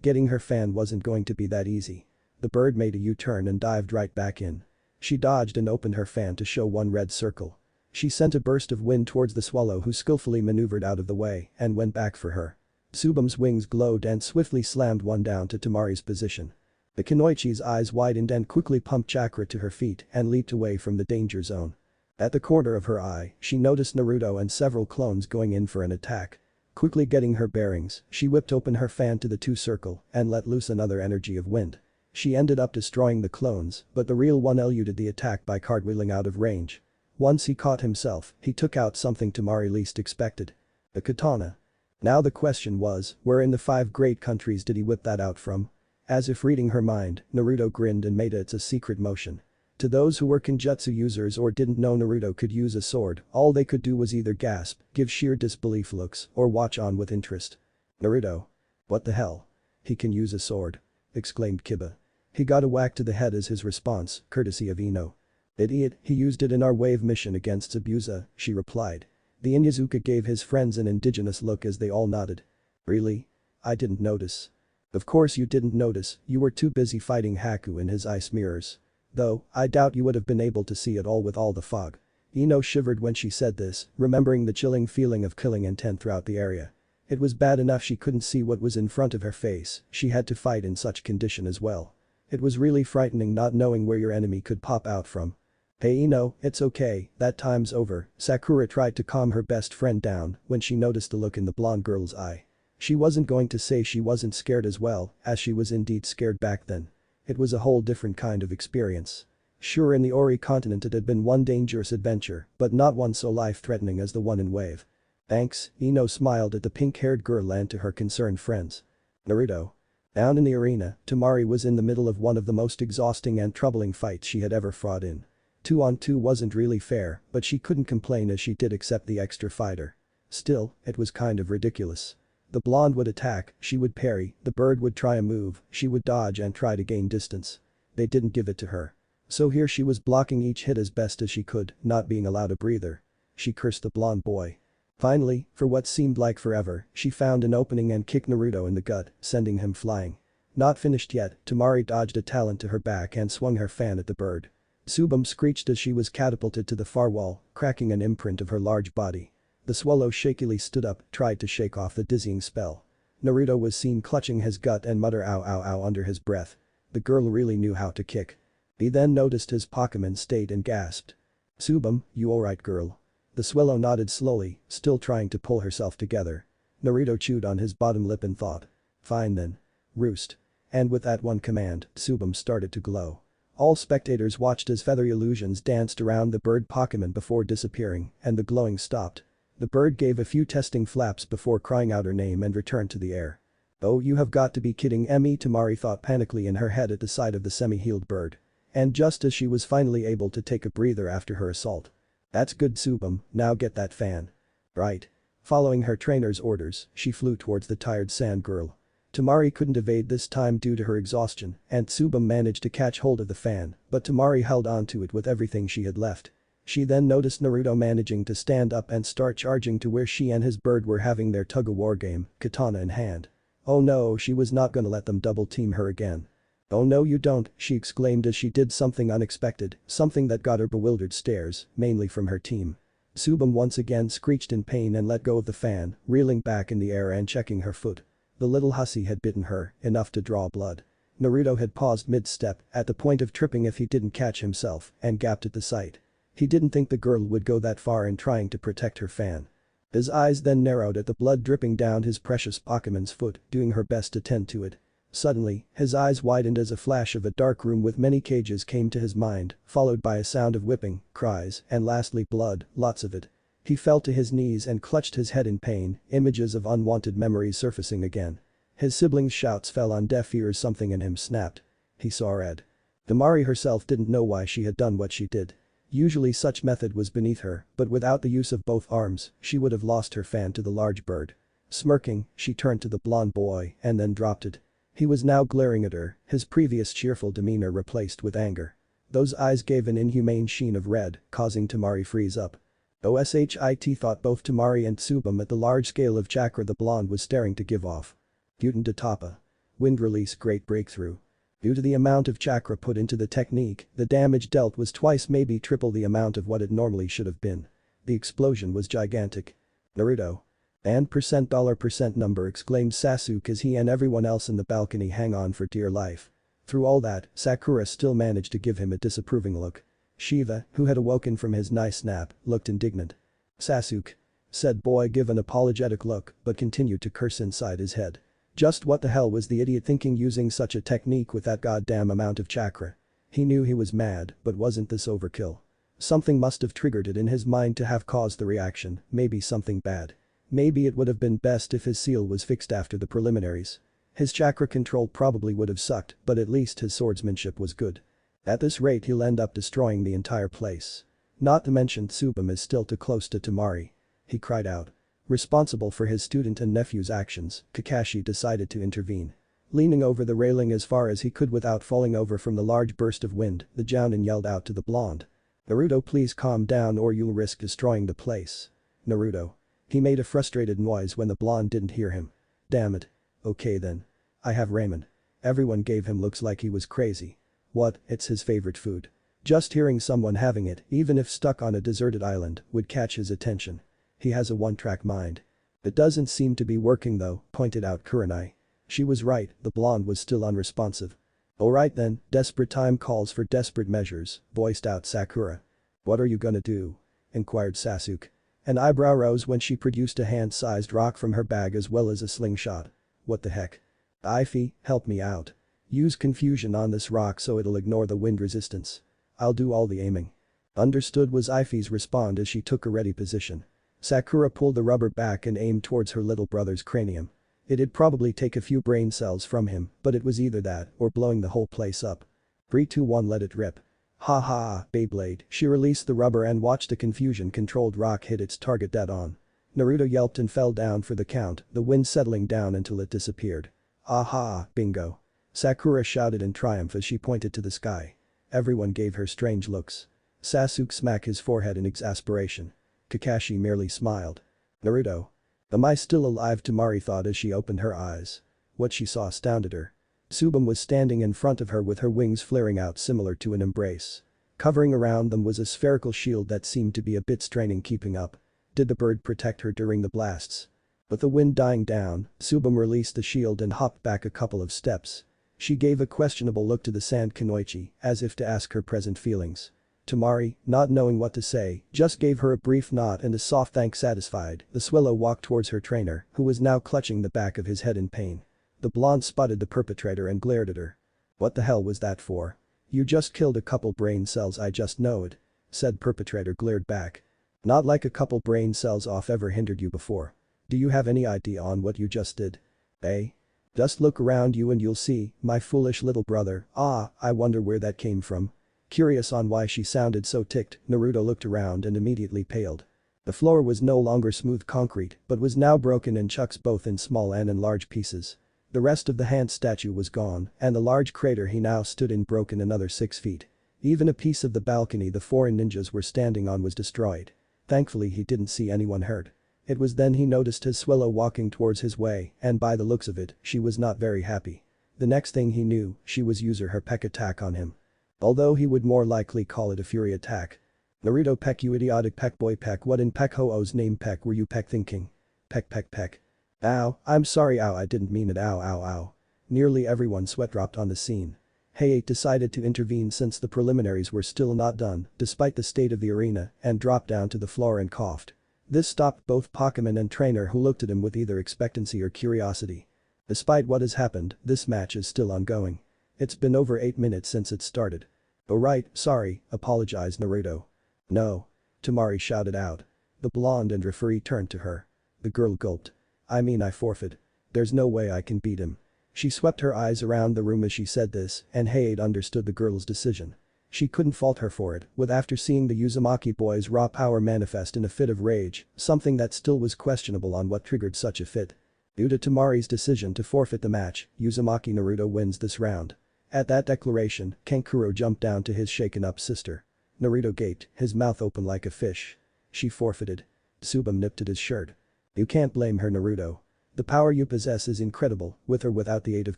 Getting her fan wasn't going to be that easy. The bird made a U-turn and dived right back in. She dodged and opened her fan to show one red circle. She sent a burst of wind towards the swallow, who skillfully maneuvered out of the way and went back for her. Tsubame's wings glowed and swiftly slammed one down to Tamari's position. The Kunoichi's eyes widened and quickly pumped chakra to her feet and leaped away from the danger zone. At the corner of her eye, she noticed Naruto and several clones going in for an attack. Quickly getting her bearings, she whipped open her fan to the 2-circle and let loose another energy of wind. She ended up destroying the clones, but the real one eluded the attack by cartwheeling out of range. Once he caught himself, he took out something Tamari least expected. A katana. Now the question was, where in the 5 great countries did he whip that out from? As if reading her mind, Naruto grinned and made it a secret motion. To those who were Kenjutsu users or didn't know Naruto could use a sword, all they could do was either gasp, give sheer disbelief looks, or watch on with interest. "Naruto? What the hell? He can use a sword?" exclaimed Kiba. He got a whack to the head as his response, courtesy of Ino. "Idiot, he used it in our wave mission against Zabuza," she replied. The Inyazuka gave his friends an indigenous look as they all nodded. "Really? I didn't notice." "Of course you didn't notice, you were too busy fighting Haku in his ice mirrors. Though, I doubt you would have been able to see it all with all the fog." Ino shivered when she said this, remembering the chilling feeling of killing intent throughout the area. It was bad enough she couldn't see what was in front of her face, she had to fight in such condition as well. It was really frightening not knowing where your enemy could pop out from. "Hey Ino, it's okay, that time's over," Sakura tried to calm her best friend down when she noticed the look in the blonde girl's eye. She wasn't going to say she wasn't scared as well, as she was indeed scared back then. It was a whole different kind of experience. Sure, in the Ori continent it had been one dangerous adventure, but not one so life-threatening as the one in Wave. "Thanks," Ino smiled at the pink-haired girl and to her concerned friends. Naruto. Down in the arena, Tamari was in the middle of one of the most exhausting and troubling fights she had ever fought in. 2-on-2 wasn't really fair, but she couldn't complain as she did accept the extra fighter. Still, it was kind of ridiculous. The blonde would attack, she would parry, the bird would try a move, she would dodge and try to gain distance. They didn't give it to her. So here she was blocking each hit as best as she could, not being allowed a breather. She cursed the blonde boy. Finally, for what seemed like forever, she found an opening and kicked Naruto in the gut, sending him flying. Not finished yet, Temari dodged a talent to her back and swung her fan at the bird. Subum screeched as she was catapulted to the far wall, cracking an imprint of her large body. The swallow shakily stood up, tried to shake off the dizzying spell. Naruto was seen clutching his gut and mutter ow ow ow under his breath. The girl really knew how to kick. He then noticed his Pokémon state and gasped. "Subum, you alright girl?" The swallow nodded slowly, still trying to pull herself together. Naruto chewed on his bottom lip and thought. Fine then. Roost. And with that one command, Subum started to glow. All spectators watched as feathery illusions danced around the bird Pokémon before disappearing, and the glowing stopped. The bird gave a few testing flaps before crying out her name and returned to the air. "Oh, you have got to be kidding me," Temari thought panically in her head at the sight of the semi-healed bird. And just as she was finally able to take a breather after her assault. "That's good Subum, now get that fan." "Right." Following her trainer's orders, she flew towards the tired sand girl. Temari couldn't evade this time due to her exhaustion, and Subum managed to catch hold of the fan, but Temari held onto it with everything she had left. She then noticed Naruto managing to stand up and start charging to where she and his bird were having their tug-of-war game, katana in hand. Oh no, she was not gonna let them double-team her again. "Oh no you don't," she exclaimed as she did something unexpected, something that got her bewildered stares, mainly from her team. Subum once again screeched in pain and let go of the fan, reeling back in the air and checking her foot. The little hussy had bitten her, enough to draw blood. Naruto had paused mid-step, at the point of tripping if he didn't catch himself, and gasped at the sight. He didn't think the girl would go that far in trying to protect her fan. His eyes then narrowed at the blood dripping down his precious Pokémon's foot, doing her best to tend to it. Suddenly, his eyes widened as a flash of a dark room with many cages came to his mind, followed by a sound of whipping, cries, and lastly blood, lots of it. He fell to his knees and clutched his head in pain, images of unwanted memories surfacing again. His siblings' shouts fell on deaf ears, something in him snapped. He saw red. Temari herself didn't know why she had done what she did. Usually such method was beneath her, but without the use of both arms, she would have lost her fan to the large bird. Smirking, she turned to the blonde boy and then dropped it. He was now glaring at her, his previous cheerful demeanor replaced with anger. Those eyes gave an inhumane sheen of red, causing Temari freeze up. OSHIT thought both Temari and Subum at the large scale of chakra the blonde was staring to give off. Mutant Tapa. Wind release great breakthrough. Due to the amount of chakra put into the technique, the damage dealt was twice maybe triple the amount of what it normally should have been. The explosion was gigantic. Naruto. And %% number exclaimed Sasuke as he and everyone else in the balcony hang on for dear life. Through all that, Sakura still managed to give him a disapproving look. Shiva, who had awoken from his nice nap, looked indignant. "Sasuke," said boy give an apologetic look but continued to curse inside his head. Just what the hell was the idiot thinking using such a technique with that goddamn amount of chakra? He knew he was mad, but wasn't this overkill? Something must have triggered it in his mind to have caused the reaction, maybe something bad. Maybe it would have been best if his seal was fixed after the preliminaries. His chakra control probably would have sucked, but at least his swordsmanship was good. At this rate he'll end up destroying the entire place. Not to mention Subum is still too close to Temari. He cried out. Responsible for his student and nephew's actions, Kakashi decided to intervene. Leaning over the railing as far as he could without falling over from the large burst of wind, the Jounin yelled out to the blonde. "Naruto, please calm down or you'll risk destroying the place." "Naruto." He made a frustrated noise when the blonde didn't hear him. "Damn it. Okay then. I have ramen." Everyone gave him looks like he was crazy. What, it's his favorite food. Just hearing someone having it, even if stuck on a deserted island, would catch his attention. He has a one-track mind. It doesn't seem to be working though, pointed out Kurenai. She was right, the blonde was still unresponsive. "Alright then, desperate time calls for desperate measures," voiced out Sakura. "What are you gonna do?" inquired Sasuke. An eyebrow rose when she produced a hand-sized rock from her bag as well as a slingshot. "What the heck?" "Ify, help me out. Use confusion on this rock so it'll ignore the wind resistance. I'll do all the aiming." "Understood," was Ify's response as she took a ready position. Sakura pulled the rubber back and aimed towards her little brother's cranium. It'd probably take a few brain cells from him, but it was either that or blowing the whole place up. 3, 2, 1, let it rip. Ha ha, Beyblade. She released the rubber and watched the confusion-controlled rock hit its target dead on. Naruto yelped and fell down for the count, the wind settling down until it disappeared. "Aha, bingo." Sakura shouted in triumph as she pointed to the sky. Everyone gave her strange looks. Sasuke smacked his forehead in exasperation. Kakashi merely smiled. Naruto. Am I still alive? Temari thought as she opened her eyes. What she saw astounded her. Subam was standing in front of her with her wings flaring out similar to an embrace. Covering around them was a spherical shield that seemed to be a bit straining keeping up. Did the bird protect her during the blasts? With the wind dying down, Subam released the shield and hopped back a couple of steps. She gave a questionable look to the sand Kunoichi, as if to ask her present feelings. Temari, not knowing what to say, just gave her a brief nod and a soft thank. Satisfied, the Swallow walked towards her trainer, who was now clutching the back of his head in pain. The blonde spotted the perpetrator and glared at her. What the hell was that for? You just killed a couple brain cells. I just know it. Said perpetrator glared back. Not like a couple brain cells off ever hindered you before. Do you have any idea on what you just did? Eh? Just look around you and you'll see, my foolish little brother. Ah, I wonder where that came from. Curious on why she sounded so ticked, Naruto looked around and immediately paled. The floor was no longer smooth concrete but was now broken in chunks both in small and in large pieces. The rest of the hand statue was gone and the large crater he now stood in broken another 6 feet. Even a piece of the balcony the foreign ninjas were standing on was destroyed. Thankfully he didn't see anyone hurt. It was then he noticed his Swallow walking towards his way and by the looks of it, she was not very happy. The next thing he knew, she was using her peck attack on him. Although he would more likely call it a fury attack. Naruto peck you idiotic peck boy peck what in peck ho-oh's name peck were you peck thinking? Peck peck peck. Ow, I'm sorry ow I didn't mean it ow ow ow. Nearly everyone sweat dropped on the scene. Hayate decided to intervene since the preliminaries were still not done despite the state of the arena and dropped down to the floor and coughed. This stopped both Pokemon and trainer who looked at him with either expectancy or curiosity. Despite what has happened, this match is still ongoing. It's been over 8 minutes since it started. Oh right, sorry, apologized Naruto. No. Temari shouted out. The blonde and referee turned to her. The girl gulped. I mean I forfeit. There's no way I can beat him. She swept her eyes around the room as she said this and Hayate understood the girl's decision. She couldn't fault her for it, with after seeing the Uzumaki boy's raw power manifest in a fit of rage, something that still was questionable on what triggered such a fit. Due to Temari's decision to forfeit the match, Uzumaki Naruto wins this round. At that declaration, Kankuro jumped down to his shaken-up sister. Naruto gaped, his mouth open like a fish. She forfeited. Subam nipped at his shirt. You can't blame her Naruto. The power you possess is incredible, with or without the aid of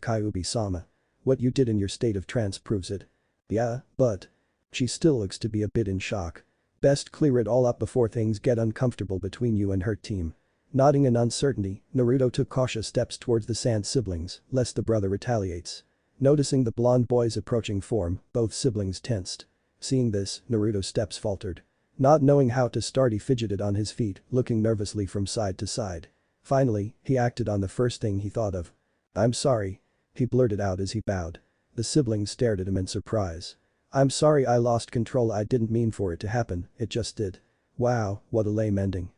Kyuubi-sama. What you did in your state of trance proves it. Yeah, but. She still looks to be a bit in shock. Best clear it all up before things get uncomfortable between you and her team. Nodding in uncertainty, Naruto took cautious steps towards the Sand siblings, lest the brother retaliates. Noticing the blonde boy's approaching form, both siblings tensed. Seeing this, Naruto's steps faltered. Not knowing how to start he fidgeted on his feet, looking nervously from side to side. Finally, he acted on the first thing he thought of. I'm sorry. He blurted out as he bowed. The siblings stared at him in surprise. I'm sorry I lost control I didn't mean for it to happen, it just did. Wow, what a lame ending.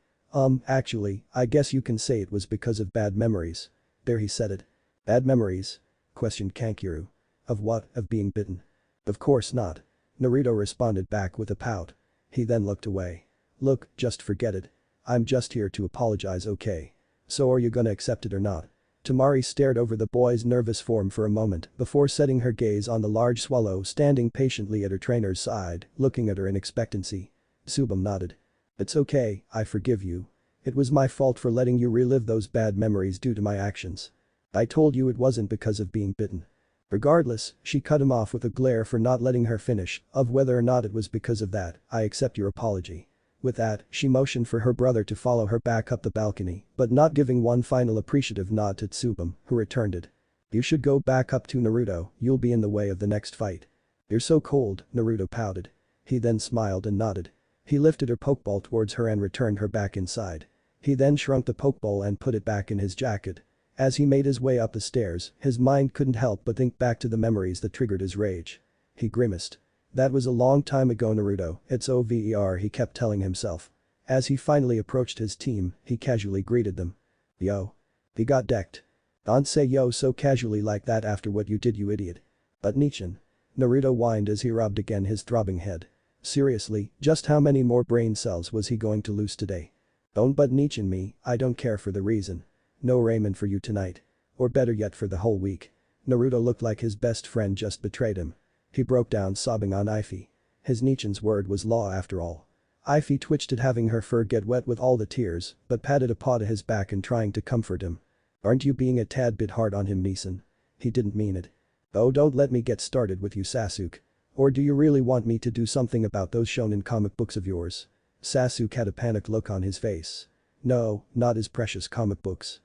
Actually, I guess you can say it was because of bad memories. There he said it. Bad memories? Questioned Kankuro. Of what, of being bitten? Of course not. Naruto responded back with a pout. He then looked away. Look, just forget it. I'm just here to apologize okay? So are you gonna accept it or not? Temari stared over the boy's nervous form for a moment before setting her gaze on the large swallow standing patiently at her trainer's side, looking at her in expectancy. Subam nodded. It's okay, I forgive you. It was my fault for letting you relive those bad memories due to my actions. I told you it wasn't because of being bitten. Regardless, she cut him off with a glare for not letting her finish, of whether or not it was because of that, I accept your apology. With that, she motioned for her brother to follow her back up the balcony, but not giving one final appreciative nod to Tsubam, who returned it. You should go back up to Naruto, you'll be in the way of the next fight. You're so cold, Naruto pouted. He then smiled and nodded. He lifted her pokeball towards her and returned her back inside. He then shrunk the pokeball and put it back in his jacket. As he made his way up the stairs, his mind couldn't help but think back to the memories that triggered his rage. He grimaced. That was a long time ago Naruto, it's over he kept telling himself. As he finally approached his team, he casually greeted them. Yo. He got decked. Don't say yo so casually like that after what you did you idiot. But Nichin. Naruto whined as he rubbed again his throbbing head. Seriously, just how many more brain cells was he going to lose today? Don't but Nichin me, I don't care for the reason. No ramen for you tonight. Or better yet for the whole week. Naruto looked like his best friend just betrayed him. He broke down sobbing on Ify. His Nichan's word was law after all. Ify twitched at having her fur get wet with all the tears, but patted a paw to his back and trying to comfort him. Aren't you being a tad bit hard on him, Neeson? He didn't mean it. Oh, don't let me get started with you, Sasuke. Or do you really want me to do something about those shonen comic books of yours? Sasuke had a panicked look on his face. No, not his precious comic books.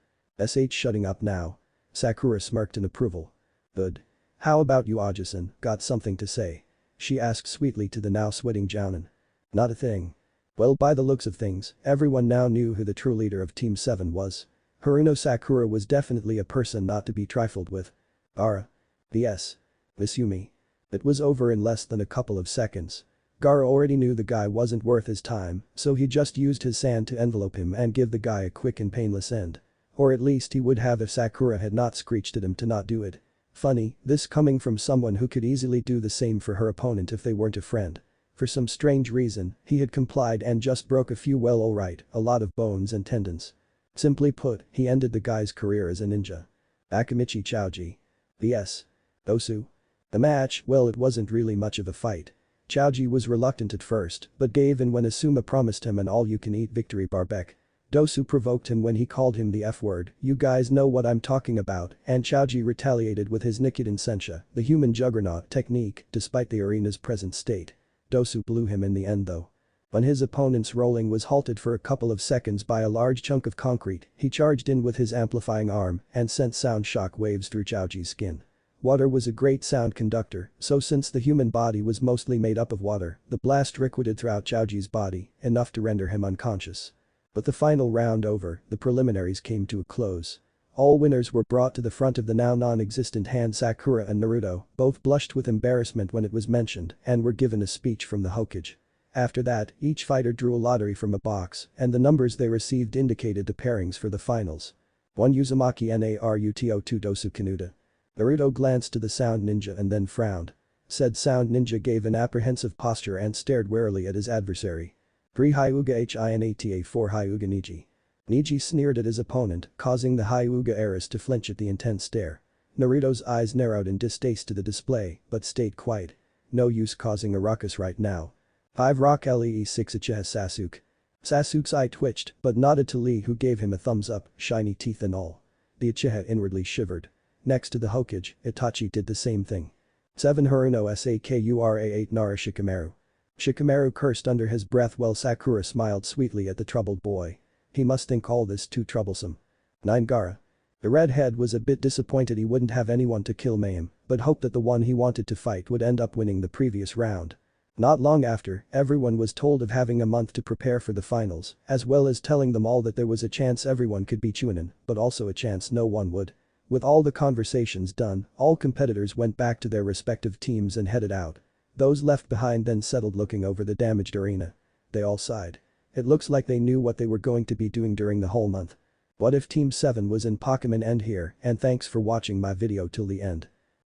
Shutting up now. Sakura smirked in approval. Good. How about you, Ajisan, got something to say? She asked sweetly to the now sweating Jounin. Not a thing. Well, by the looks of things, everyone now knew who the true leader of Team 7 was. Haruno Sakura was definitely a person not to be trifled with. Gaara. Yes. Miss Yumi. It was over in less than a couple of seconds. Gaara already knew the guy wasn't worth his time, so he just used his sand to envelope him and give the guy a quick and painless end. Or at least he would have if Sakura had not screeched at him to not do it. Funny, this coming from someone who could easily do the same for her opponent if they weren't a friend. For some strange reason, he had complied and just broke a few, well, alright, a lot of bones and tendons. Simply put, he ended the guy's career as a ninja. Akamichi Choji. Yes. Dosu. The match, well, it wasn't really much of a fight. Choji was reluctant at first, but gave in when Asuma promised him an all-you-can-eat victory barbecue. Dosu provoked him when he called him the F-word, you guys know what I'm talking about, and Choji retaliated with his Nikkiden Sensha, the human juggernaut technique, despite the arena's present state. Dosu blew him in the end though. When his opponent's rolling was halted for a couple of seconds by a large chunk of concrete, he charged in with his amplifying arm and sent sound shock waves through Choji's skin. Water was a great sound conductor, so since the human body was mostly made up of water, the blast ricketed throughout Choji's body, enough to render him unconscious. With the final round over, the preliminaries came to a close. All winners were brought to the front of the now non-existent hand. Sakura and Naruto both blushed with embarrassment when it was mentioned and were given a speech from the Hokage. After that, each fighter drew a lottery from a box, and the numbers they received indicated the pairings for the finals. 1 Uzumaki Naruto 2 Dosu Kanuta. Naruto glanced to the Sound Ninja and then frowned. Said Sound Ninja gave an apprehensive posture and stared warily at his adversary. 3 Hyuga Hinata 4 Hyuga Niji. Niji sneered at his opponent, causing the Hyuga heiress to flinch at the intense stare. Naruto's eyes narrowed in distaste to the display, but stayed quiet. No use causing a ruckus right now. 5 Rock Lee 6 Uchiha Sasuke. Sasuke's eye twitched, but nodded to Lee, who gave him a thumbs up, shiny teeth and all. The Uchiha inwardly shivered. Next to the Hokage, Itachi did the same thing. 7 Haruno Sakura 8 Nara Shikamaru. Shikamaru cursed under his breath while Sakura smiled sweetly at the troubled boy. He must think all this too troublesome. 9 Gaara. The redhead was a bit disappointed he wouldn't have anyone to kill Mayhem, but hoped that the one he wanted to fight would end up winning the previous round. Not long after, everyone was told of having a month to prepare for the finals, as well as telling them all that there was a chance everyone could be Chunin, but also a chance no one would. With all the conversations done, all competitors went back to their respective teams and headed out. Those left behind then settled looking over the damaged arena. They all sighed. It looks like they knew what they were going to be doing during the whole month. What if Team 7 was in Pokemon End here, and thanks for watching my video till the end.